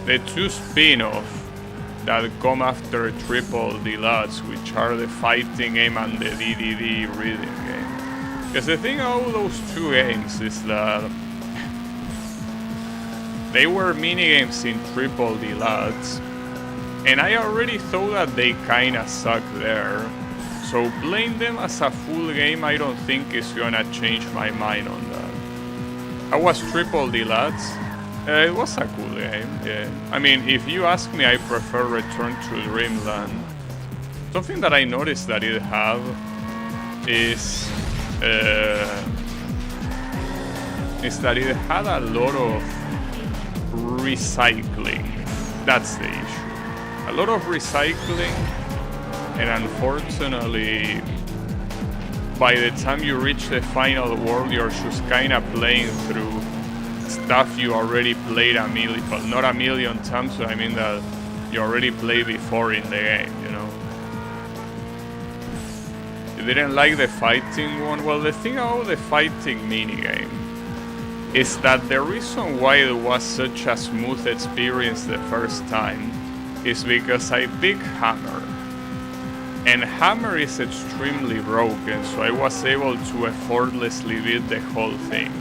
The 2 spin-off that come after Triple Deluxe, which are the fighting game and the DDD reading game. Because the thing about those 2 games is that they were minigames in Triple Deluxe, and I already thought that they kinda sucked there. So playing them as a full game, I don't think is gonna change my mind on that. How was Triple Deluxe? It was a cool game, yeah. I mean, if you ask me, I prefer Return to Dreamland. Something that I noticed that it have is that it had a lot of recycling. That's the issue. A lot of recycling, and unfortunately, by the time you reach the final world, you're just kind of playing through stuff you already played a million, well, not a million times, but I mean that you already played before in the game, you know. You didn't like the fighting one? Well, the thing about the fighting minigame, is that the reason why it was such a smooth experience the first time is because I picked Hammer. And Hammer is extremely broken, so I was able to effortlessly beat the whole thing.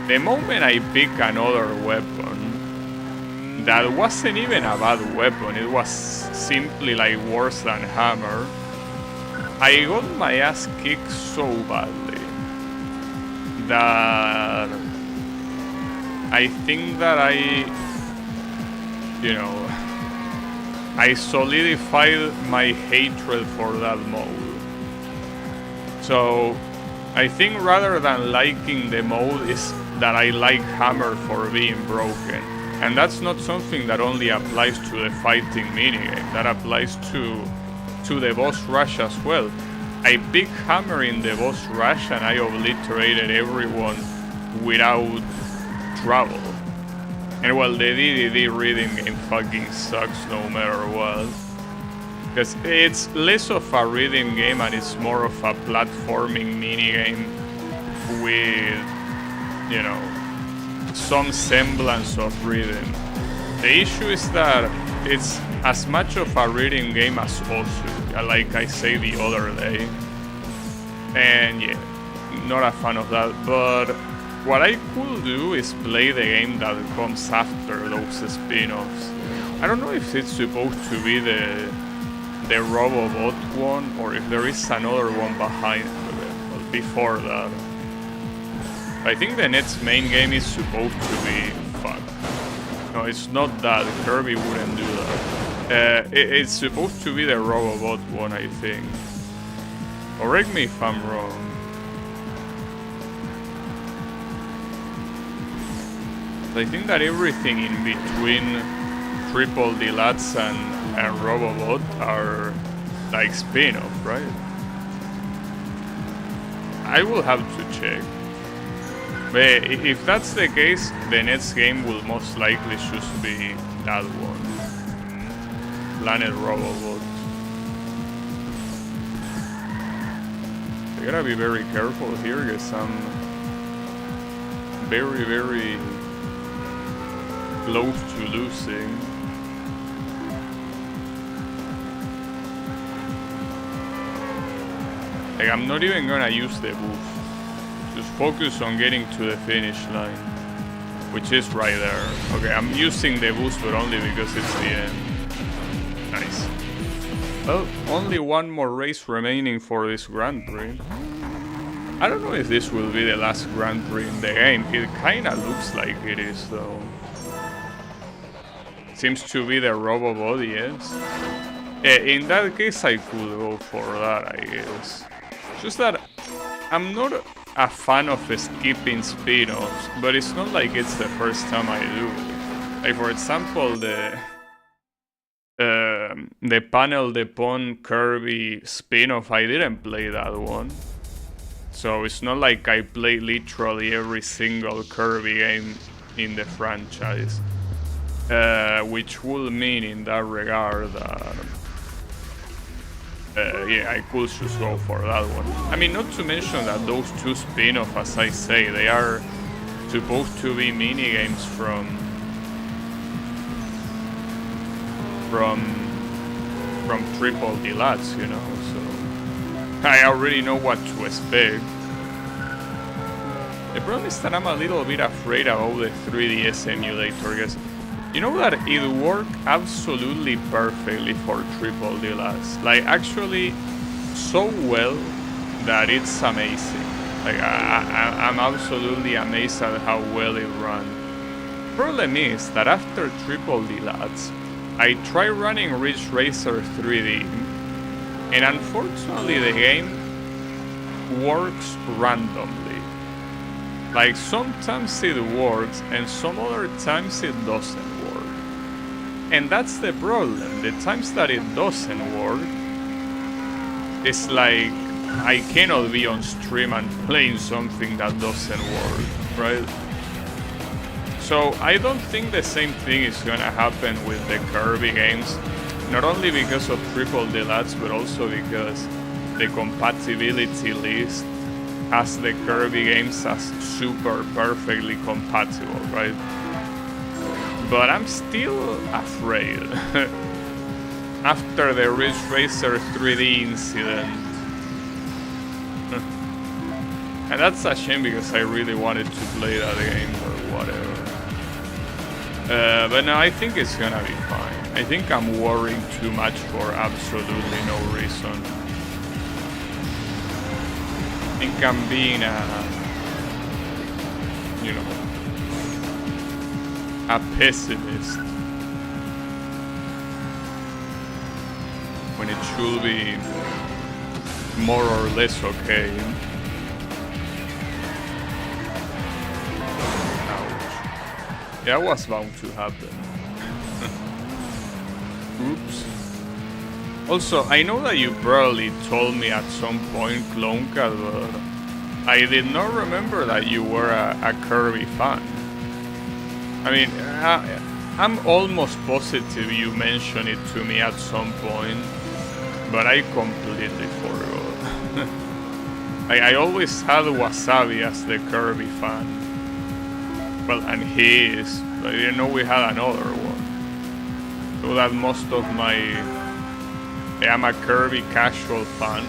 The moment I pick another weapon, that wasn't even a bad weapon, it was simply like worse than Hammer, I got my ass kicked so badly that I think that I solidified my hatred for that mode. So I think rather than liking the mode is that I like Hammer for being broken. And that's not something that only applies to the fighting minigame, that applies to the boss rush as well. I picked Hammer in the boss rush and I obliterated everyone without trouble. And well, the DDD reading game fucking sucks no matter what. Because it's less of a reading game and it's more of a platforming minigame with, some semblance of reading. The issue is that it's as much of a reading game as Osu, like I say the other day. And yeah, not a fan of that, but what I could do is play the game that comes after those spin-offs. I don't know if it's supposed to be the Robobot one, or if there is another one behind it, before that. I think the next main game is supposed to be... Fuck. No, it's not that. Kirby wouldn't do that. It's supposed to be the Robobot one, I think. Correct me if I'm wrong. I think that everything in between Triple Deluxe and Robobot are like spin-off, right? I will have to check. But if that's the case, the next game will most likely just be that one. Planet Robobot. I gotta be very careful here because I'm very, very close to losing. Like, I'm not even gonna use the boost. Just focus on getting to the finish line, which is right there. Okay, I'm using the boost, but only because it's the end. Nice. Well, only one more race remaining for this Grand Prix. I don't know if this will be the last Grand Prix in the game. It kinda looks like it is, though. Seems to be the Robobot, yes. In that case, I could go for that, I guess. Just that I'm not a fan of skipping spin-offs, but it's not like it's the first time I do it. Like, for example, the Panel de Pon Kirby spin-off, I didn't play that one. So it's not like I play literally every single Kirby game in the franchise. Which would mean in that regard that yeah, I could just go for that one. I mean, not to mention that those two spin-offs, as I say, they are supposed to be mini-games from Triple Deluxe, you know, so I already know what to expect. The problem is that I'm a little bit afraid about the 3DS emulator, because you know that it worked absolutely perfectly for Triple Deluxe. Like, actually, so well that it's amazing. Like, I'm absolutely amazed at how well it ran. Problem is that after Triple Deluxe, I tried running Ridge Racer 3D, and unfortunately the game works randomly. Like, sometimes it works, and some other times it doesn't. And that's the problem. The times that it doesn't work, it's like I cannot be on stream and playing something that doesn't work, right? So I don't think the same thing is gonna happen with the Kirby games, not only because of Triple Deluxe, but also because the compatibility list as the Kirby games as super perfectly compatible, right? But I'm still afraid. After the Ridge Racer 3D incident. And that's a shame because I really wanted to play that game or whatever. But no, I think it's gonna be fine. I think I'm worrying too much for absolutely no reason. I think I'm being a pessimist. When it should be more or less okay. That was bound to happen. Oops. Also, I know that you probably told me at some point, Clonka, but I did not remember that you were a Kirby fan. I mean, I'm almost positive you mentioned it to me at some point, but I completely forgot. I always had Wasabi as the Kirby fan. Well, and he is, but I didn't know we had another one. So that most of I'm a Kirby casual fan.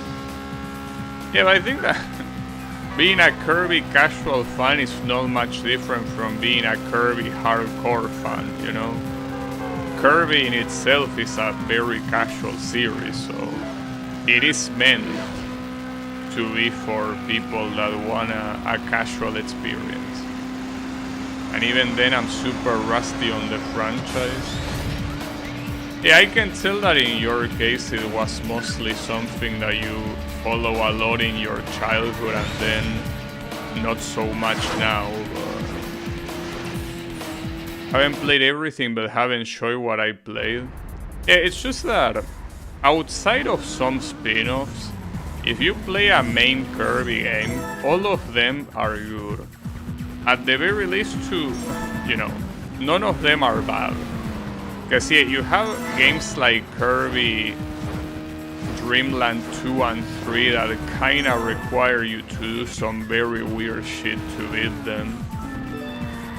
Yeah, but I think that being a Kirby casual fan is not much different from being a Kirby hardcore fan, you know? Kirby in itself is a very casual series, so it is meant to be for people that want a casual experience. And even then I'm super rusty on the franchise. Yeah, I can tell that in your case it was mostly something that you follow a lot in your childhood and then not so much now. I haven't played everything but haven't shown what I played. Yeah, it's just that outside of some spin-offs, if you play a main Kirby game, all of them are good. At the very least, none of them are bad. Because yeah, you have games like Kirby, Dreamland 2 and 3 that kinda require you to do some very weird shit to beat them.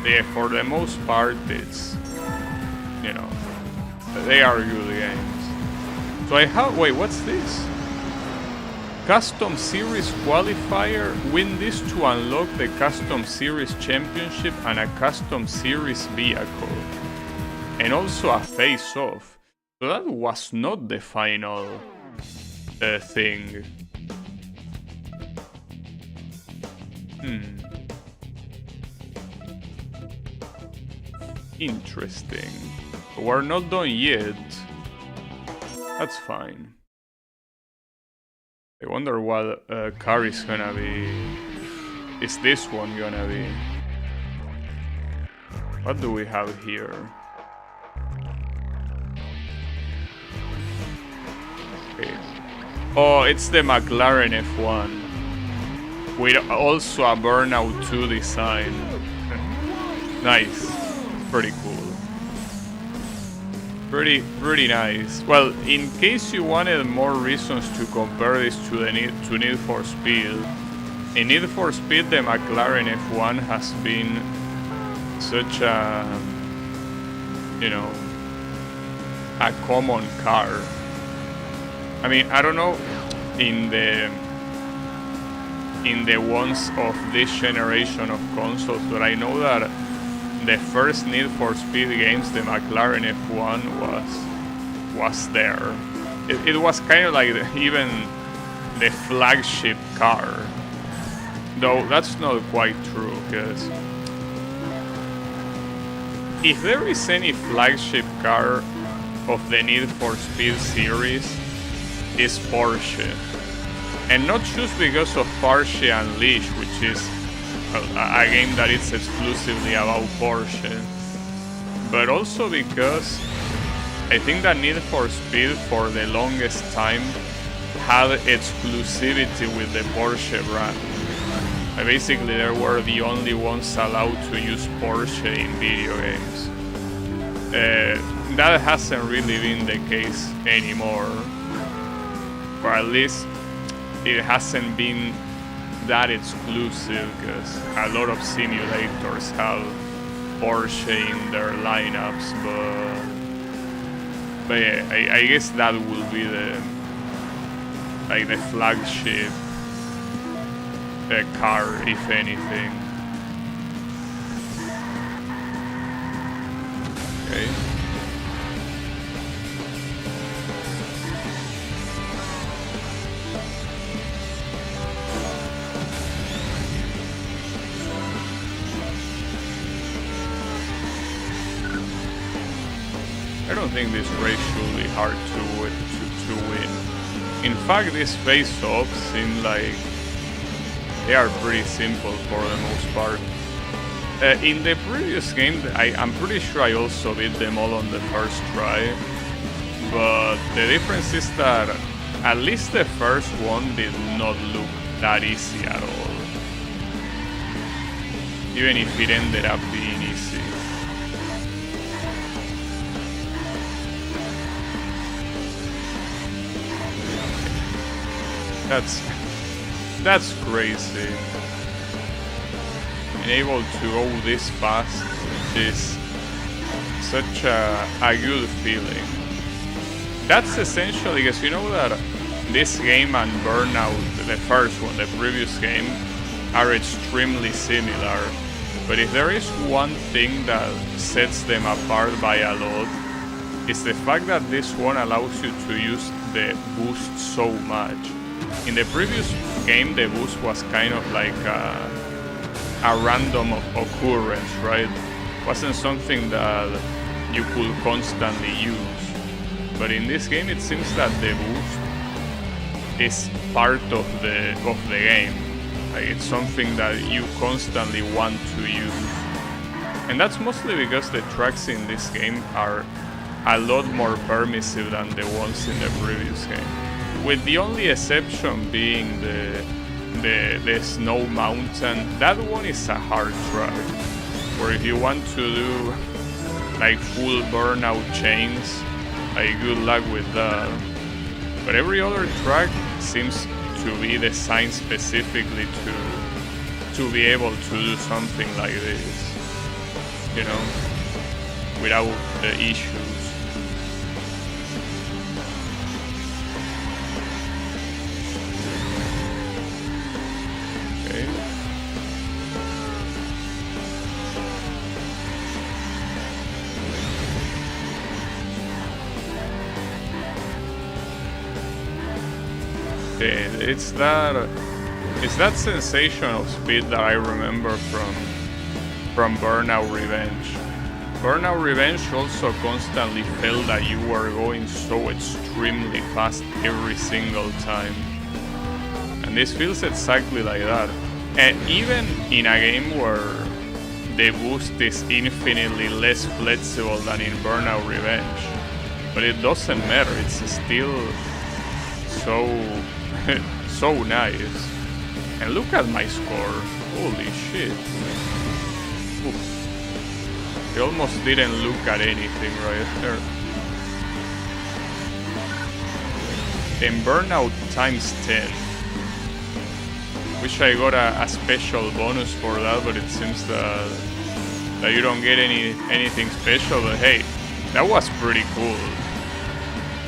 Yeah, for the most part, it's, they are good games. So I have, wait, what's this? Custom Series Qualifier, win this to unlock the Custom Series Championship and a Custom Series vehicle. And also a face-off. So that was not the final thing. Interesting. We're not done yet. That's fine. I wonder what car is gonna be. Is this one gonna be? What do we have here? Okay. Oh, it's the McLaren F1 with also a Burnout 2 design. Nice, pretty cool. Pretty nice. Well, in case you wanted more reasons to compare this to Need for Speed, in Need for Speed the McLaren F1 has been such a a common car. I mean, I don't know in the ones of this generation of consoles, but I know that the first Need for Speed games, the McLaren F1 was there. It was kind of like even the flagship car. Though that's not quite true, because if there is any flagship car of the Need for Speed series, it's Porsche. And not just because of Porsche Unleashed, which is a game that is exclusively about Porsche, but also because I think that Need for Speed for the longest time had exclusivity with the Porsche brand. Basically, they were the only ones allowed to use Porsche in video games. That hasn't really been the case anymore, or at least it hasn't been that exclusive because a lot of simulators have Porsche in their lineups, but yeah, I guess that will be the flagship car, if anything. Okay. I don't think this race should be hard to win. In fact, these face-offs seem like they are pretty simple for the most part. In the previous game, I'm pretty sure I also beat them all on the first try. But the difference is that at least the first one did not look that easy at all. Even if it ended up being easy. That's crazy. Being able to go this fast is such a good feeling. That's essentially, because you know that this game and Burnout, the first one, the previous game, are extremely similar. But if there is one thing that sets them apart by a lot, it's the fact that this one allows you to use the boost so much. In the previous game, the boost was kind of like a random occurrence, right? It wasn't something that you could constantly use. But in this game, it seems that the boost is part of the game. Like, it's something that you constantly want to use. And that's mostly because the tracks in this game are a lot more permissive than the ones in the previous game. With the only exception being the snow mountain. That one is a hard track, where if you want to do like full burnout chains, like good luck with that. But every other track seems to be designed specifically to be able to do something like this, you know, without the issues. It's that sensation of speed that I remember from Burnout Revenge. Burnout Revenge also constantly felt that you were going so extremely fast every single time. And this feels exactly like that. And even in a game where the boost is infinitely less flexible than in Burnout Revenge. But it doesn't matter, it's still so nice. And look at my score. Holy shit. Oof. I almost didn't look at anything right there. Then Burnout times 10. Wish I got a special bonus for that, but it seems that you don't get anything special. But hey, that was pretty cool.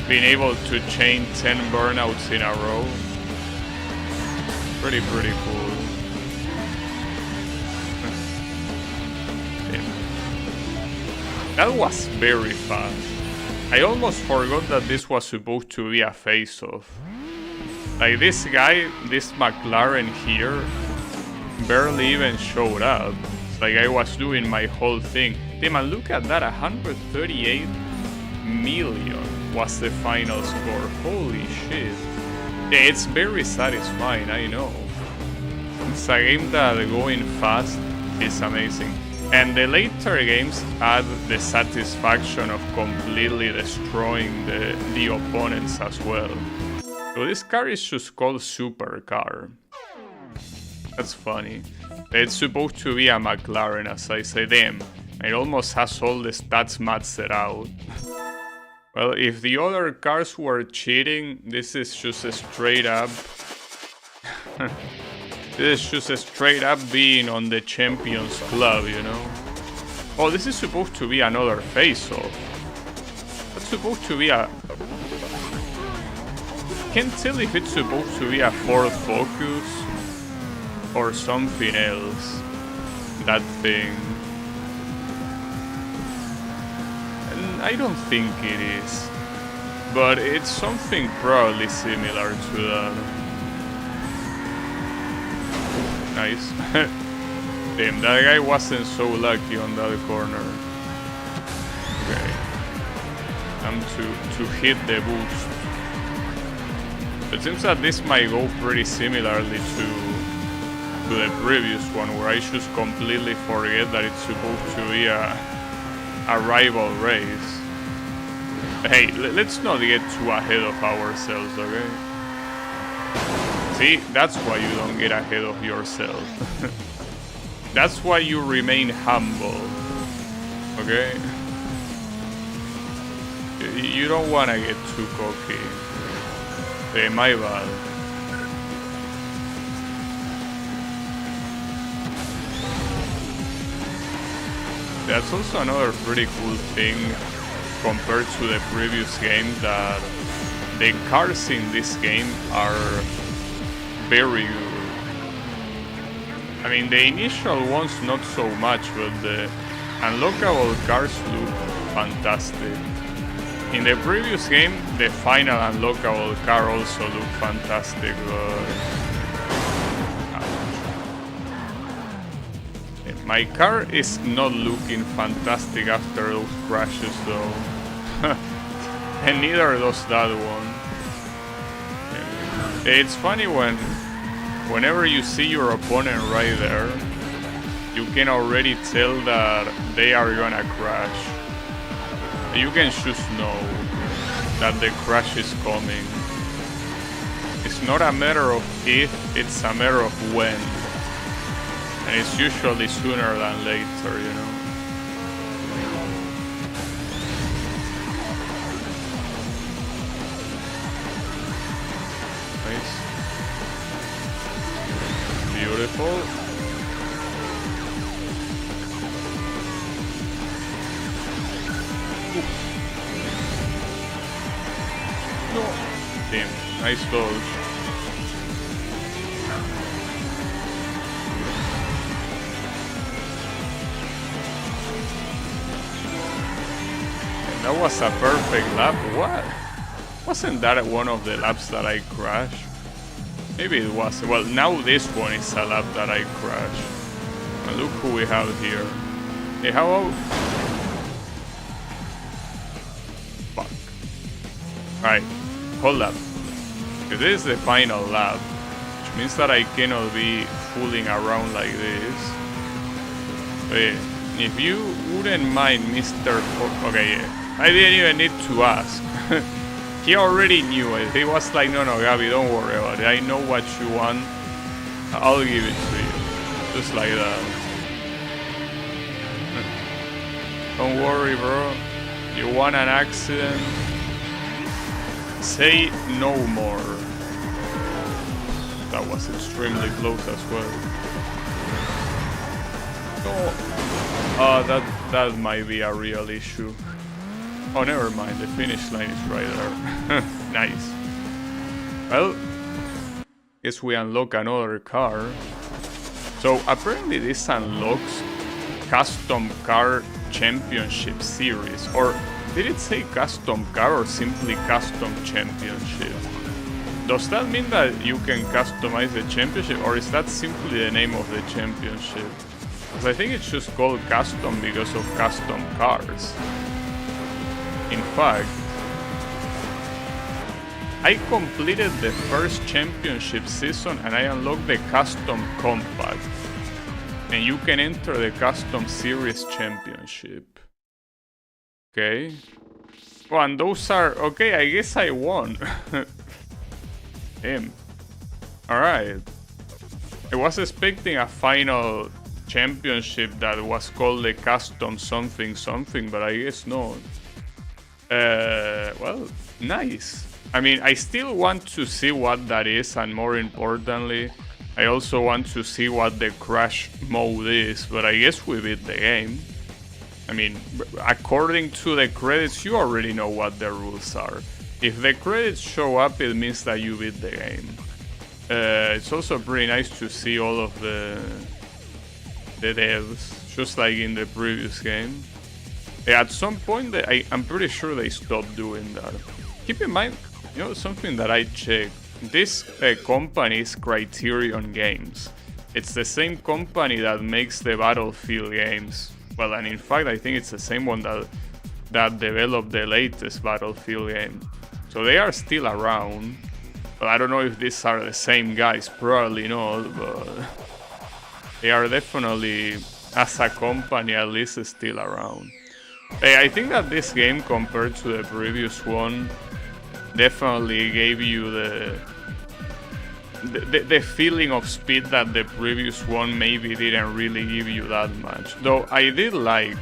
Being able to chain 10 burnouts in a row. Pretty cool. That was very fast. I almost forgot that this was supposed to be a face-off. Like this guy, this McLaren here, barely even showed up. It's like I was doing my whole thing. Damn, and look at that, 138 million was the final score. Holy shit. Yeah, it's very satisfying, I know. It's a game that going fast is amazing. And the later games add the satisfaction of completely destroying the opponents as well. So this car is just called Supercar. That's funny. It's supposed to be a McLaren, as I say. Damn, it almost has all the stats maxed out. Well, if the other cars were cheating, this is just a straight up This is just a straight up being on the Champions Club, you know? Oh, this is supposed to be another face-off. That's supposed to be a... Can't tell if it's supposed to be a fourth focus or something else. That thing. And I don't think it is. But it's something probably similar to that. Nice. Damn, that guy wasn't so lucky on that corner. Okay. Time to hit the boost. It seems that this might go pretty similarly to the previous one, where I just completely forget that it's supposed to be a rival race. Hey, let's not get too ahead of ourselves, okay? See, that's why you don't get ahead of yourself. That's why you remain humble, okay? You don't want to get too cocky. Hey, my bad. That's also another pretty cool thing compared to the previous game, that the cars in this game are very good. I mean, the initial ones not so much, but the unlockable cars look fantastic. In the previous game, the final unlockable car also looked fantastic, but... My car is not looking fantastic after those crashes though. And neither does that one. It's funny whenever you see your opponent right there, you can already tell that they are gonna crash. You can just know that the crash is coming. It's not a matter of if, it's a matter of when. And it's usually sooner than later, you know. Nice. Beautiful. No. Damn, nice dodge. That was a perfect lap. What? Wasn't that one of the laps that I crashed? Maybe it was. Well, now this one is a lap that I crashed. And look who we have here. Hey, how about... Fuck. Alright, hold up. This is the final lap, which means that I cannot be fooling around like this. Wait, if you wouldn't mind, Mr. Okay, yeah. I didn't even need to ask. He already knew it. He was like, no, Gabby, don't worry about it. I know what you want. I'll give it to you. Just like that. Don't worry, bro. You want an accident? Say no more. That was extremely close as well. Oh, that might be a real issue. Oh, never mind. The finish line is right there. Nice. Well, guess we unlock another car. So apparently this unlocks Custom Car Championship Series. Or did it say Custom Car or simply Custom Championship? Does that mean that you can customize the championship, or is that simply the name of the championship? Because I think it's just called Custom because of custom cars. In fact, I completed the first championship season and I unlocked the Custom Compact. And you can enter the Custom Series Championship. Okay. Oh, and those are... Okay, I guess I won. Damn. Alright. I was expecting a final championship that was called the Custom something something, but I guess not. Well, nice. I mean, I still want to see what that is, and more importantly, I also want to see what the crash mode is, but I guess we beat the game. I mean, according to the credits, you already know what the rules are. If the credits show up, it means that you beat the game. It's also pretty nice to see all of the devs, just like in the previous game. At some point, I'm pretty sure they stopped doing that. Keep in mind, you know, something that I checked. This company is Criterion Games. It's the same company that makes the Battlefield games. Well, and in fact, I think it's the same one that developed the latest Battlefield game. So they are still around. But I don't know if these are the same guys. Probably not, but they are definitely, as a company, at least still around. I think that this game, compared to the previous one, definitely gave you the feeling of speed that the previous one maybe didn't really give you that much. Though I did like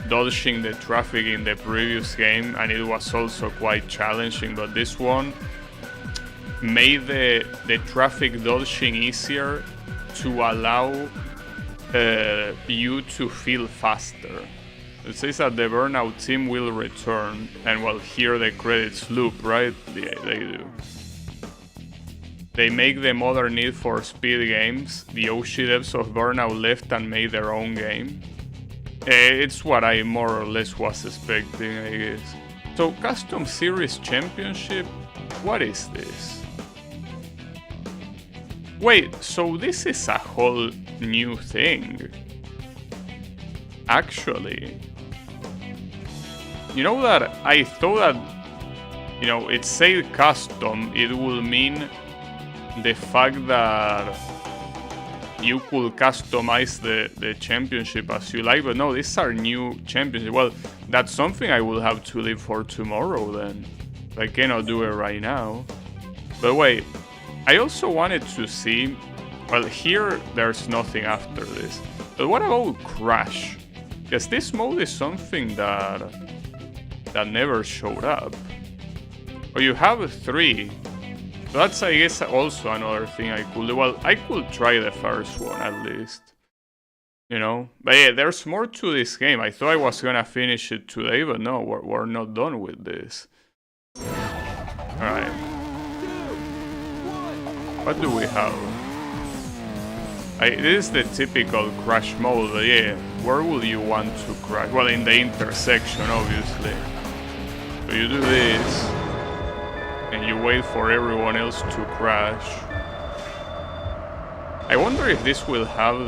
dodging the traffic in the previous game, and it was also quite challenging, but this one made the traffic dodging easier to allow you to feel faster. It says that the Burnout team will return, and well, here the credits loop, right? Yeah, they do. They make the modern Need for Speed games. The OG devs of Burnout left and made their own game. It's what I more or less was expecting, I guess. So, Custom Series Championship? What is this? Wait, so this is a whole new thing. Actually. You know that I thought that, you know, it said custom, it will mean the fact that you could customize the championship as you like, but no, these are new championships. Well, that's something I will have to leave for tomorrow then. I cannot do it right now. But wait, I also wanted to see, well, here there's nothing after this. But what about Crash? Because this mode is something that never showed up. Oh, you have 3. That's, I guess, also another thing I could do. Well, I could try the first one at least. You know? But yeah, there's more to this game. I thought I was gonna finish it today, but no, we're not done with this. Alright. What do we have? This is the typical crash mode, but yeah, where would you want to crash? Well, in the intersection, obviously. So you do this, and you wait for everyone else to crash. I wonder if this will have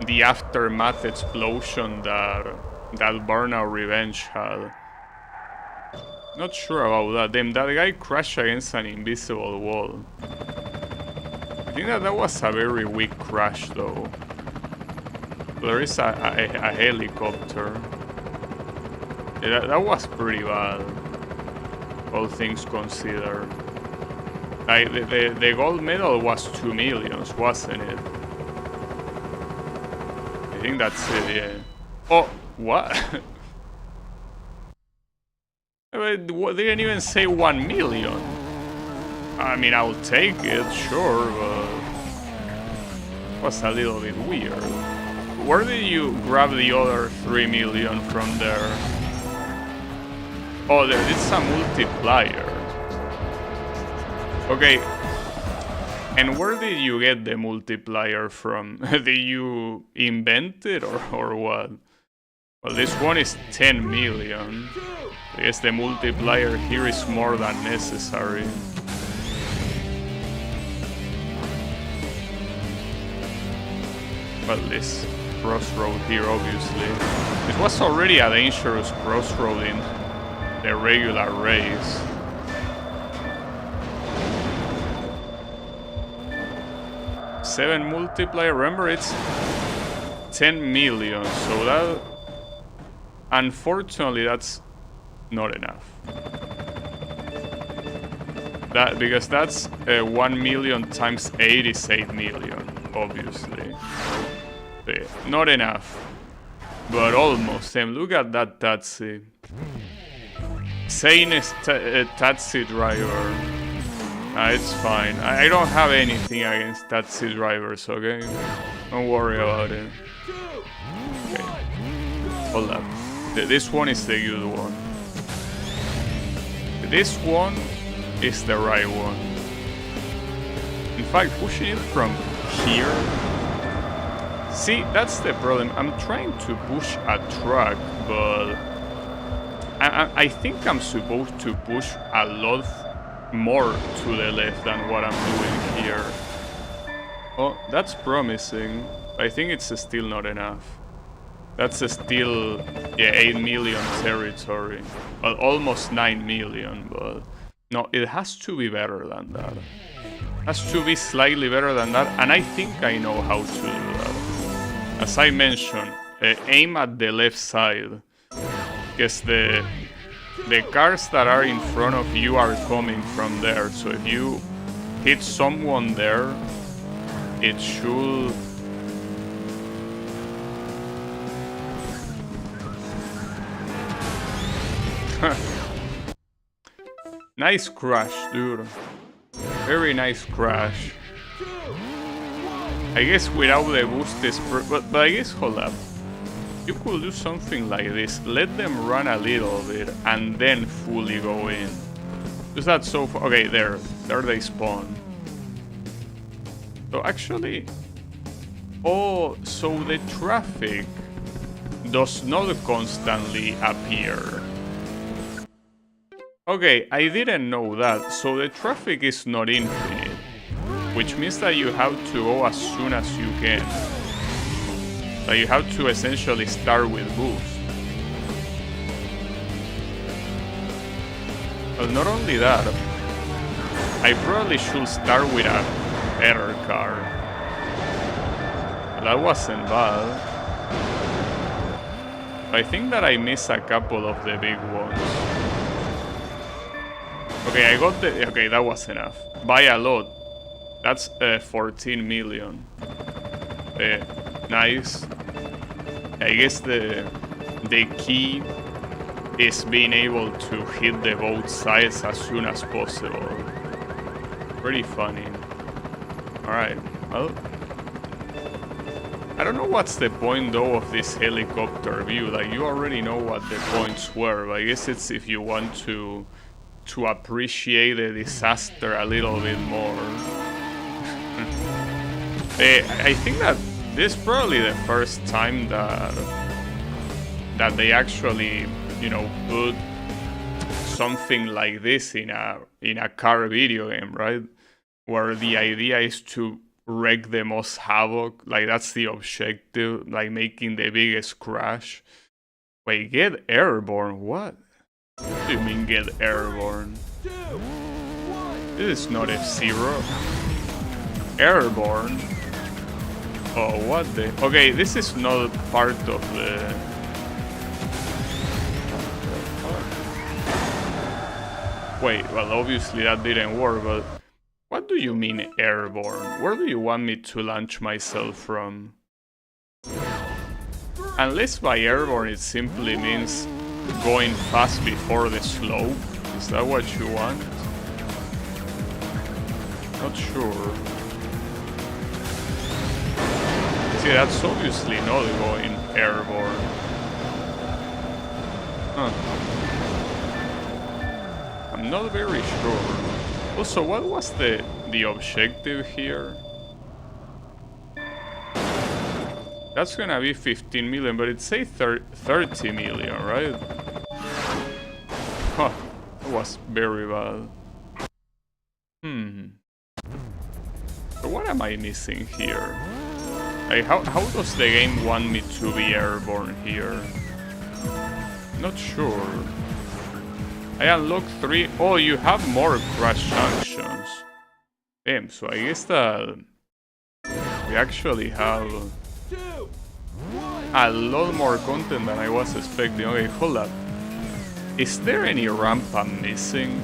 the aftermath explosion that Burnout Revenge had. Not sure about that. Damn, that guy crashed against an invisible wall. I think that was a very weak crash, though. There is a helicopter. Yeah, that was pretty bad, all things considered. The gold medal was 2 million, wasn't it? I think that's it, yeah. Oh, what? They didn't even say 1 million. I mean, I'll take it, sure, but it was a little bit weird. Where did you grab the other 3 million from there? Oh, it's a multiplier. Okay. And where did you get the multiplier from? Did you invent it or what? Well, this one is 10 million. I guess the multiplier here is more than necessary. Well, this crossroad here, obviously. It was already a dangerous crossroad in the regular race. Seven multiplier, remember it's 10 million, so that, unfortunately, that's not enough. Because that's 1 million times 8 is 8 million, obviously. Yeah, not enough, but almost. And look at that taxi. Sanest taxi driver. It's fine. I don't have anything against taxi drivers, okay? Don't worry about it. Okay. Hold up. This one is the good one. This one is the right one. In fact, pushing it from here. See, that's the problem. I'm trying to push a truck, but I think I'm supposed to push a lot more to the left than what I'm doing here. Oh, that's promising. I think it's still not enough. That's still, yeah, 8 million territory. Well, almost 9 million, but no, it has to be better than that. It has to be slightly better than that, and I think I know how to do that. As I mentioned, aim at the left side, because the cars that are in front of you are coming from there, so if you hit someone there, it should... Nice crash, dude. Very nice crash. I guess without the boost is... But I guess, hold up. You could do something like this. Let them run a little bit and then fully go in. Is that so far? Okay, there they spawn. So actually... Oh, so the traffic does not constantly appear. Okay, I didn't know that. So the traffic is not infinite, which means that you have to go as soon as you can. Like you have to essentially start with boost. But not only that, I probably should start with a better car. That wasn't bad. I think that I missed a couple of the big ones. Okay, I got the... Okay, that was enough. By a lot. That's 14 million. Nice. I guess the key is being able to hit the both sides as soon as possible. Pretty funny. Alright, well... I don't know what's the point though of this helicopter view. Like, you already know what the points were. But I guess it's if you want to appreciate the disaster a little bit more. I think that this is probably the first time that they actually, you know, put something like this in a car video game, right? Where the idea is to wreak the most havoc, like that's the objective, like making the biggest crash. Wait, get airborne? What? What do you mean get airborne? This is not F-Zero. Airborne? Oh, what the... Okay, this is not part of the... Wait, well, obviously that didn't work, but... What do you mean airborne? Where do you want me to launch myself from? Unless by airborne it simply means going fast before the slope. Is that what you want? Not sure. See, that's obviously not going airborne. Huh. I'm not very sure. Also, what was the objective here? That's gonna be 15 million, but it say 30 million, right? Huh, that was very bad. So what am I missing here? Like, how does the game want me to be airborne here? Not sure. I unlocked 3. Oh, you have more crash junctions. Damn, so I guess that we actually have a lot more content than I was expecting. Okay, hold up. Is there any ramp I'm missing?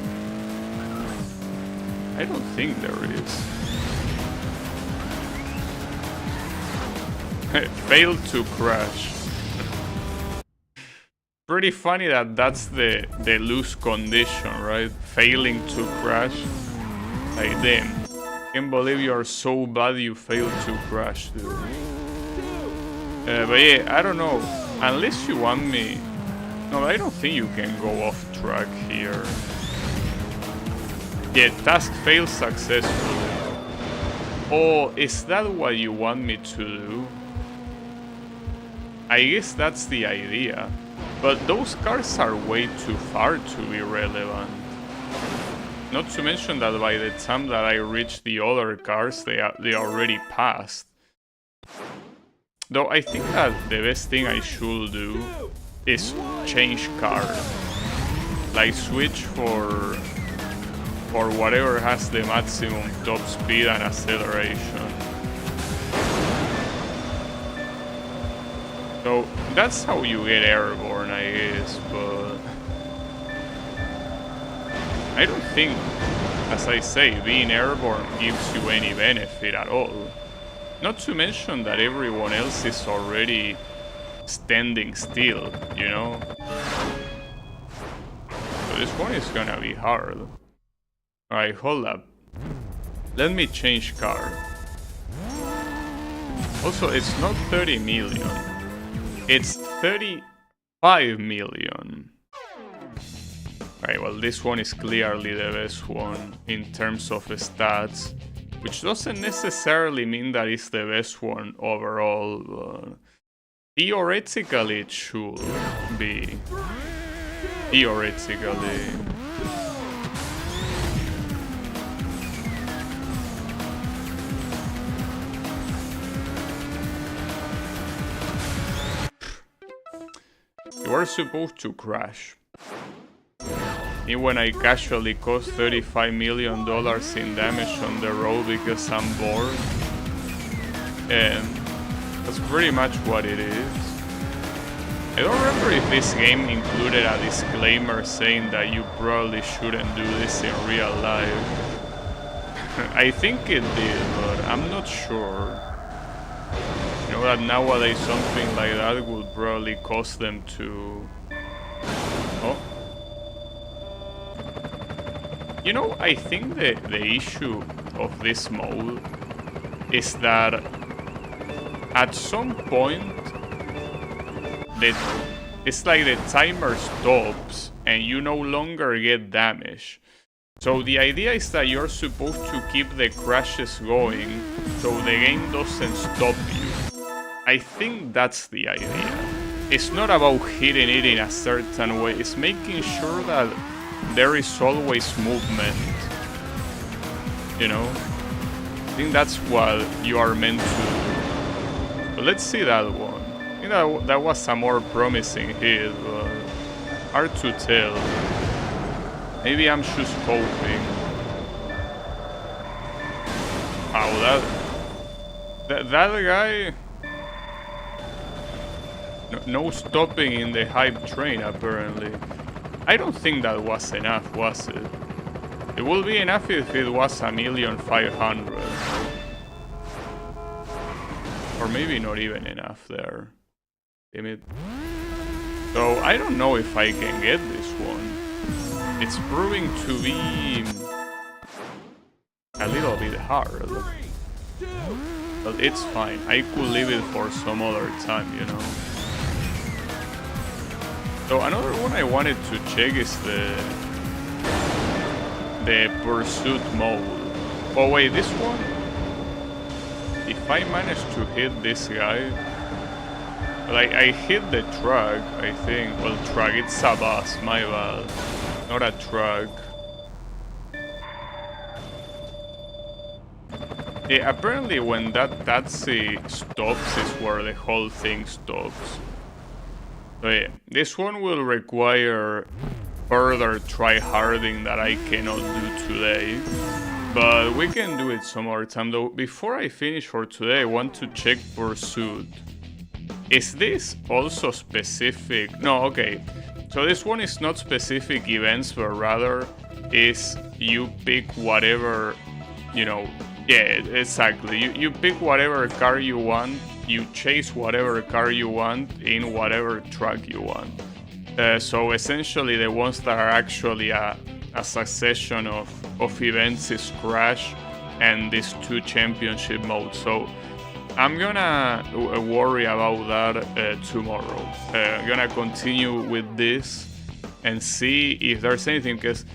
I don't think there is. Failed to crash. Pretty funny that that's the loose condition, right? Failing to crash. Like, damn. Can't believe you're so bad you failed to crash, dude. But yeah, I don't know. Unless you want me... No, I don't think you can go off track here. Yeah, task failed successfully. Oh, is that what you want me to do? I guess that's the idea. But those cars are way too far to be relevant. Not to mention that by the time that I reach the other cars, they already passed. Though I think that the best thing I should do is change cars. Like switch for whatever has the maximum top speed and acceleration. So that's how you get airborne, I guess, but I don't think, as I say, being airborne gives you any benefit at all. Not to mention that everyone else is already standing still, you know? So this one is gonna be hard. Alright, hold up. Let me change car. Also, it's not 30 million. It's 35 million. Alright, well, this one is clearly the best one in terms of stats. Which doesn't necessarily mean that it's the best one overall, but theoretically it should be. Theoretically. You are supposed to crash. Even when I casually cost $35 million in damage on the road because I'm bored. And that's pretty much what it is. I don't remember if this game included a disclaimer saying that you probably shouldn't do this in real life. I think it did, but I'm not sure. You know that nowadays something like that would probably cause them to... Oh. You know, I think the issue of this mode is that at some point it's like the timer stops and you no longer get damage. So the idea is that you're supposed to keep the crashes going so the game doesn't stop you. I think that's the idea. It's not about hitting it in a certain way, it's making sure that there is always movement. You know? I think that's what you are meant to do. But let's see that one. I think that was a more promising hit, but hard to tell. Maybe I'm just hoping. Wow, that guy... No stopping in the hype train, apparently. I don't think that was enough, was it? It would be enough if it was 1,500,000. Or maybe not even enough there. Damn it. So I don't know if I can get this one. It's proving to be a little bit hard. But it's fine. I could leave it for some other time, you know. So another one I wanted to check is the pursuit mode. Oh wait, this one? If I manage to hit this guy... Like, I hit the truck, I think. Well, truck, it's a bus, my bad. Not a truck. Yeah, apparently when that taxi stops is where the whole thing stops. So yeah, this one will require further try-harding that I cannot do today. But we can do it some other time, though. Before I finish for today, I want to check Pursuit. Is this also specific? No, okay. So this one is not specific events, but rather is you pick whatever, you know... Yeah, exactly. You pick whatever car you want, you chase whatever car you want in whatever truck you want. So essentially the ones that are actually a a succession of events is Crash and these 2 championship modes. So I'm gonna worry about that tomorrow. I'm gonna continue with this and see if there's anything, because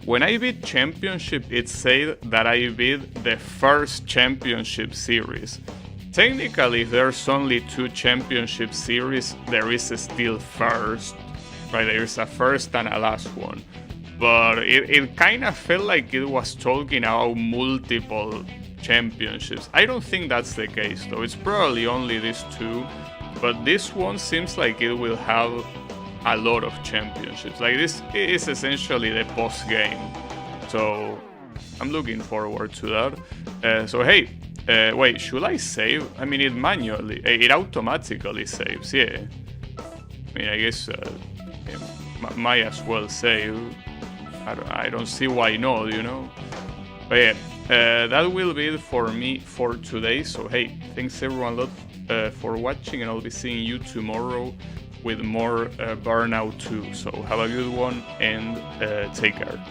when I beat championship, it said that I beat the first championship series. Technically, if there's only 2 championship series, there is still first, right? There is a first and a last one. But it kind of felt like it was talking about multiple championships. I don't think that's the case though. It's probably only these 2, but this one seems like it will have a lot of championships. Like, this is essentially the post game, so I'm looking forward to that. So hey, wait, should I save? I mean, it automatically saves. Yeah, I mean, I guess might as well save. I don't see why not, you know. But yeah, that will be it for me for today. So hey, thanks everyone a lot for watching, and I'll be seeing you tomorrow with more Burnout 2. So have a good one and take care.